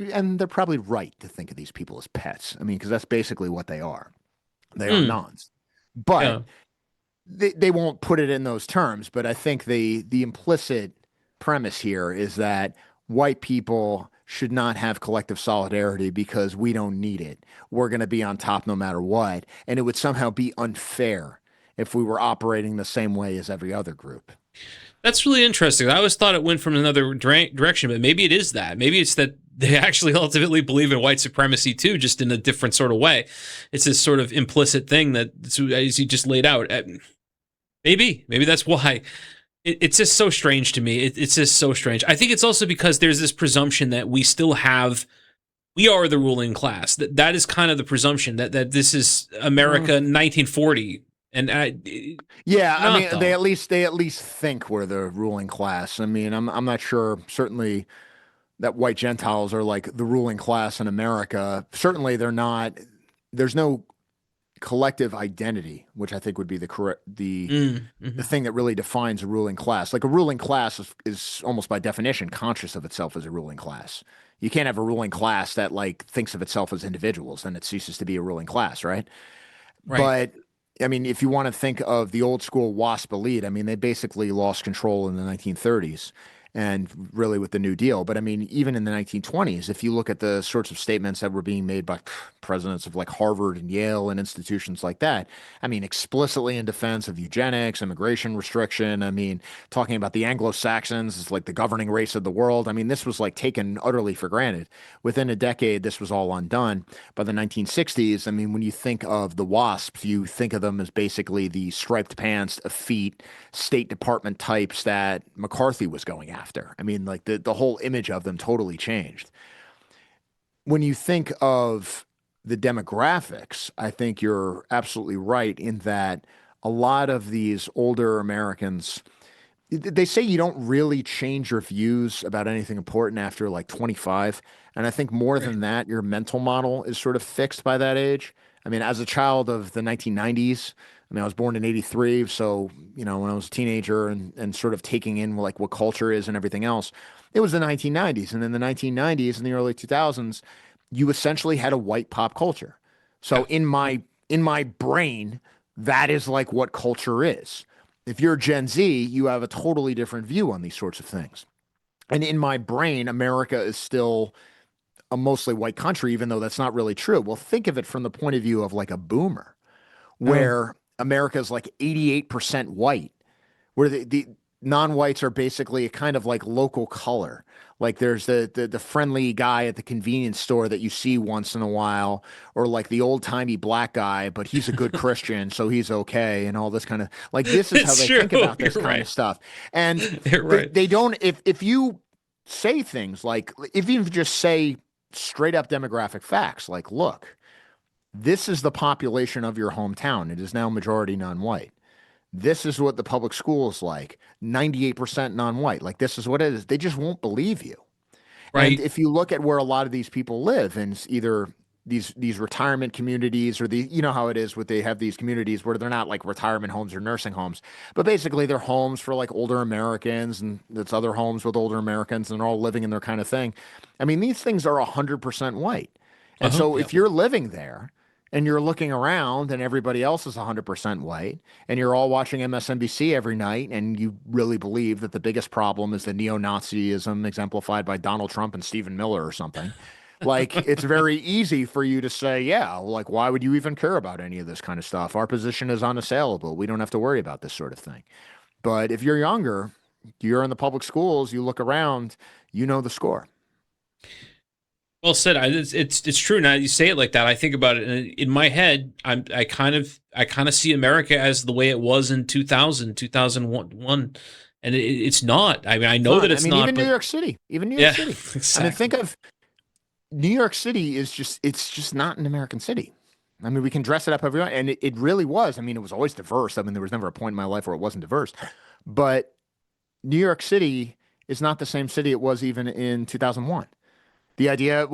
right to think of these people as pets. I mean, because that's basically what they are. They are nons, but they won't put it in those terms. But I think the implicit premise here is that white people should not have collective solidarity because we don't need it. We're going to be on top no matter what, and it would somehow be unfair if we were operating the same way as every other group. That's really interesting. I always thought it went from another direction, but maybe it is that. Maybe it's that they actually ultimately believe in white supremacy too, just in a different sort of way. It's this sort of implicit thing that, as you just laid out, maybe that's why. It's just so strange to me. It's just so strange. I think it's also because there's this presumption that we still have we are the ruling class. That is kind of the presumption that this is America 1940. And yeah, I not mean, though. they at least think we're the ruling class. I mean, I'm not sure. Certainly, that white Gentiles are like the ruling class in America. Certainly, they're not. There's no collective identity, which I think would be the correct the thing that really defines a ruling class. Like a ruling class is almost by definition conscious of itself as a ruling class. You can't have a ruling class that like thinks of itself as individuals, then it ceases to be a ruling class, right? Right. But I mean, if you want to think of the old school WASP elite, I mean, they basically lost control in the 1930s and really with the New Deal. But I mean, even in the 1920s, if you look at the sorts of statements that were being made by presidents of like Harvard and Yale and institutions like that, I mean, explicitly in defense of eugenics, immigration restriction, I mean, talking about the Anglo-Saxons as like the governing race of the world. I mean, this was like taken utterly for granted. Within a decade, this was all undone. By the 1960s, I mean, when you think of the WASPs, you think of them as basically the striped pants, effete State Department types that McCarthy was going after. I mean, like the whole image of them totally changed. When you think of the demographics, I think you're absolutely right in that a lot of these older Americans, they say you don't really change your views about anything important after like 25. And I think more Right. than that, your mental model is sort of fixed by that age. I mean, as a child of the 1990s, I mean, I was born in 83. So, you know, when I was a teenager and sort of taking in like what culture is and everything else, it was the 1990s. And in the 1990s and the early 2000s, you essentially had a white pop culture. Yeah. So in my brain, that is like what culture is. If you're Gen Z, you have a totally different view on these sorts of things. And in my brain, America is still a mostly white country, even though that's not really true. Well, think of it from the point of view of like a boomer, Oh. where America is like 88% white, where the non-whites are basically a kind of like local color. Like there's the friendly guy at the convenience store that you see once in a while, or like the old-timey black guy, but he's a good Christian, so he's okay, and all this kind of like this is how It's they true. think about You're this kind right. of stuff. And You're right. they don't if you say things like if you just say straight up demographic facts like, look, this is the population of your hometown. It is now majority non-white. This is what the public school is like 98% non-white. Like, this is what it is. They just won't believe you. And Right. if you look at where a lot of these people live in either these retirement communities or the you know how it is with they have these communities where they're not like retirement homes or nursing homes, but basically they're homes for like older Americans and it's other homes with older Americans and they're all living in their kind of thing. I mean, these things are 100% white. And Uh-huh. so Yeah. if you're living there and you're looking around and everybody else is 100% white and you're all watching MSNBC every night and you really believe that the biggest problem is the neo-Nazism exemplified by Donald Trump and Stephen Miller or something, like it's very easy for you to say, yeah, like why would you even care about any of this kind of stuff? Our position is unassailable. We don't have to worry about this sort of thing. But if you're younger, you're in the public schools, you look around, you know the score. Well said. It's true. Now you say it like that, I think about it, and in my head, I kind of see America as the way it was in 2000, 2001, and it's not. I mean, I It's know that not. I it's mean, not, even New but York City, even New York yeah, City. I mean, think exactly. of New York City is just it's just not an American city. I mean, we can dress it up everywhere, and it really was. I mean, it was always diverse. I mean, there was never a point in my life where it wasn't diverse. But New York City is not the same city it was even in 2001. The idea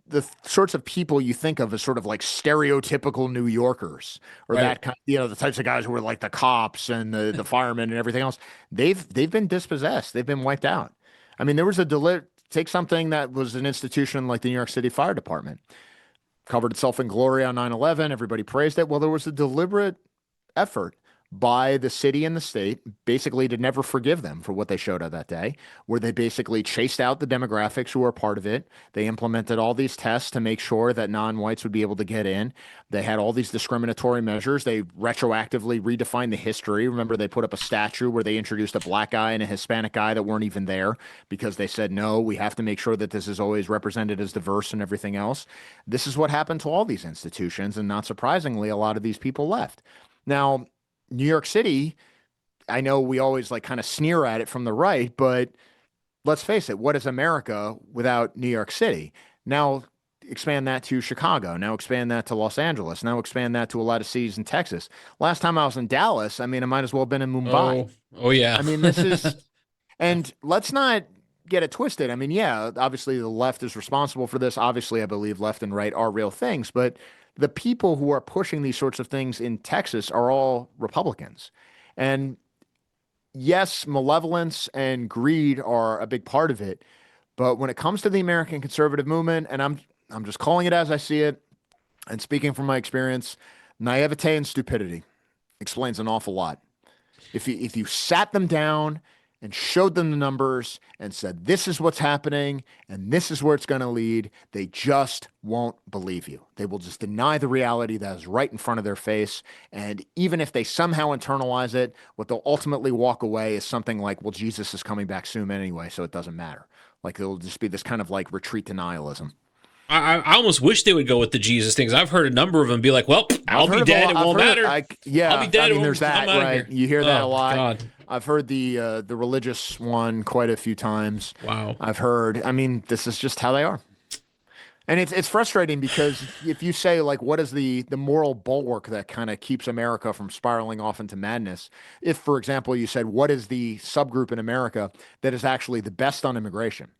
the sorts of people you think of as sort of like stereotypical New Yorkers or Right. that kind, the types of guys who are like the cops and the firemen and everything else, they've been dispossessed. They've been wiped out. I mean, there was take something that was an institution like the New York City Fire Department, covered itself in glory on 9/11. Everybody praised it. Well, there was a deliberate effort by the city and the state basically to never forgive them for what they showed up that day, where they basically chased out the demographics who were part of it. They implemented all these tests to make sure that non-whites would be able to get in. They had all these discriminatory measures. They retroactively redefined the history. Remember, they put up a statue where they introduced a black guy and a Hispanic guy that weren't even there because they said, no, we have to make sure that this is always represented as diverse and everything else. This is what happened to all these institutions. And not surprisingly, a lot of these people left. Now, New York City, I know we always like kind of sneer at it from the right, but let's face it, what is America without New York City? Now, expand that to Chicago. Now expand that to Los Angeles. Now expand that to a lot of cities in Texas. Last time I was in Dallas, I mean, I might as well have been in Mumbai. Oh yeah. I mean, this is, and let's not get it twisted. I mean, yeah, obviously the left is responsible for this. Obviously, I believe left and right are real things, but the people who are pushing these sorts of things in Texas are all Republicans. And yes, malevolence and greed are a big part of it. But when it comes to the American conservative movement, and I'm just calling it as I see it, and speaking from my experience, naivete and stupidity explains an awful lot. If you sat them down and showed them the numbers and said, this is what's happening and this is where it's going to lead, they just won't believe you. They will just deny the reality that is right in front of their face. And even if they somehow internalize it, what they'll ultimately walk away is something like, well, Jesus is coming back soon anyway, so it doesn't matter. Like it'll just be this kind of like retreat to nihilism. I almost wish they would go with the Jesus things. I've heard a number of them be like, well, I'll be dead. It won't matter. I'll be dead. I mean, there's that, right? You hear that a lot. God. I've heard the religious one quite a few times. Wow. I've heard, I mean, this is just how they are. And it's frustrating because if you say, like, what is the moral bulwark that kind of keeps America from spiraling off into madness? If, for example, you said, what is the subgroup in America that is actually the best on immigration?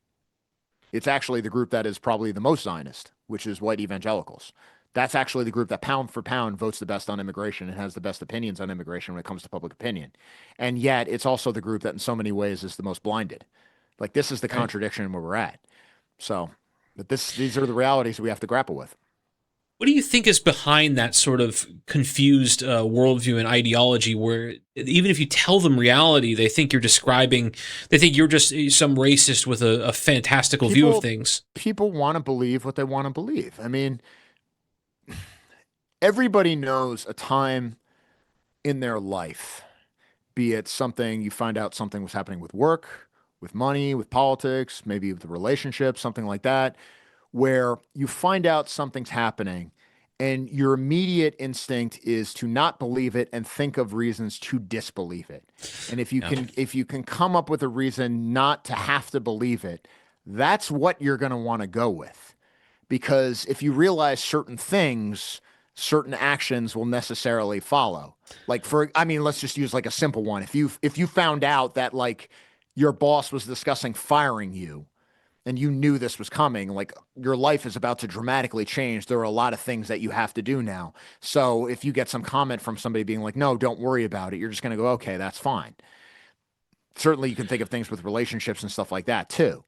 It's actually the group that is probably the most Zionist, which is white evangelicals. That's actually the group that pound for pound votes the best on immigration and has the best opinions on immigration when it comes to public opinion. And yet it's also the group that in so many ways is the most blinded. Like this is the contradiction where we're at. So, but these are the realities we have to grapple with. What do you think is behind that sort of confused worldview and ideology where even if you tell them reality, they think you're just some racist with a fantastical view of things? People want to believe what they want to believe. I mean, everybody knows a time in their life, be it something you find out something was happening with work, with money, with politics, maybe with the relationship, something like that, where you find out something's happening and your immediate instinct is to not believe it and think of reasons to disbelieve it. And if you can come up with a reason not to have to believe it, that's what you're going to want to go with. Because if you realize certain things, certain actions will necessarily follow. Like let's just use like a simple one. If you found out that like your boss was discussing firing you, and you knew this was coming, like your life is about to dramatically change. There are a lot of things that you have to do now. So if you get some comment from somebody being like, no, don't worry about it, you're just going to go, okay, that's fine. Certainly you can think of things with relationships and stuff like that too.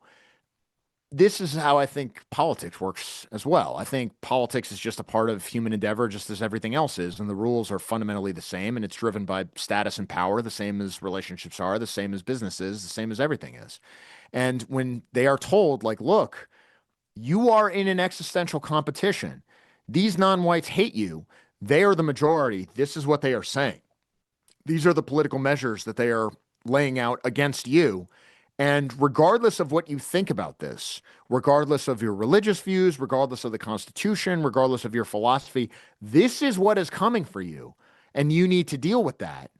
This is how I think politics works as well. I think politics is just a part of human endeavor, just as everything else is. And the rules are fundamentally the same. And it's driven by status and power, the same as relationships are, the same as businesses, the same as everything is. And when they are told, like, look, you are in an existential competition. These non-whites hate you. They are the majority. This is what they are saying. These are the political measures that they are laying out against you. And regardless of what you think about this, regardless of your religious views, regardless of the Constitution, regardless of your philosophy, this is what is coming for you. And you need to deal with that.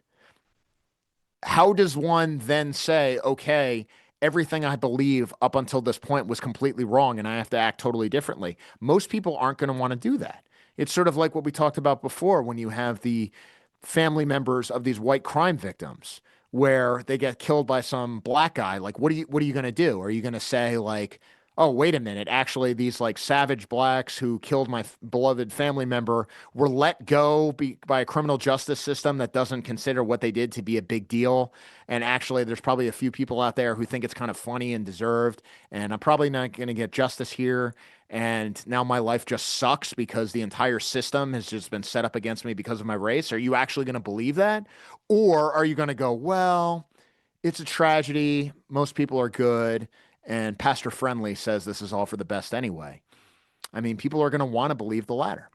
How does one then say, okay, everything I believe up until this point was completely wrong and I have to act totally differently? Most people aren't going to want to do that. It's sort of like what we talked about before when you have the family members of these white crime victims where they get killed by some black guy. Like, what are you going to do? Are you going to say like, oh, wait a minute, actually these like savage blacks who killed my beloved family member were let go by a criminal justice system that doesn't consider what they did to be a big deal. And actually there's probably a few people out there who think it's kind of funny and deserved. And I'm probably not going to get justice here. And now my life just sucks because the entire system has just been set up against me because of my race. Are you actually going to believe that? Or are you going to go, well, it's a tragedy. Most people are good. And Pastor Friendly says this is all for the best anyway. I mean, people are going to want to believe the latter.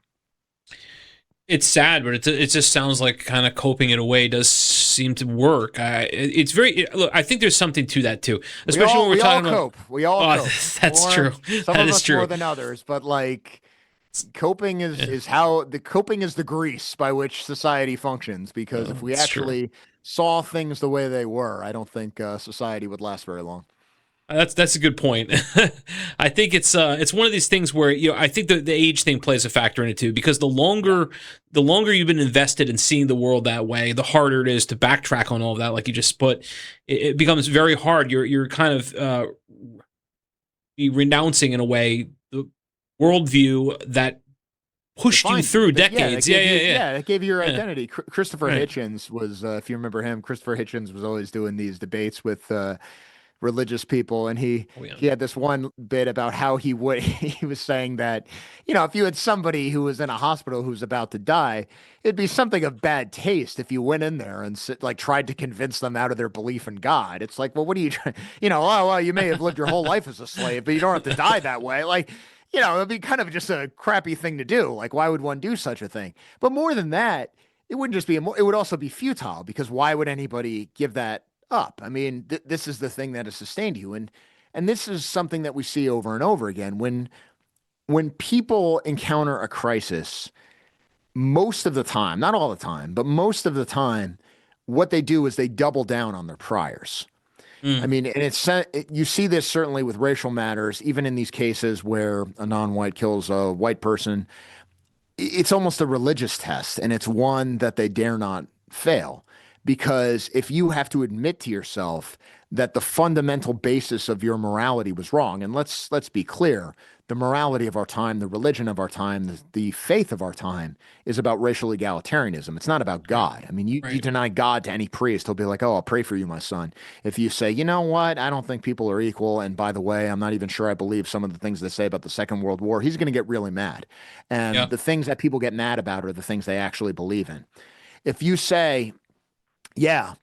It's sad, but it just sounds like kind of coping it away does seem to work. It's very look. I think there's something to that too, especially when we're talking about. We all cope. That's true. Some of us more than others, but like coping is how the coping is the grease by which society functions. Because if we actually saw things the way they were, I don't think society would last very long. That's a good point. I think it's one of these things where, I think the age thing plays a factor in it too, because the longer you've been invested in seeing the world that way, the harder it is to backtrack on all of that. Like you just put, it becomes very hard. You're kind of renouncing in a way the worldview that pushed you through decades. Yeah, it gave you your identity. Christopher Hitchens was, if you remember him, Christopher Hitchens was always doing these debates with religious people, and he had this one bit about how he was saying that, if you had somebody who was in a hospital who was about to die, it'd be something of bad taste if you went in there and tried to convince them out of their belief in God. It's like, well, what are you trying? Oh, well, you may have lived your whole life as a slave, but you don't have to die that way. Like, it'd be kind of just a crappy thing to do. Like, why would one do such a thing? But more than that, it wouldn't just be it would also be futile, because why would anybody give that up? I mean, this is the thing that has sustained you, and this is something that we see over and over again. When people encounter a crisis, most of the time, not all the time, but most of the time, what they do is they double down on their priors. I mean, and you see this certainly with racial matters, even in these cases where a non-white kills a white person. It's almost a religious test, and it's one that they dare not fail. Because if you have to admit to yourself that the fundamental basis of your morality was wrong, and let's be clear, the morality of our time, the religion of our time, the faith of our time is about racial egalitarianism. It's not about God. I mean, you deny God to any priest, he'll be like, oh, I'll pray for you, my son. If you say, you know what, I don't think people are equal, and by the way, I'm not even sure I believe some of the things they say about the Second World War, he's going to get really mad. And the things that people get mad about are the things they actually believe in. If you say, yeah,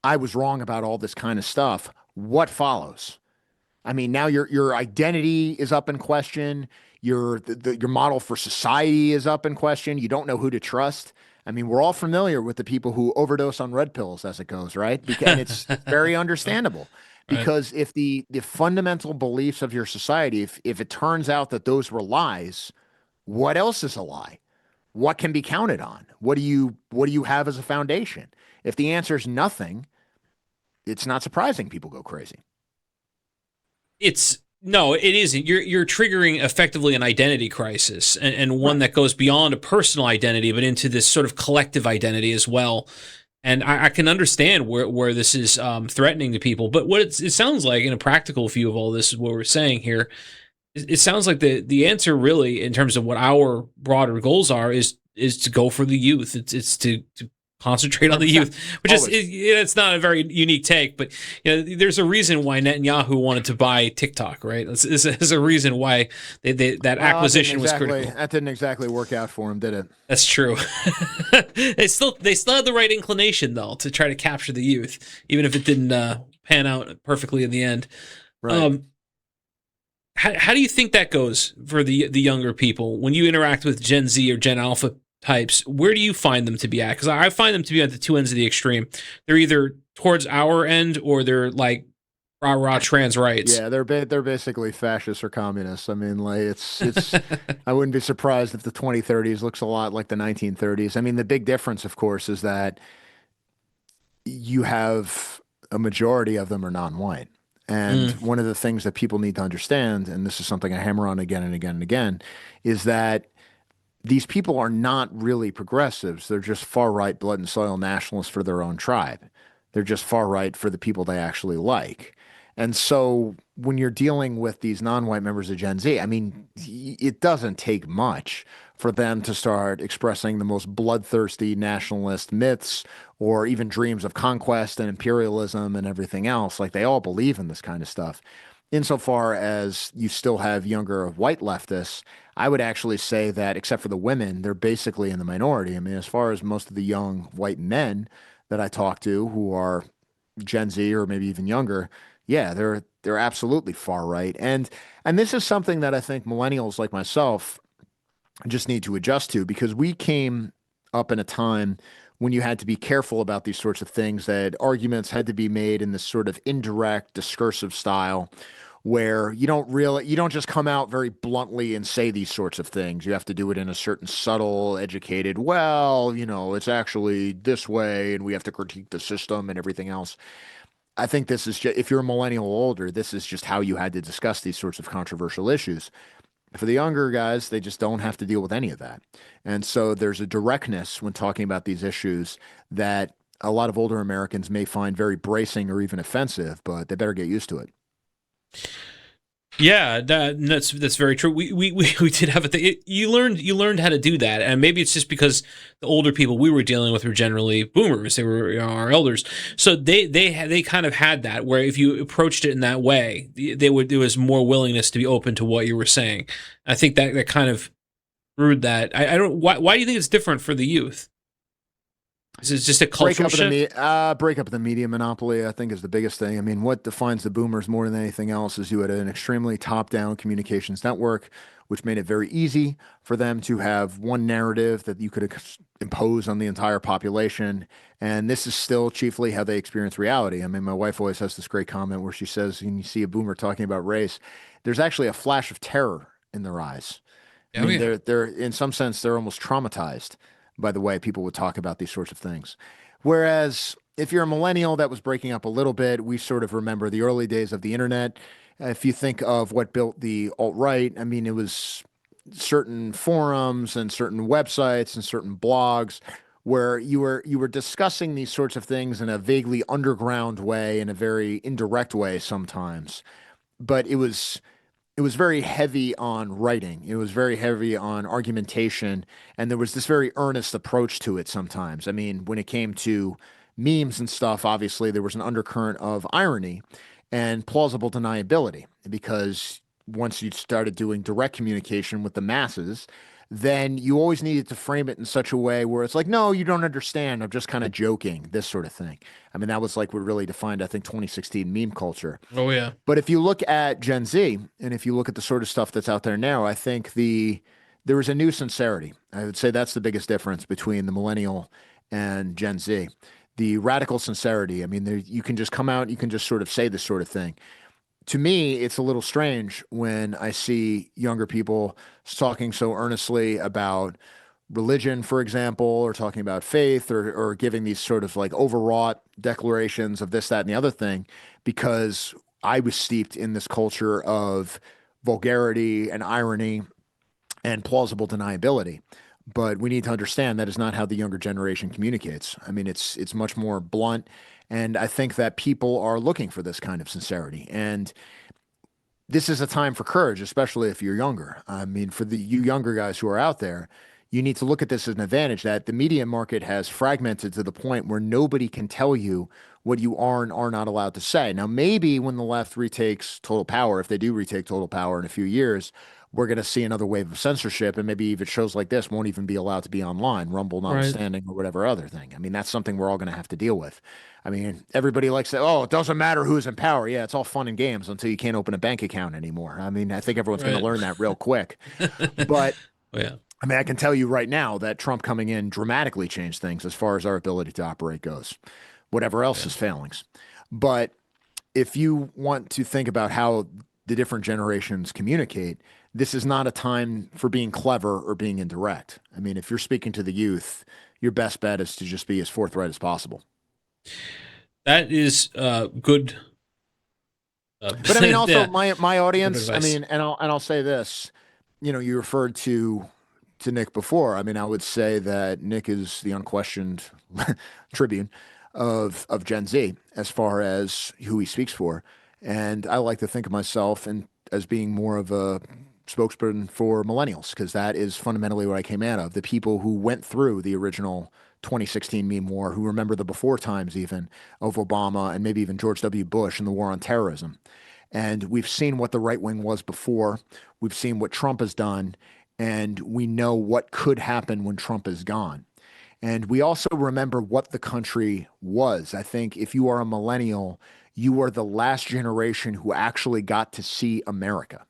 I was wrong about all this kind of stuff, what follows? I mean, now your identity is up in question. Your model for society is up in question. You don't know who to trust. I mean, we're all familiar with the people who overdose on red pills as it goes, right? And it's very understandable. Because if the fundamental beliefs of your society, if it turns out that those were lies, what else is a lie? What can be counted on? What do you have as a foundation? If the answer is nothing, it's not surprising people go crazy. No, it isn't. You're triggering effectively an identity crisis, and one that goes beyond a personal identity, but into this sort of collective identity as well. And I can understand where this is threatening to people. But what it sounds like in a practical view of all this is what we're saying here. It sounds like the answer really, in terms of what our broader goals are, is to go for the youth. It's to concentrate on the youth, which it's not a very unique take, but there's a reason why Netanyahu wanted to buy TikTok, right? There's a reason why that acquisition was critical. That didn't exactly work out for him, did it? That's true. They still had the right inclination though to try to capture the youth, even if it didn't pan out perfectly in the end. Right. How do you think that goes for the younger people when you interact with Gen Z or Gen Alpha types? Where do you find them to be at? Because I find them to be at the two ends of the extreme. They're either towards our end or they're like rah trans rights. Yeah, they're basically fascists or communists. I mean, like it's I wouldn't be surprised if the 2030s looks a lot like the 1930s. I mean, the big difference, of course, is that you have a majority of them are non-white. And one of the things that people need to understand, and this is something I hammer on again and again and again, is that these people are not really progressives. They're just far-right blood and soil nationalists for their own tribe. They're just far-right for the people they actually like. And so when you're dealing with these non-white members of Gen Z, I mean, it doesn't take much for them to start expressing the most bloodthirsty nationalist myths or even dreams of conquest and imperialism and everything else. Like, they all believe in this kind of stuff. Insofar as you still have younger white leftists, I would actually say that, except for the women, they're basically in the minority. I mean, as far as most of the young white men that I talk to who are Gen Z or maybe even younger, yeah, they're absolutely far right. And this is something that I think millennials like myself just need to adjust to, because we came up in a time when you had to be careful about these sorts of things, that arguments had to be made in this sort of indirect discursive style where you don't just come out very bluntly and say these sorts of things. You have to do it in a certain subtle, educated, well, it's actually this way, and we have to critique the system and everything else. I think this is just, if you're a millennial or older, this is just how you had to discuss these sorts of controversial issues. For the younger guys, they just don't have to deal with any of that. And so there's a directness when talking about these issues that a lot of older Americans may find very bracing or even offensive, but they better get used to it. Yeah, that's very true. We did have a thing. You learned how to do that, and maybe it's just because the older people we were dealing with were generally boomers. They were our elders, so they kind of had that where if you approached it in that way, there was more willingness to be open to what you were saying. I think that kind of brewed that. I don't. Why do you think it's different for the youth? Is it just a cultural shift? Break up the media monopoly, I think, is the biggest thing. I mean, what defines the boomers more than anything else is you had an extremely top-down communications network, which made it very easy for them to have one narrative that you could impose on the entire population. And this is still chiefly how they experience reality. I mean, my wife always has this great comment where she says, when you see a boomer talking about race, there's actually a flash of terror in their eyes. I mean, they're in some sense, they're almost traumatized by the way people would talk about these sorts of things. Whereas if you're a millennial, that was breaking up a little bit. We sort of remember the early days of the internet. If you think of what built the alt-right, I mean, it was certain forums and certain websites and certain blogs where you were discussing these sorts of things in a vaguely underground way, in a very indirect way sometimes. But it was very heavy on writing. It was very heavy on argumentation, and there was this very earnest approach to it sometimes. I mean, when it came to memes and stuff, obviously there was an undercurrent of irony and plausible deniability because once you started doing direct communication with the masses, then you always needed to frame it in such a way where it's like, no, you don't understand. I'm just kind of joking, this sort of thing. I mean, that was like what really defined, I think, 2016 meme culture. Oh yeah. But if you look at Gen Z and if you look at the sort of stuff that's out there now, I think there is a new sincerity. I would say that's the biggest difference between the millennial and Gen Z. The radical sincerity. I mean, you can just come out, you can just sort of say this sort of thing. To me, it's a little strange when I see younger people talking so earnestly about religion, for example, or talking about faith, or giving these sort of like overwrought declarations of this, that, and the other thing, because I was steeped in this culture of vulgarity and irony and plausible deniability. But we need to understand that is not how the younger generation communicates. I mean, it's much more blunt, and I think that people are looking for this kind of sincerity. And this is a time for courage, especially if you're younger. I mean, for you younger guys who are out there, you need to look at this as an advantage that the media market has fragmented to the point where nobody can tell you what you are and are not allowed to say. Now, maybe when the left retakes total power, if they do retake total power in a few years, we're going to see another wave of censorship, and maybe even shows like this won't even be allowed to be online, Rumble notwithstanding, or whatever other thing. I mean, that's something we're all going to have to deal with. I mean, everybody likes to, oh, it doesn't matter who's in power. Yeah, it's all fun and games until you can't open a bank account anymore. I mean, I think everyone's going to learn that real quick. But Yeah. I mean, I can tell you right now that Trump coming in dramatically changed things as far as our ability to operate goes, whatever else is failings. But if you want to think about how the different generations communicate, this is not a time for being clever or being indirect. I mean, if you're speaking to the youth, your best bet is to just be as forthright as possible. That is good. But I mean, also yeah. my audience. I advice. mean, and I'll say this. You know, you referred to Nick before. I mean, I would say that Nick is the unquestioned tribune of Gen Z as far as who he speaks for, and I like to think of myself and as being more of a spokesperson for millennials because that is fundamentally what I came out of. The people who went through the original 2016 meme war, who remember the before times even of Obama and maybe even George W. Bush and the war on terrorism. And we've seen what the right wing was before. We've seen what Trump has done, and we know what could happen when Trump is gone. And we also remember what the country was. I think if you are a millennial, you are the last generation who actually got to see America.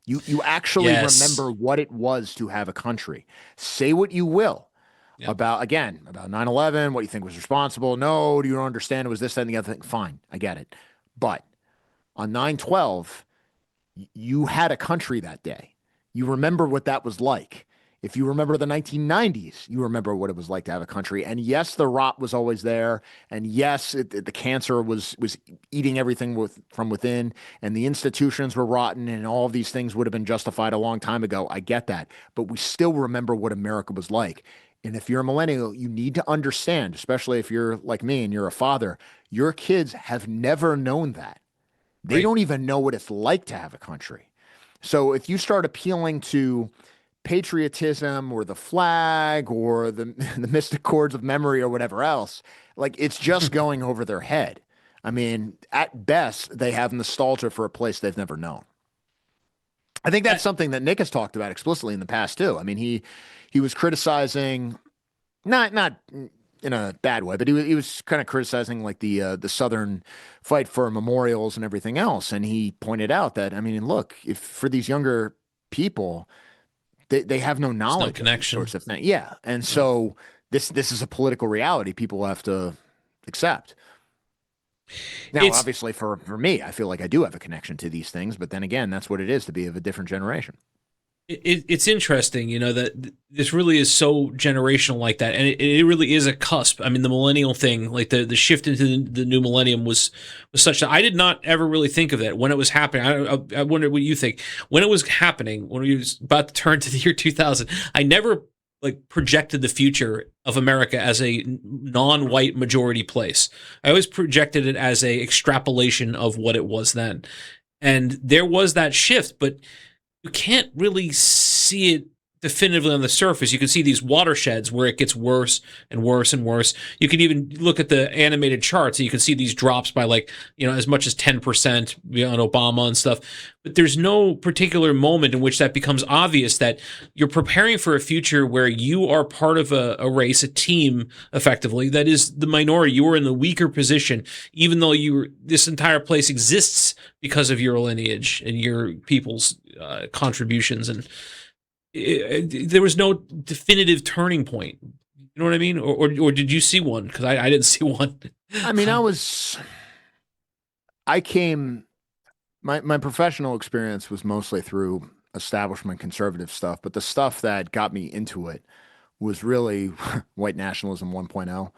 You actually remember what it was to have a country. Say what you will about 9/11, what you think was responsible. No, you don't understand it was this, that, and the other thing. Fine, I get it. But on 9/12, you had a country that day. You remember what that was like. If you remember the 1990s, you remember what it was like to have a country. And yes, the rot was always there. And yes, the cancer was eating everything from within, and the institutions were rotten, and all of these things would have been justified a long time ago. I get that. But we still remember what America was like. And if you're a millennial, you need to understand, especially if you're like me and you're a father, your kids have never known that. They don't even know what it's like to have a country. So if you start appealing to patriotism or the flag or the the mystic chords of memory or whatever else, like it's just going over their head. I mean, at best, they have nostalgia for a place they've never known. I think that's something that Nick has talked about explicitly in the past too. I mean, he was criticizing, not in a bad way, but he was kind of criticizing like the Southern fight for memorials and everything else. And he pointed out that, I mean, look, if for these younger people, they have no knowledge, no connection, of these sorts of things. Yeah, and so this is a political reality people have to accept. Now, obviously, for me, I feel like I do have a connection to these things, but then again, that's what it is to be of a different generation. It's interesting, you know, that this really is so generational like that, and it really is a cusp. I mean, the millennial thing, like the shift into the new millennium was such that I did not ever really think of that when it was happening. I wonder what you think when it was happening, when we was about to turn to the year 2000. I never like projected the future of America as a non-white majority place. I always projected it as a extrapolation of what it was then, and there was that shift, but you can't really see it definitively on the surface. You can see these watersheds where it gets worse and worse and worse. You can even look at the animated charts and you can see these drops by like, you know, as much as 10%, you know, on Obama and stuff. But there's no particular moment in which that becomes obvious that you're preparing for a future where you are part of a race, a team, effectively, that is the minority. You are in the weaker position, even though this entire place exists because of your lineage and your people's contributions. And there was no definitive turning point. You know what I mean? Or did you see one? Because I didn't see one. I mean, my professional experience was mostly through establishment conservative stuff, but the stuff that got me into it was really white nationalism 1.0.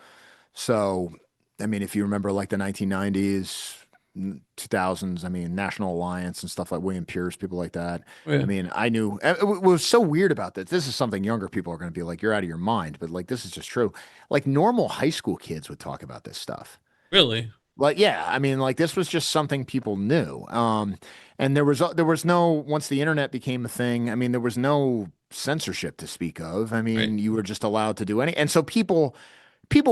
So, I mean, if you remember like the 1990s, 2000s, I mean, National Alliance and stuff like William Pierce, people like that. Yeah. I mean, I knew it was so weird about this. This is something younger people are going to be like, you're out of your mind, but like, this is just true. Like normal high school kids would talk about this stuff. Really? Like, yeah, I mean, like this was just something people knew. And there was no, once the internet became a thing, I mean, there was no censorship to speak of. I mean, you were just allowed to do and so people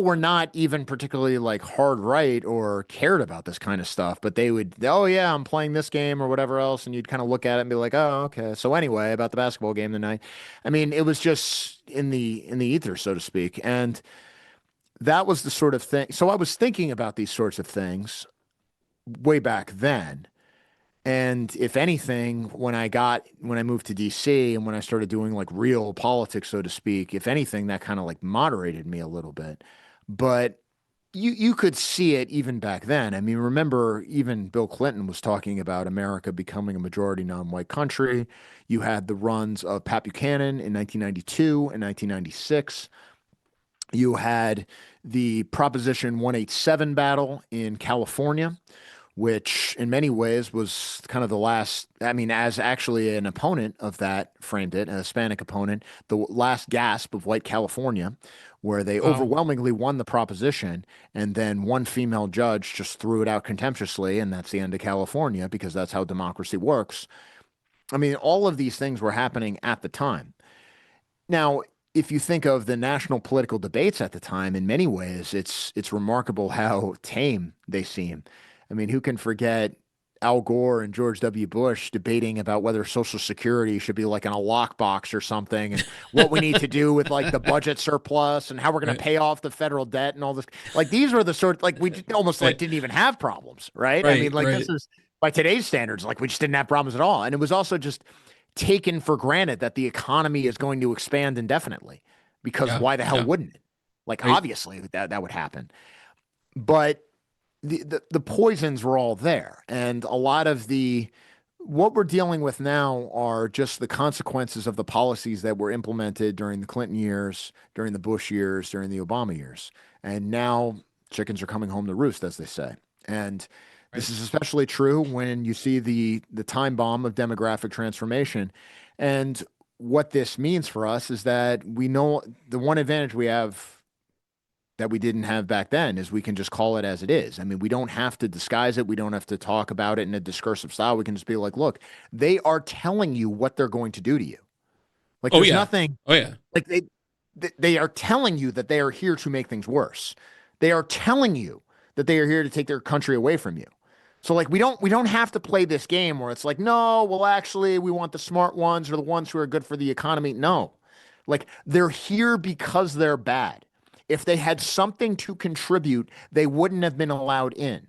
were not even particularly like hard right or cared about this kind of stuff, but they would, oh yeah, I'm playing this game or whatever else. And you'd kind of look at it and be like, oh, okay. So anyway, about the basketball game tonight. I mean, it was just in the ether, so to speak. And that was the sort of thing. So I was thinking about these sorts of things way back then. And if anything, when I moved to DC and when I started doing like real politics, so to speak, if anything, that kind of like moderated me a little bit. But you could see it even back then. I mean, remember, even Bill Clinton was talking about America becoming a majority non-white country. You had the runs of Pat Buchanan in 1992 and 1996. You had the Proposition 187 battle in California, which in many ways was kind of the last, I mean, as actually an opponent of that framed it, a Hispanic opponent, the last gasp of white California, where they overwhelmingly won the proposition, and then one female judge just threw it out contemptuously, and that's the end of California, because that's how democracy works. I mean, all of these things were happening at the time. Now, if you think of the national political debates at the time, in many ways, it's remarkable how tame they seem. I mean, who can forget Al Gore and George W. Bush debating about whether Social Security should be like in a lockbox or something, and what we need to do with like the budget surplus and how we're going to pay off the federal debt and all this. Like these were the sort, like we almost like didn't even have problems, right? I mean, like this is by today's standards, like we just didn't have problems at all. And it was also just taken for granted that the economy is going to expand indefinitely, because why the hell wouldn't it? Like obviously that would happen. But the poisons were all there, and a lot of the what we're dealing with now are just the consequences of the policies that were implemented during the Clinton years, during the Bush years, during the Obama years. And now chickens are coming home to roost, as they say. And Right. this is especially true when you see the time bomb of demographic transformation. And what this means for us is that we know the one advantage we have that we didn't have back then is we can just call it as it is. I mean, we don't have to disguise it. We don't have to talk about it in a discursive style. We can just be like, look, they are telling you what they're going to do to you. Like, Oh there's yeah. nothing Oh yeah. like they are telling you that they are here to make things worse. They are telling you that they are here to take their country away from you. So like we don't have to play this game where it's like, no, well actually we want the smart ones or the ones who are good for the economy. No. Like they're here because they're bad. If they had something to contribute, they wouldn't have been allowed in.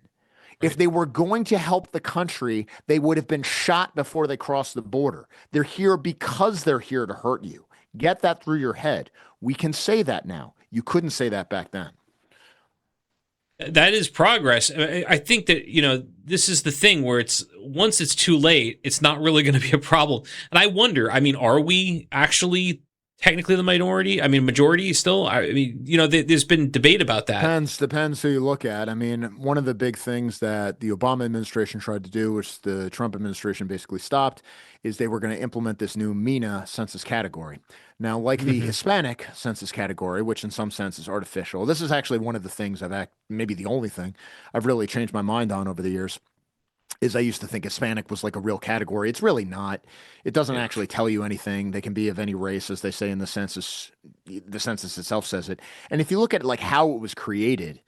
If Right. they were going to help the country, they would have been shot before they crossed the border. They're here because they're here to hurt you. Get that through your head. We can say that now. You couldn't say that back then. That is progress. I think that, this is the thing where it's once it's too late, it's not really going to be a problem. And I wonder, I mean, are we actually technically the minority? I mean, majority still? I mean, there's been debate about that. Depends who you look at. I mean, one of the big things that the Obama administration tried to do, which the Trump administration basically stopped, is they were going to implement this new MENA census category. Now, like the Hmm. Hispanic census category, which in some sense is artificial, this is actually one of the things maybe the only thing I've really changed my mind on over the years. Is I used to think Hispanic was like a real category. It's really not. It doesn't Yeah. actually tell you anything. They can be of any race, as they say in the census. The census itself says it. And if you look at like how it was created,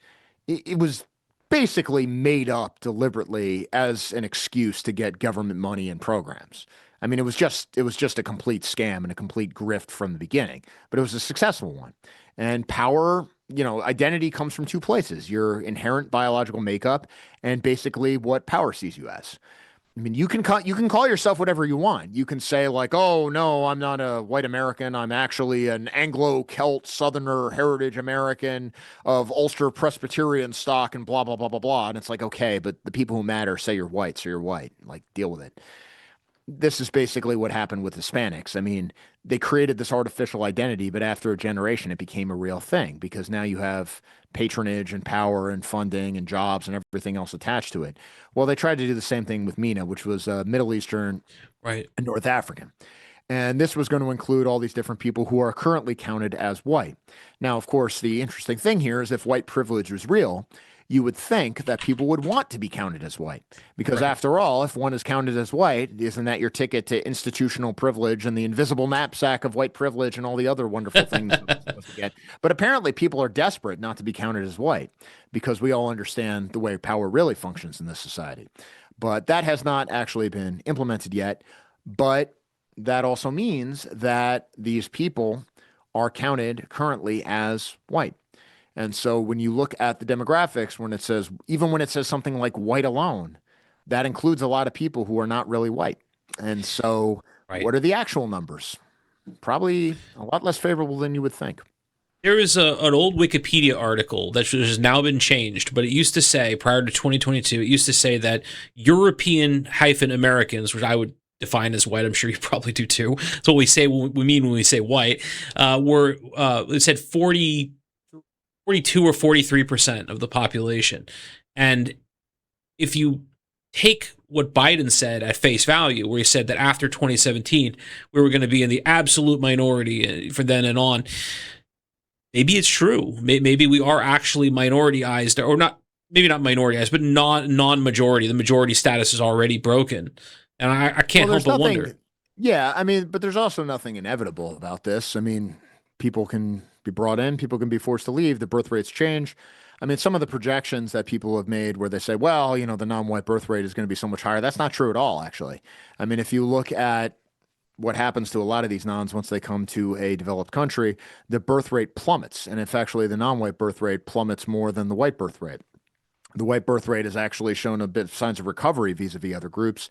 it was basically made up deliberately as an excuse to get government money and programs. I mean, it was just a complete scam and a complete grift from the beginning, but it was a successful one. And power, identity comes from two places: your inherent biological makeup and basically what power sees you as. I mean, you can call yourself whatever you want. You can say like, "Oh no, I'm not a white American. I'm actually an Anglo-Celt Southerner heritage American of Ulster Presbyterian stock and blah blah blah blah blah." And it's like, okay, but the people who matter say you're white, so you're white. Like, deal with it. This is basically what happened with Hispanics. I mean, they created this artificial identity, but after a generation, it became a real thing because now you have patronage and power and funding and jobs and everything else attached to it. Well, they tried to do the same thing with MENA, which was Middle Eastern Right. and North African. And this was going to include all these different people who are currently counted as white. Now, of course, the interesting thing here is if white privilege was real, you would think that people would want to be counted as white. Because Right. after all, if one is counted as white, isn't that your ticket to institutional privilege and the invisible knapsack of white privilege and all the other wonderful things that we're supposed to get? But apparently, people are desperate not to be counted as white because we all understand the way power really functions in this society. But that has not actually been implemented yet. But that also means that these people are counted currently as white. And so when you look at the demographics, even when it says something like white alone, that includes a lot of people who are not really white. And so Right. what are the actual numbers? Probably a lot less favorable than you would think. There is an old Wikipedia article that has now been changed, but it used to say, prior to 2022, it used to say that European-Americans, which I would define as white, I'm sure you probably do too. That's what we mean when we say white, it said 42 or 43% of the population. And if you take what Biden said at face value, where he said that after 2017, we were going to be in the absolute minority for then and on, maybe it's true. Maybe we are actually minorityized, or not, maybe not minorityized, but non-majority. The majority status is already broken. And I can't help but wonder. Yeah, I mean, but there's also nothing inevitable about this. I mean, people can be brought in, people can be forced to leave, the birth rates change. I mean, some of the projections that people have made where they say, well, the non-white birth rate is going to be so much higher. That's not true at all, actually. I mean, if you look at what happens to a lot of these nons once they come to a developed country, the birth rate plummets. And if actually the non-white birth rate plummets more than the white birth rate. The white birth rate has actually shown a bit of signs of recovery vis-a-vis other groups.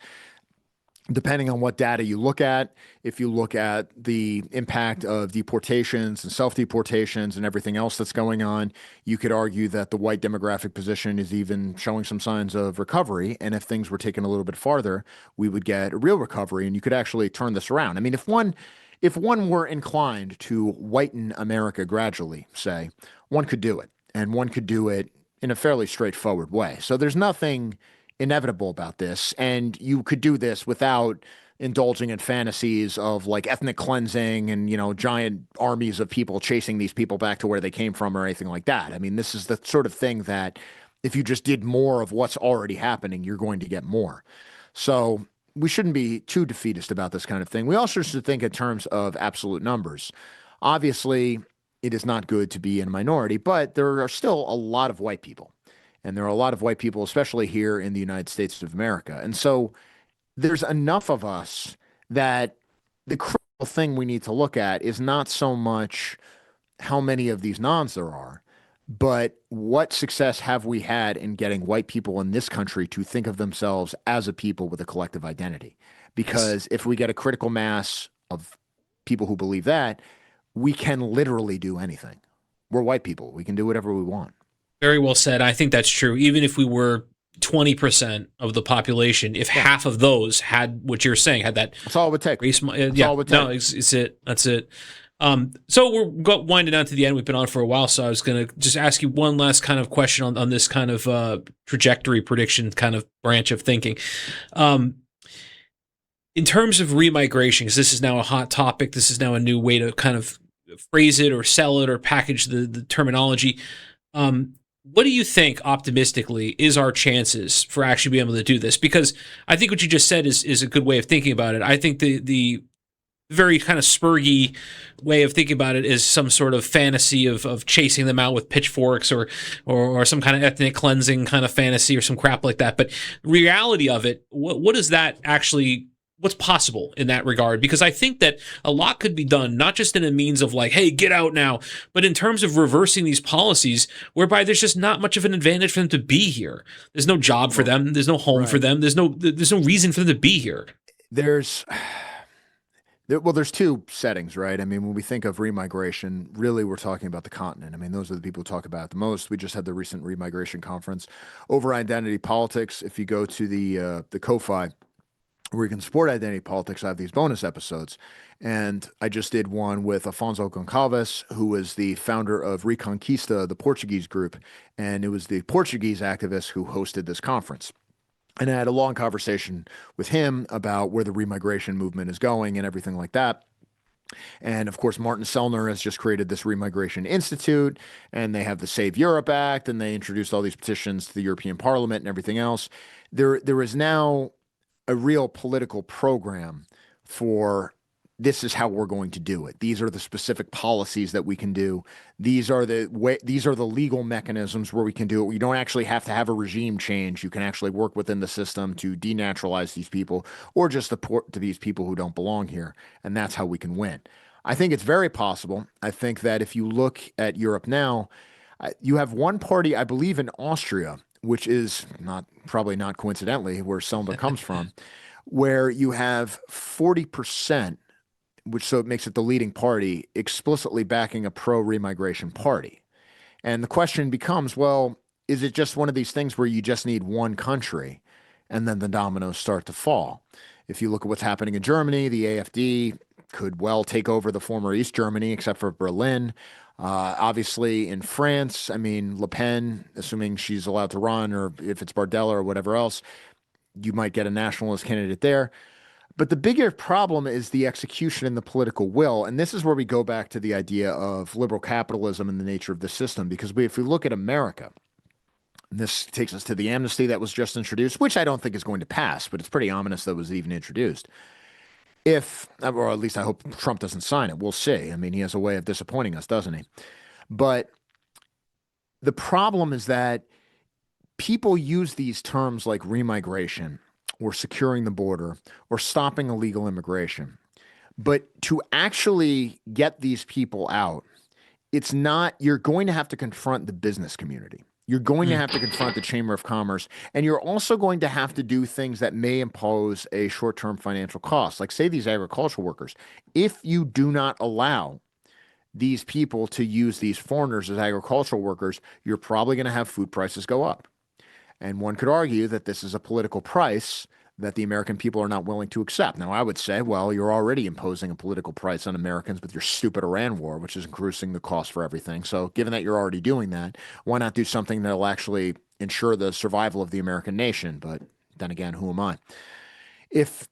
depending on what data you look at, if you look at the impact of deportations and self-deportations and everything else that's going on, you could argue that the white demographic position is even showing some signs of recovery. And if things were taken a little bit farther, we would get a real recovery, and you could actually turn this around. I mean, if one were inclined to whiten America gradually, say, one could do it, and one could do it in a fairly straightforward way. So there's nothing inevitable about this, and you could do this without indulging in fantasies of like ethnic cleansing and, you know, giant armies of people chasing these people back to where they came from or anything like that. I mean, this is the sort of thing that if you just did more of what's already happening, you're going to get more. So we shouldn't be too defeatist about this kind of thing. We also should think in terms of absolute numbers. Obviously, it is not good to be in a minority, but there are still a lot of white people. And there are a lot of white people, especially here in the United States of America. And so there's enough of us that the critical thing we need to look at is not so much how many of these nons there are, but what success have we had in getting white people in this country to think of themselves as a people with a collective identity? Because if we get a critical mass of people who believe that, we can literally do anything. We're white people. We can do whatever we want. Very well said. I think that's true. Even if we were 20% of the population, if half of those had what you're saying, had that. That's all it would take. That's all it would take. No, it's it. That's it. So we're winding down to the end. We've been on for a while, so I was going to just ask you one last kind of question on this kind of trajectory prediction kind of branch of thinking. In terms of remigration, because this is now a hot topic, this is now a new way to kind of phrase it or sell it or package the terminology. What do you think, optimistically, is our chances for actually being able to do this? Because I think what you just said is a good way of thinking about it. I think the very kind of spurgy way of thinking about it is some sort of fantasy of chasing them out with pitchforks or some kind of ethnic cleansing kind of fantasy or some crap like that. But reality of it, what is that actually? What's possible in that regard? Because I think that a lot could be done, not just in a means of like, hey, get out now, but in terms of reversing these policies whereby there's just not much of an advantage for them to be here. There's no job for them. There's no home for them. There's no reason for them to be here. There's two settings, right? I mean, when we think of remigration, really we're talking about the continent. I mean, those are the people who talk about it the most. We just had the recent remigration conference over identity politics. If you go to the Ko-Fi, where you can support identity politics, I have these bonus episodes. And I just did one with Afonso Goncalves, who is the founder of Reconquista, the Portuguese group. And it was the Portuguese activists who hosted this conference. And I had a long conversation with him about where the remigration movement is going and everything like that. And of course, Martin Sellner has just created this Remigration Institute, and they have the Save Europe Act, and they introduced all these petitions to the European Parliament and everything else. There is now a real political program for this is how we're going to do it. These are the specific policies that we can do. These are the legal mechanisms where we can do it. We don't actually have to have a regime change. You can actually work within the system to denaturalize these people or just deport to these people who don't belong here. And that's how we can win. I think it's very possible. I think that if you look at Europe now, you have one party, I believe in Austria, which is probably not coincidentally where Selma comes from, where you have 40%, so it makes it the leading party, explicitly backing a pro-remigration party. And the question becomes, well, is it just one of these things where you just need one country and then the dominoes start to fall? If you look at what's happening in Germany, the AfD could well take over the former East Germany, except for Berlin. Obviously, in France, I mean, Le Pen, assuming she's allowed to run, or if it's Bardella or whatever else, you might get a nationalist candidate there. But the bigger problem is the execution and the political will. And this is where we go back to the idea of liberal capitalism and the nature of the system. Because if we look at America, and this takes us to the amnesty that was just introduced, which I don't think is going to pass, but it's pretty ominous that it was even introduced. Or at least I hope Trump doesn't sign it. We'll see. I mean, he has a way of disappointing us, doesn't he? But the problem is that people use these terms like remigration or securing the border or stopping illegal immigration. But to actually get these people out, you're going to have to confront the business community. You're going to have to confront the Chamber of Commerce, and you're also going to have to do things that may impose a short-term financial cost. Like, say, these agricultural workers. If you do not allow these people to use these foreigners as agricultural workers, you're probably going to have food prices go up. And one could argue that this is a political price that the American people are not willing to accept. Now, I would say, well, you're already imposing a political price on Americans with your stupid Iran war, which is increasing the cost for everything. So given that you're already doing that, why not do something that will actually ensure the survival of the American nation? But then again, who am I? If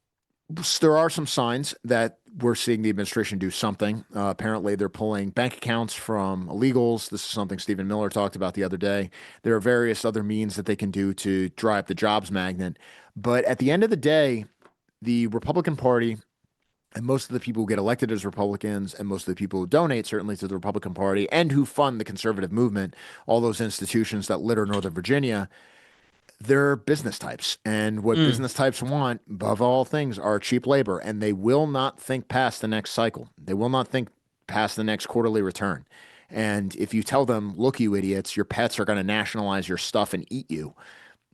there are some signs that we're seeing the administration do something. Apparently, they're pulling bank accounts from illegals. This is something Stephen Miller talked about the other day. There are various other means that they can do to dry up the jobs magnet. But at the end of the day, the Republican Party and most of the people who get elected as Republicans and most of the people who donate certainly to the Republican Party and who fund the conservative movement, all those institutions that litter Northern Virginia, they're business types. And what business types want, above all things, are cheap labor. And they will not think past the next cycle. They will not think past the next quarterly return. And if you tell them, look, you idiots, your pets are going to nationalize your stuff and eat you,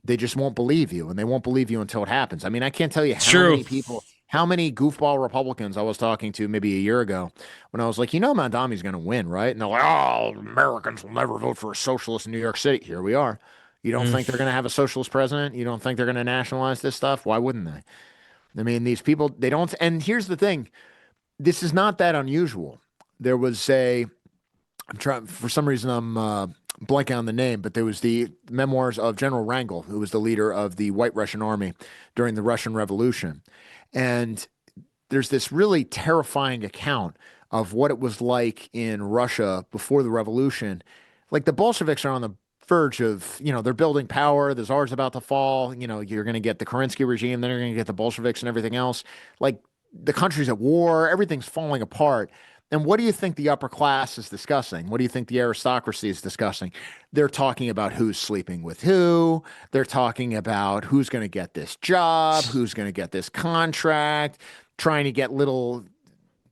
they just won't believe you. And they won't believe you until it happens. I mean, I can't tell you many people, how many goofball Republicans I was talking to maybe a year ago when I was like, Mondami's going to win, right? And they're like, oh, Americans will never vote for a socialist in New York City. Here we are. You don't think they're going to have a socialist president? You don't think they're going to nationalize this stuff? Why wouldn't they? I mean, these people, they don't. And here's the thing. This is not that unusual. There was I'm trying, for some reason, I'm blanking on the name, but there was the memoirs of General Wrangel, who was the leader of the White Russian Army during the Russian Revolution. And there's this really terrifying account of what it was like in Russia before the revolution. Like, the Bolsheviks are on the verge of, they're building power. The Tsar's about to fall. You're going to get the Kerensky regime. Then you're going to get the Bolsheviks and everything else. Like, the country's at war. Everything's falling apart. And what do you think the upper class is discussing? What do you think the aristocracy is discussing? They're talking about who's sleeping with who. They're talking about who's going to get this job, who's going to get this contract, trying to get little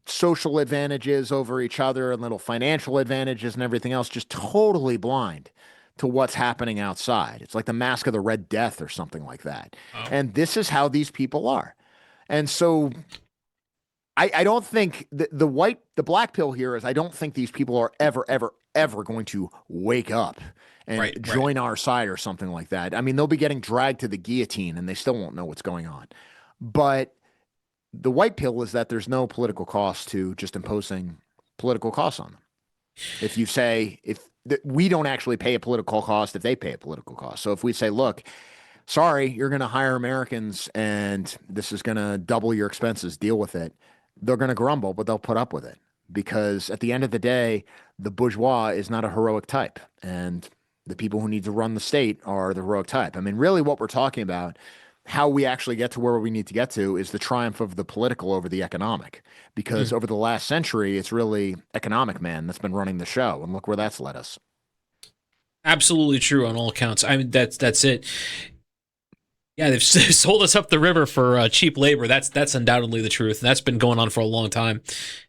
social advantages over each other and little financial advantages and everything else, just totally blind to what's happening outside. It's like the Mask of the Red Death or something like that. Oh. And this is how these people are. And so I don't think the black pill here is, I don't think these people are ever going to wake up and join our side or something like that. I mean, they'll be getting dragged to the guillotine and they still won't know what's going on. But the white pill is that there's no political cost to just imposing political costs on them. If you say, we don't actually pay a political cost if they pay a political cost. So if we say, look, sorry, you're going to hire Americans and this is going to double your expenses, deal with it. They're going to grumble, but they'll put up with it, because at the end of the day, the bourgeois is not a heroic type, and the people who need to run the state are the heroic type. I mean, really what we're talking about, how we actually get to where we need to get to, is the triumph of the political over the economic, because over the last century, it's really economic man that's been running the show, and look where that's led us. Absolutely true on all accounts. I mean, that's it. Yeah, they've sold us up the river for cheap labor. That's undoubtedly the truth. And that's been going on for a long time.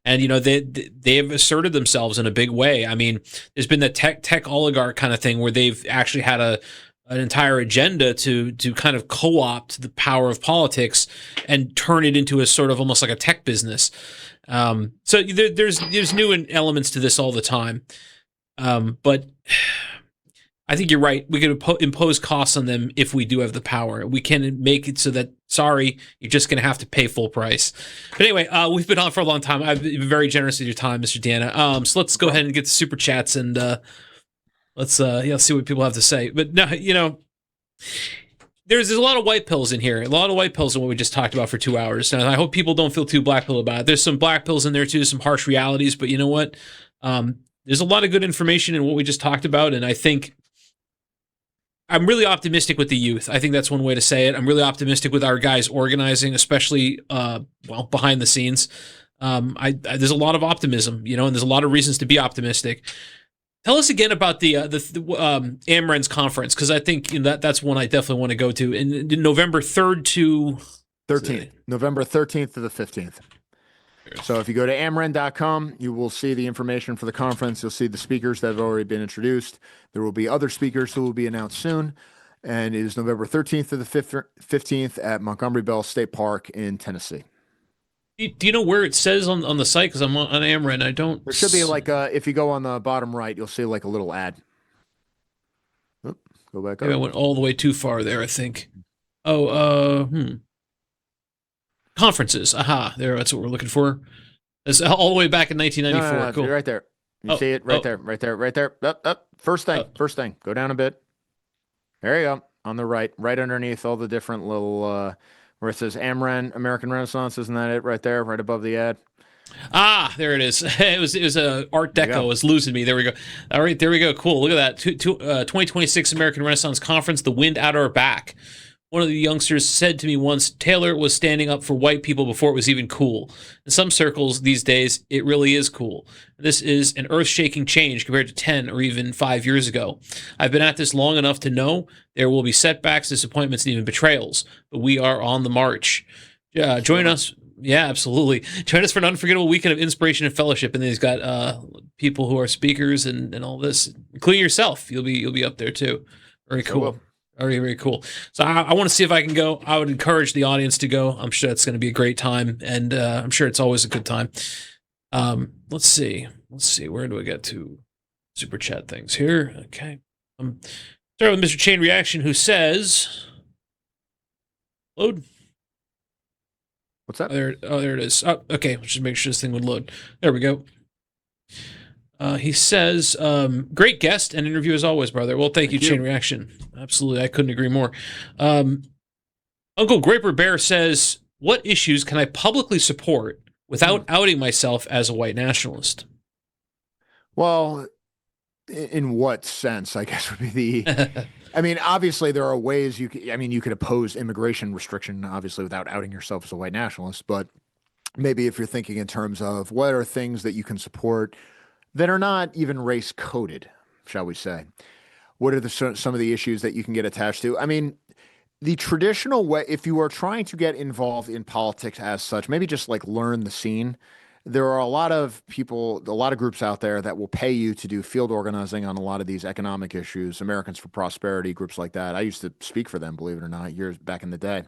And, they have asserted themselves in a big way. I mean, there's been the tech oligarch kind of thing where they've actually had an entire agenda to kind of co-opt the power of politics and turn it into a sort of almost like a tech business. So there's new elements to this all the time. But I think you're right. We can impose costs on them if we do have the power. We can make it so that, sorry, you're just going to have to pay full price. But anyway, we've been on for a long time. I've been very generous with your time, Mr. DeAnna. So let's go ahead and get the super chats and let's see what people have to say. But no, there's a lot of white pills in here. A lot of white pills in what we just talked about for 2 hours. And I hope people don't feel too black pill about it. There's some black pills in there too, some harsh realities. But you know what? There's a lot of good information in what we just talked about, and I think I'm really optimistic with the youth. I think that's one way to say it. I'm really optimistic with our guys organizing, especially behind the scenes. There's a lot of optimism, and there's a lot of reasons to be optimistic. Tell us again about the AmRen's conference, because I think that's one I definitely want to go to in November 3rd to 13th, November 13th to the 15th. So if you go to amren.com, you will see the information for the conference. You'll see the speakers that have already been introduced. There will be other speakers who will be announced soon. And it is November 13th to the 15th at Montgomery Bell State Park in Tennessee. Do you know where it says on the site? Because I'm on Amren. I don't. There should be like if you go on the bottom right, you'll see like a little ad. Oop, go back up. I went all the way too far there, I think. Conferences. Aha, there. That's what we're looking for. It's all the way back in 1994. No, cool. Right there. You see it right there, right there, right there. Up. First thing. Go down a bit. There you go. On the right underneath all the different little, where it says Amren, American Renaissance. Isn't that it right there, right above the ad? Ah, there it is. It was Art Deco. It was losing me. There we go. All right, there we go. Cool. Look at that. 2026 American Renaissance Conference, the wind at our back. One of the youngsters said to me once, Taylor was standing up for white people before it was even cool. In some circles these days, it really is cool. This is an earth-shaking change compared to 10 or even 5 years ago. I've been at this long enough to know there will be setbacks, disappointments, and even betrayals, but we are on the march. Join us. Yeah, absolutely. Join us for an unforgettable weekend of inspiration and fellowship. And then he's got people who are speakers and all this, including yourself. You'll be up there too. Very cool. Very, very cool. So I want to see if I can go. I would encourage the audience to go. I'm sure it's going to be a great time, and I'm sure it's always a good time. Let's see. Where do I get to? Super chat things here. Okay. Start with Mr. Chain Reaction, who says, "Load." What's that? There it is. Oh, okay. Let's just make sure this thing would load. There we go. He says, great guest and interview as always, brother. Well, thank you, Chain Reaction. Absolutely. I couldn't agree more. Uncle Graper Bear says, what issues can I publicly support without outing myself as a white nationalist? Well, in what sense, I guess would be the... I mean, obviously there are ways you could oppose immigration restriction, obviously, without outing yourself as a white nationalist. But maybe if you're thinking in terms of what are things that you can support that are not even race coded, shall we say? What are some of the issues that you can get attached to? I mean, the traditional way, if you are trying to get involved in politics as such, maybe just like learn the scene. There are a lot of people, a lot of groups out there that will pay you to do field organizing on a lot of these economic issues, Americans for Prosperity, groups like that. I used to speak for them, believe it or not, years back in the day.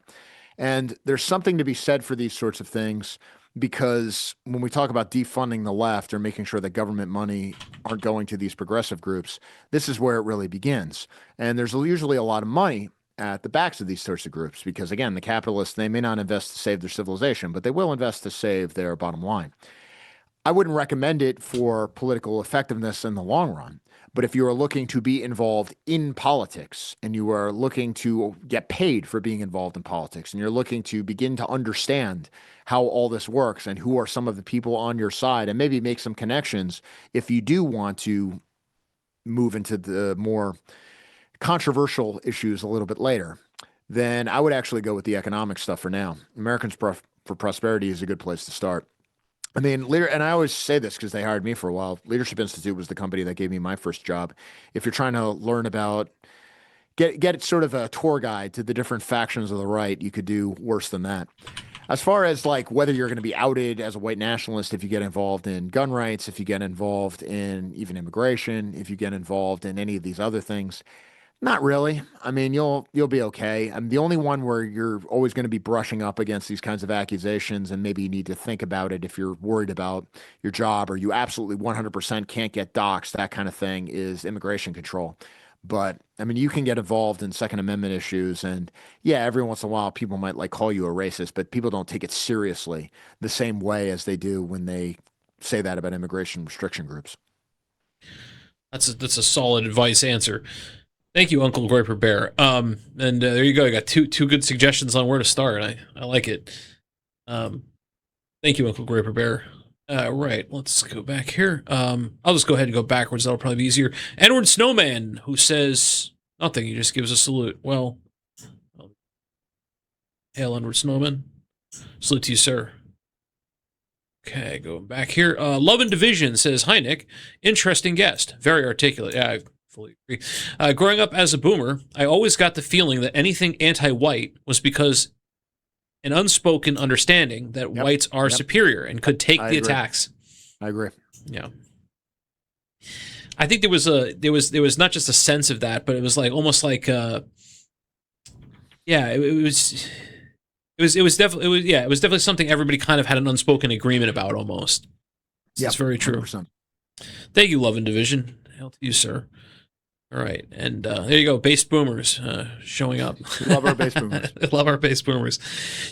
And there's something to be said for these sorts of things, because when we talk about defunding the left or making sure that government money aren't going to these progressive groups, this is where it really begins. And there's usually a lot of money at the backs of these sorts of groups because, again, the capitalists, they may not invest to save their civilization, but they will invest to save their bottom line. I wouldn't recommend it for political effectiveness in the long run. But if you are looking to be involved in politics and you are looking to get paid for being involved in politics and you're looking to begin to understand how all this works and who are some of the people on your side and maybe make some connections, if you do want to move into the more controversial issues a little bit later, then I would actually go with the economic stuff for now. Americans for Prosperity is a good place to start. I mean, and I always say this because they hired me for a while. Leadership Institute was the company that gave me my first job. If you're trying to learn about, get sort of a tour guide to the different factions of the right, you could do worse than that. As far as like whether you're going to be outed as a white nationalist if you get involved in gun rights, if you get involved in even immigration, if you get involved in any of these other things, not really. I mean, you'll be okay. I'm the only one where you're always going to be brushing up against these kinds of accusations, and maybe you need to think about it if you're worried about your job or you absolutely 100% can't get doxxed, that kind of thing, is immigration control. But I mean, you can get involved in Second Amendment issues, and yeah, every once in a while people might like call you a racist, but people don't take it seriously the same way as they do when they say that about immigration restriction groups. That's a solid advice answer. Thank you, Uncle Graper Bear. And there you go. I got two good suggestions on where to start. I like it. Thank you, Uncle Graper Bear. Right, let's go back here. I'll just go ahead and go backwards. That'll probably be easier. Edward Snowman, who says nothing. He just gives a salute. Well, hail, Edward Snowman. Salute to you, sir. Okay, going back here. Love and Division says, hi, Nick. Interesting guest. Very articulate. Yeah, I fully agree. Growing up as a boomer, I always got the feeling that anything anti-white was because an unspoken understanding that whites are superior and could take the attacks. I agree. Yeah. I think there was not just a sense of that, but it was like almost like it was definitely something everybody kind of had an unspoken agreement about almost. That's very true. 100%. Thank you, Love and Division. Hail to you, sir. All right, and there you go, Bass Boomers showing up. Love our Bass Boomers. Love our Bass Boomers.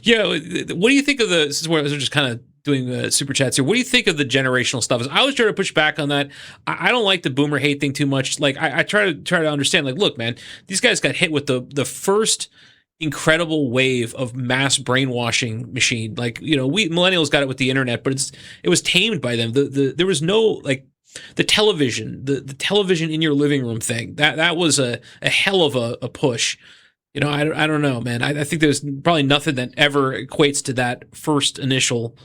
Yeah, what do you think of the? This is where we're just kind of doing super chats here. What do you think of the generational stuff? I always try to push back on that. I don't like the boomer hate thing too much. Like I try to understand. Like, look, man, these guys got hit with the first incredible wave of mass brainwashing machine. Like, you know, we millennials got it with the internet, but it was tamed by them. There was no like. The television, the television in your living room thing, that was a hell of a push. You know, I don't know, man. I think there's probably nothing that ever equates to that first initial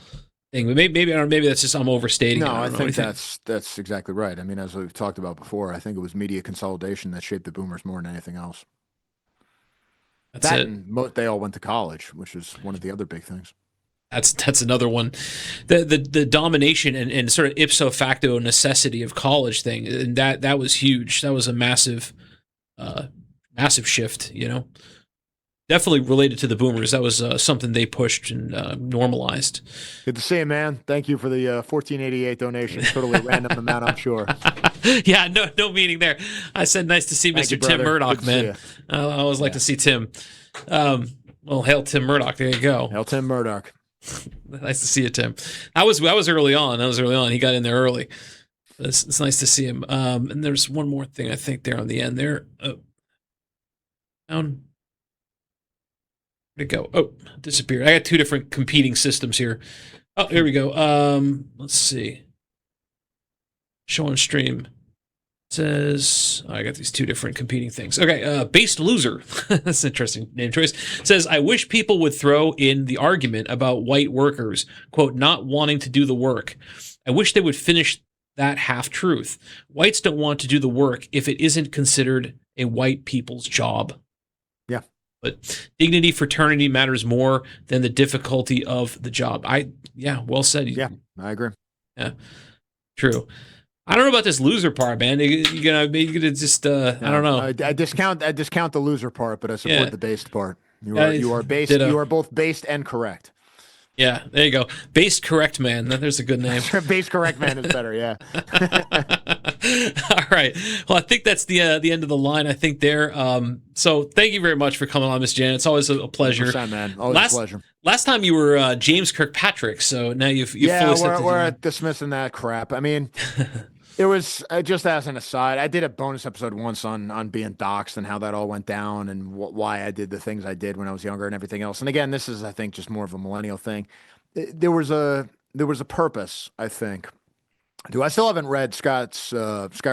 thing. But maybe that's just I'm overstating. No, I think that's exactly right. I mean, as we've talked about before, I think it was media consolidation that shaped the boomers more than anything else. That's it. And they all went to college, which is one of the other big things. That's another one. The domination and sort of ipso facto necessity of college thing, and that was huge. That was a massive shift, you know. Definitely related to the boomers. That was something they pushed and normalized. Good to see you, man. Thank you for the 1488 donation. Totally random amount, I'm sure. Yeah, no meaning there. I said nice to see Mr. Tim Murdoch, man. I always like to see Tim. Well, hail Tim Murdoch. There you go. Hail Tim Murdoch. Nice to see you, Tim. I was early on. He got in there early. It's nice to see him. And there's one more thing I think there on the end there. Down. Where'd it go? Oh, disappeared. I got two different competing systems here. Oh, here we go. Let's see. Show on stream. Says, I got these two different competing things. Okay, Based Loser. That's an interesting name choice. Says, I wish people would throw in the argument about white workers, quote, not wanting to do the work. I wish they would finish that half-truth. Whites don't want to do the work if it isn't considered a white people's job. Yeah. But dignity, fraternity matters more than the difficulty of the job. Well said. Yeah, I agree. Yeah, true. I don't know about this loser part, man. You're gonna just I don't know. I discount the loser part, but I support the based part. You are based. You are both based and correct. Yeah, there you go. Based correct man. There's a good name. Based correct man is better. Yeah. All right. Well, I think that's the end of the line. I think there. So thank you very much for coming on, Miss Jan. It's always a pleasure. 100%, man. Always a pleasure. Last time you were James Kirkpatrick, so now you've fully we're dismissing that crap. I mean, it was just as an aside. I did a bonus episode once on being doxxed and how that all went down and why I did the things I did when I was younger and everything else. And again, this is, I think, just more of a millennial thing. There was a purpose, I think. I still haven't read Scott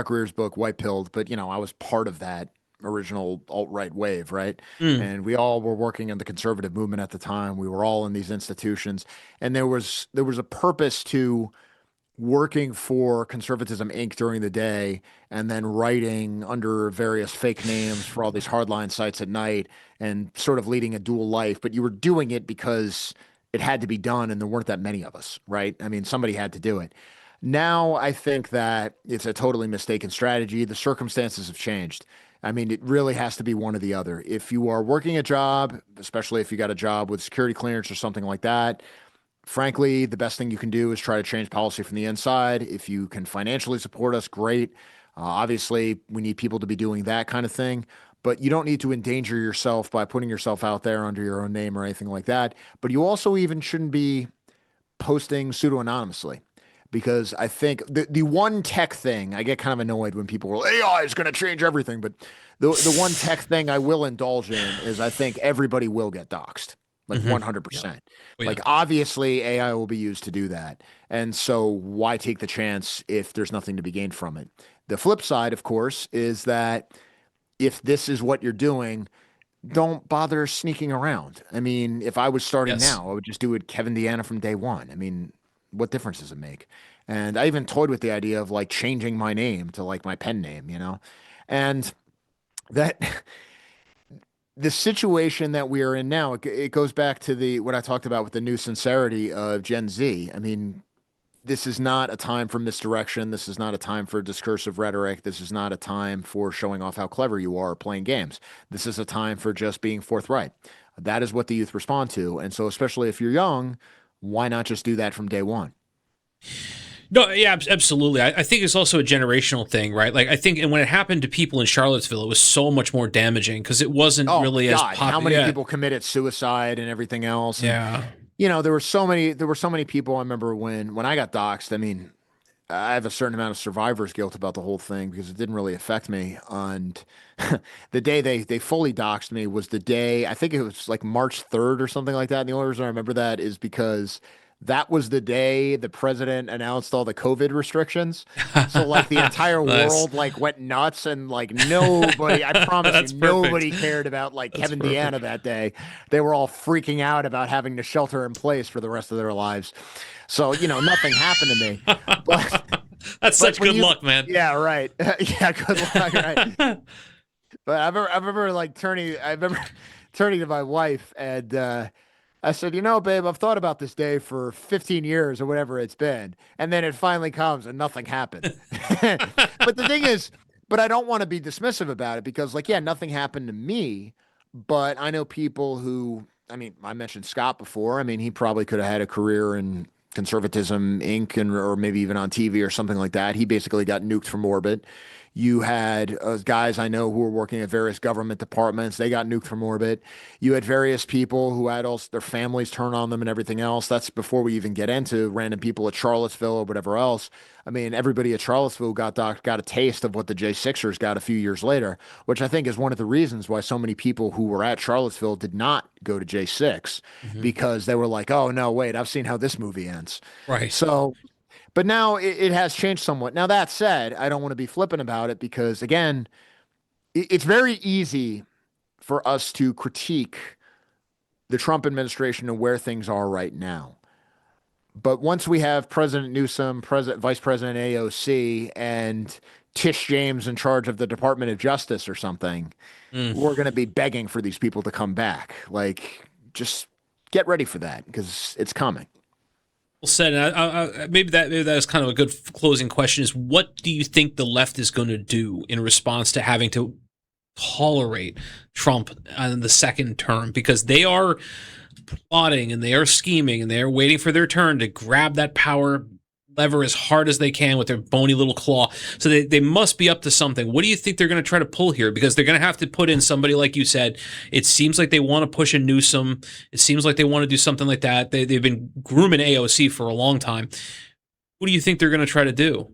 Greer's book, White Pilled, but I was part of that original alt-right wave, right? And we all were working in the conservative movement at the time. We were all in these institutions, and there was a purpose to working for Conservatism Inc. during the day and then writing under various fake names for all these hardline sites at night and sort of leading a dual life. But you were doing it because it had to be done and there weren't that many of us, right? I mean, somebody had to do it. Now I think that it's a totally mistaken strategy. The circumstances have changed. I mean, it really has to be one or the other. If you are working a job, especially if you got a job with security clearance or something like that, frankly, the best thing you can do is try to change policy from the inside. If you can financially support us, great. Obviously, we need people to be doing that kind of thing, but you don't need to endanger yourself by putting yourself out there under your own name or anything like that. But you also even shouldn't be posting pseudo-anonymously, because I think the one tech thing, I get kind of annoyed when people are, AI is going to change everything, but the one tech thing I will indulge in is I think everybody will get doxxed. Like 100%. Yeah. Like, obviously, AI will be used to do that. And so why take the chance if there's nothing to be gained from it? The flip side, of course, is that if this is what you're doing, don't bother sneaking around. I mean, if I was starting now, I would just do it Kevin DeAnna from day one. I mean, what difference does it make? And I even toyed with the idea of like changing my name to like my pen name, And that... the situation that we are in now, it goes back to what I talked about with the new sincerity of Gen Z. I mean, this is not a time for misdirection. This is not a time for discursive rhetoric. This is not a time for showing off how clever you are playing games. This is a time for just being forthright. That is what the youth respond to. And so, especially if you're young, why not just do that from day one? No, yeah, absolutely. I think it's also a generational thing, right? Like, I think, and when it happened to people in Charlottesville, it was so much more damaging because it wasn't really as popular. How many people committed suicide and everything else? Yeah. And, there were so many people. I remember when I got doxxed. I mean, I have a certain amount of survivor's guilt about the whole thing because it didn't really affect me. And the day they fully doxed me was the day, I think it was like March 3rd or something like that. And the only reason I remember that is because that was the day the president announced all the COVID restrictions. So like the entire world like went nuts, and like nobody, I promise you, nobody cared about like Kevin DeAnna that day. They were all freaking out about having to shelter in place for the rest of their lives. So, nothing happened to me. That's such good luck, man. Yeah, right. Yeah, good luck, right. But I remember turning to my wife and I said, babe, I've thought about this day for 15 years or whatever it's been. And then it finally comes and nothing happened. But the thing is, I don't want to be dismissive about it because, like, yeah, nothing happened to me. But I know people who, I mean, I mentioned Scott before. I mean, he probably could have had a career in Conservatism Inc. or maybe even on TV or something like that. He basically got nuked from orbit. You had guys I know who were working at various government departments. They got nuked from orbit. You had various people who had also their families turn on them and everything else. That's before we even get into random people at Charlottesville or whatever else. I mean, everybody at Charlottesville got a taste of what the J6ers got a few years later, which I think is one of the reasons why so many people who were at Charlottesville did not go to J6 because they were like, oh, no, wait, I've seen how this movie ends. Right. So... But now it has changed somewhat. Now, that said, I don't want to be flippant about it because, again, it's very easy for us to critique the Trump administration and where things are right now. But once we have President Newsom, Vice President AOC, and Tish James in charge of the Department of Justice or something, we're going to be begging for these people to come back. Like, just get ready for that because it's coming. Well said. Maybe that is kind of a good closing question. Is what do you think the left is going to do in response to having to tolerate Trump in the second term? Because they are plotting and they are scheming and they are waiting for their turn to grab that power lever as hard as they can with their bony little claw. So they must be up to something. What do you think they're going to try to pull here? Because they're going to have to put in somebody like you said. It seems like they want to push a Newsom. It seems like they want to do something like that. They've been grooming AOC for a long time. What do you think they're going to try to do?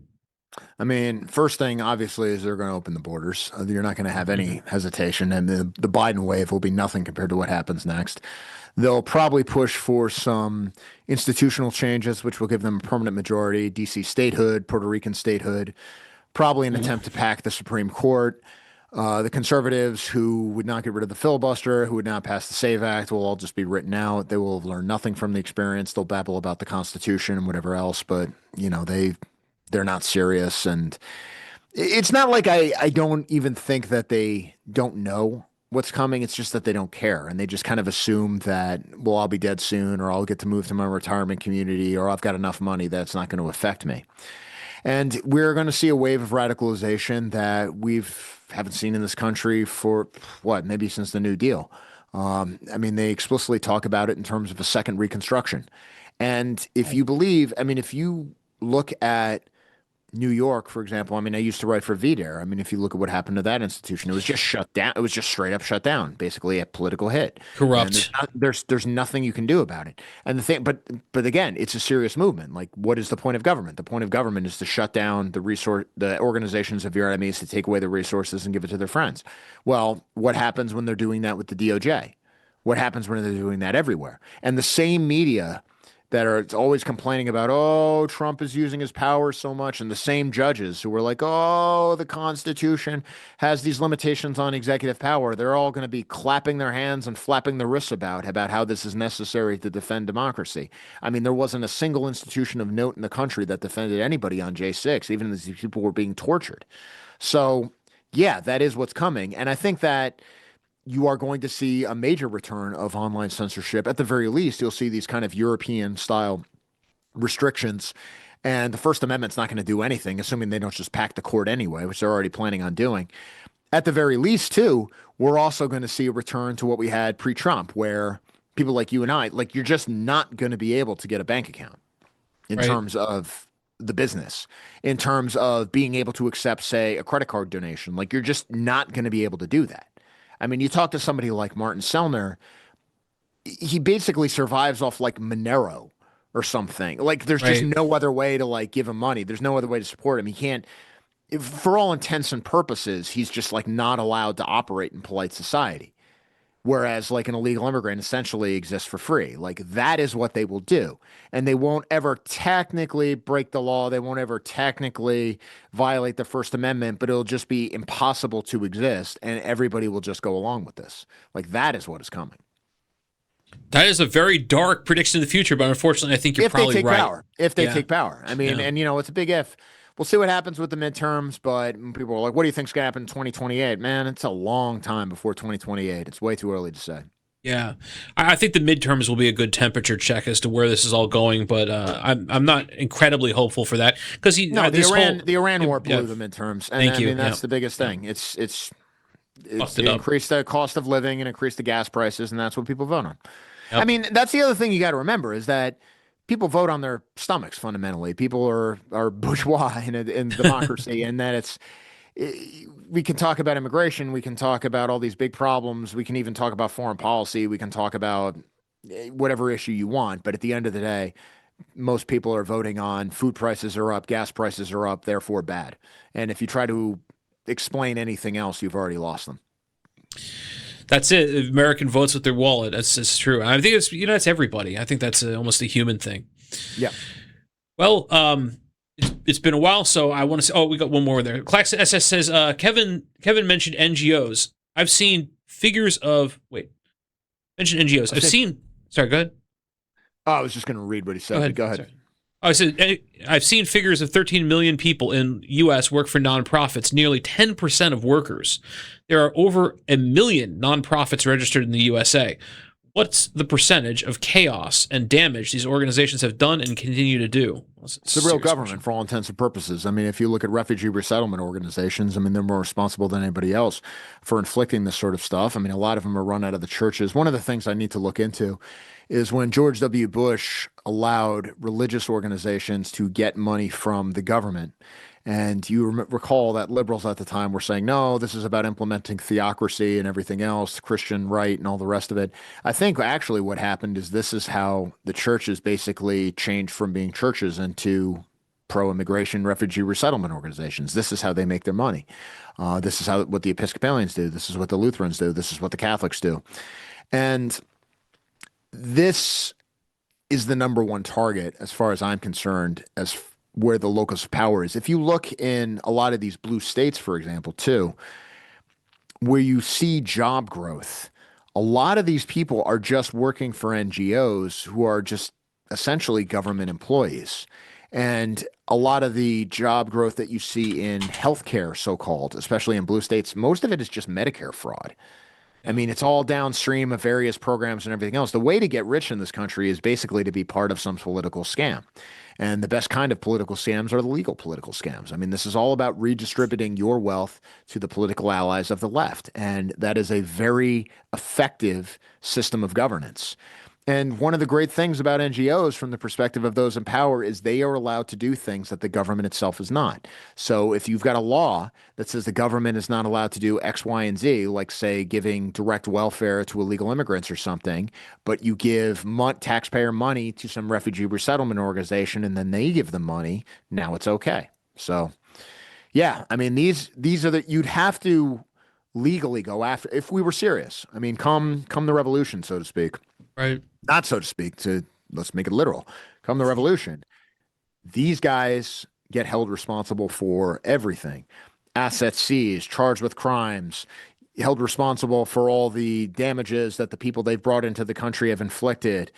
I mean, first thing, obviously, is they're going to open the borders. You're not going to have any hesitation, and the Biden wave will be nothing compared to what happens next. They'll probably push for some institutional changes, which will give them a permanent majority, D.C. statehood, Puerto Rican statehood, probably an attempt to pack the Supreme Court. The conservatives who would not get rid of the filibuster, who would not pass the SAVE Act, will all just be written out. They will have learned nothing from the experience. They'll babble about the Constitution and whatever else, but, they're not serious. And it's not like I don't even think that they don't know what's coming. It's just that they don't care. And they just kind of assume that, well, I'll be dead soon, or I'll get to move to my retirement community, or I've got enough money that's not going to affect me. And we're going to see a wave of radicalization that haven't seen in this country for maybe since the New Deal. I mean, they explicitly talk about it in terms of a second Reconstruction. And if you look at New York, for example, I mean, I used to write for VDARE. I mean, if you look at what happened to that institution, it was just shut down. It was just straight up shut down, basically a political hit. Corrupt. There's nothing you can do about it. And the thing, but again, it's a serious movement. Like, what is the point of government? The point of government is to shut down the organizations of your enemies, to take away the resources and give it to their friends. Well, what happens when they're doing that with the DOJ? What happens when they're doing that everywhere? And the same media that are always complaining about, oh, Trump is using his power so much, and the same judges who were like, oh, the Constitution has these limitations on executive power, they're all going to be clapping their hands and flapping their wrists about how this is necessary to defend democracy. I mean, there wasn't a single institution of note in the country that defended anybody on J6, even as these people were being tortured. So, yeah, that is what's coming. And I think that you are going to see a major return of online censorship. At the very least, you'll see these kind of European style restrictions. And the First Amendment's not going to do anything, assuming they don't just pack the court anyway, which they're already planning on doing. At the very least, too, we're also going to see a return to what we had pre-Trump, where people like you and I, like, you're just not going to be able to get a bank account in terms of the business, in terms of being able to accept, say, a credit card donation. Like, you're just not going to be able to do that. I mean, you talk to somebody like Martin Sellner, he basically survives off like Monero or something. Like, there's just no other way to like give him money. There's no other way to support him. He can't, for all intents and purposes, he's just like not allowed to operate in polite society. Whereas like an illegal immigrant essentially exists for free. Like, that is what they will do. And they won't ever technically break the law. They won't ever technically violate the First Amendment, but it'll just be impossible to exist. And everybody will just go along with this. Like, that is what is coming. That is a very dark prediction of the future, but unfortunately, I think you're probably right. If they take power. I mean, and, you know, it's a big if. We'll see what happens with the midterms, but people are like, what do you think's going to happen in 2028? Man, it's a long time before 2028. It's way too early to say. Yeah. I think the midterms will be a good temperature check as to where this is all going, but I'm not incredibly hopeful for that. Because the Iran war blew the midterms. And Thank you. I mean, that's the biggest thing. It's increased the cost of living and increased the gas prices, and that's what people vote on. Yep. I mean, that's the other thing you got to remember is that people vote on their stomachs fundamentally. People are bourgeois in democracy, and that we can talk about immigration, we can talk about all these big problems, we can even talk about foreign policy, we can talk about whatever issue you want, but at the end of the day, most people are voting on food prices are up, gas prices are up, therefore bad. And if you try to explain anything else, you've already lost them. That's it. American votes with their wallet. That's true. I think it's everybody. I think that's almost a human thing. Yeah. Well, it's been a while, so I want to say. Oh, we got one more there. Clax SS says Kevin mentioned NGOs. I've seen figures of mentioned NGOs. Sorry, go ahead. Oh, I was just going to read what he said. Go ahead. Sorry. I said I've seen figures of 13 million people in U.S. work for nonprofits, nearly 10% of workers. There are over 1 million nonprofits registered in the USA. What's the percentage of chaos and damage these organizations have done and continue to do? It's the real government for all intents and purposes. I mean, if you look at refugee resettlement organizations, I mean, they're more responsible than anybody else for inflicting this sort of stuff. I mean, a lot of them are run out of the churches. One of the things I need to look into is when George W. Bush allowed religious organizations to get money from the government. And you recall that liberals at the time were saying, no, this is about implementing theocracy and everything else, Christian right and all the rest of it. I think actually what happened is this is how the churches basically changed from being churches into pro-immigration refugee resettlement organizations. This is how they make their money. This is what the Episcopalians do. This is what the Lutherans do. This is what the Catholics do. And this is the number one target, as far as I'm concerned, as where the locus of power is. If you look in a lot of these blue states, for example, too, where you see job growth, a lot of these people are just working for NGOs who are just essentially government employees. And a lot of the job growth that you see in healthcare, so-called, especially in blue states, most of it is just Medicare fraud. I mean, it's all downstream of various programs and everything else. The way to get rich in this country is basically to be part of some political scam. And the best kind of political scams are the legal political scams. I mean, this is all about redistributing your wealth to the political allies of the left. And that is a very effective system of governance. And one of the great things about NGOs from the perspective of those in power is they are allowed to do things that the government itself is not. So if you've got a law that says the government is not allowed to do X, Y, and Z, like say giving direct welfare to illegal immigrants or something, but you give taxpayer money to some refugee resettlement organization and then they give them money, now it's okay. So yeah, I mean, these are you'd have to legally go after if we were serious. I mean, come the revolution, so to speak. Right. Not so to speak, let's make it literal. Come the revolution, these guys get held responsible for everything. Assets seized, charged with crimes, held responsible for all the damages that the people they've brought into the country have inflicted.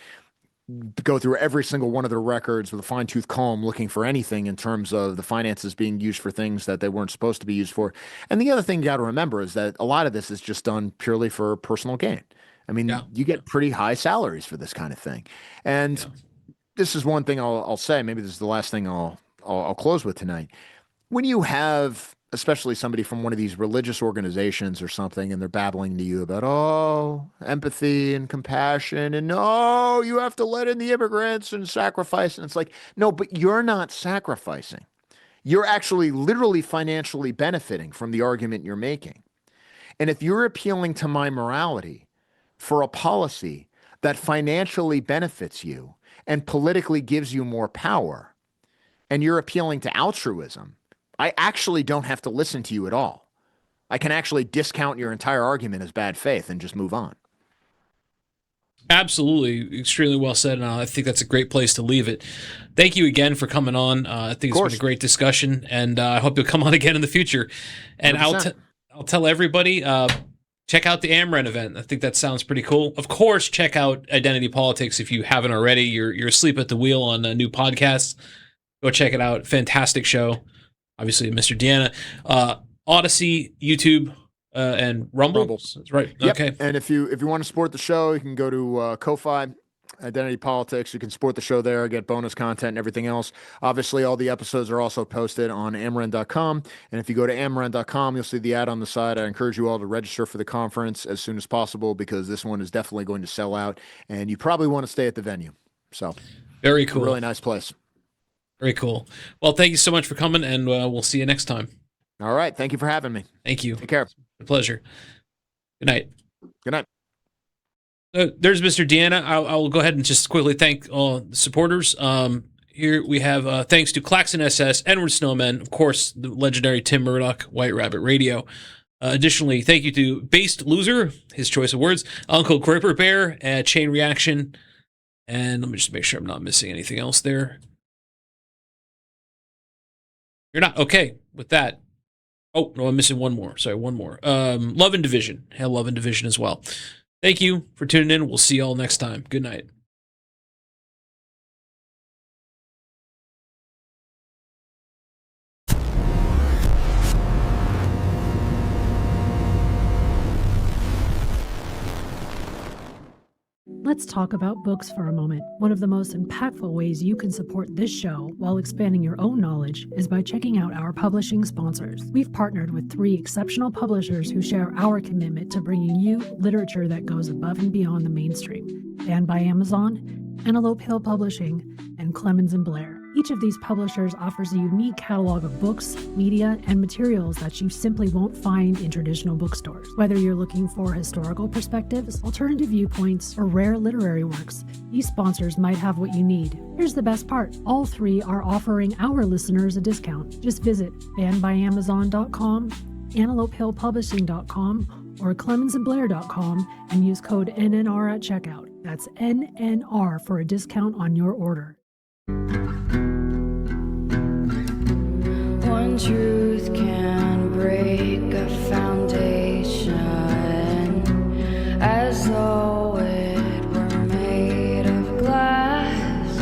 go through every single one of their records with a fine-tooth comb looking for anything in terms of the finances being used for things that they weren't supposed to be used for. And the other thing you got to remember is that a lot of this is just done purely for personal gain. I mean, you get pretty high salaries for this kind of thing. And this is one thing I'll say, maybe this is the last thing I'll close with tonight. When you have, especially somebody from one of these religious organizations or something, and they're babbling to you about, empathy and compassion, and no, you have to let in the immigrants and sacrifice. And it's like, no, but you're not sacrificing. You're actually literally financially benefiting from the argument you're making. And if you're appealing to my morality for a policy that financially benefits you and politically gives you more power, and you're appealing to altruism, I actually don't have to listen to you at all. I can actually discount your entire argument as bad faith and just move on. Absolutely. Extremely well said. And I think that's a great place to leave it. Thank you again for coming on. I think it's been a great discussion, and I hope you'll come on again in the future. And 100%. I'll tell everybody, check out the AmRen event. I think that sounds pretty cool. Of course, check out Identity Politics if you haven't already. You're asleep at the wheel on a new podcast. Go check it out. Fantastic show. Obviously, Mr. DeAnna. Odyssey, YouTube, and Rumble. That's right. Yep. Okay. And if you want to support the show, you can go to Ko-Fi, Identity Politics. You can support the show there, get bonus content and everything else. Obviously, all the episodes are also posted on amren.com. And if you go to amren.com, you'll see the ad on the side. I encourage you all to register for the conference as soon as possible, because this one is definitely going to sell out, and you probably want to stay at the venue. So very cool. Really nice place. Very cool. Well, thank you so much for coming, and we'll see you next time. All right. Thank you for having me. Thank you. Take care. It's a pleasure. Good night. Good night. There's Mr. DeAnna. I'll go ahead and just quickly thank all the supporters. Here we have thanks to Claxon SS, Edward Snowman, of course, the legendary Tim Murdoch, White Rabbit Radio. Additionally, thank you to Based Loser, his choice of words, Uncle Gripper Bear, Chain Reaction, and let me just make sure I'm not missing anything else there. You're not. Okay, with that. Oh, no, I'm missing one more. Sorry, one more. Love and Division. Have Love and Division as well. Thank you for tuning in. We'll see you all next time. Good night. Let's talk about books for a moment. One of the most impactful ways you can support this show while expanding your own knowledge is by checking out our publishing sponsors. We've partnered with 3 exceptional publishers who share our commitment to bringing you literature that goes above and beyond the mainstream. Banned by Amazon, Antelope Hill Publishing, and Clemens & Blair. Each of these publishers offers a unique catalog of books, media, and materials that you simply won't find in traditional bookstores. Whether you're looking for historical perspectives, alternative viewpoints, or rare literary works, these sponsors might have what you need. Here's the best part. All 3 are offering our listeners a discount. Just visit bannedbyamazon.com, antelopehillpublishing.com, or clemensandblair.com and use code NNR at checkout. That's NNR for a discount on your order. One truth can break a foundation as though it were made of glass.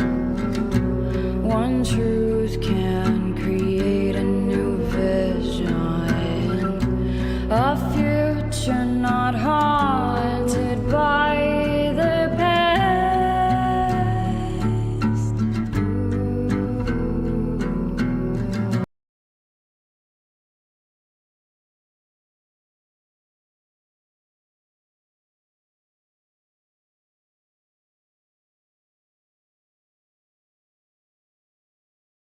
One truth can create a new vision, a future not hard.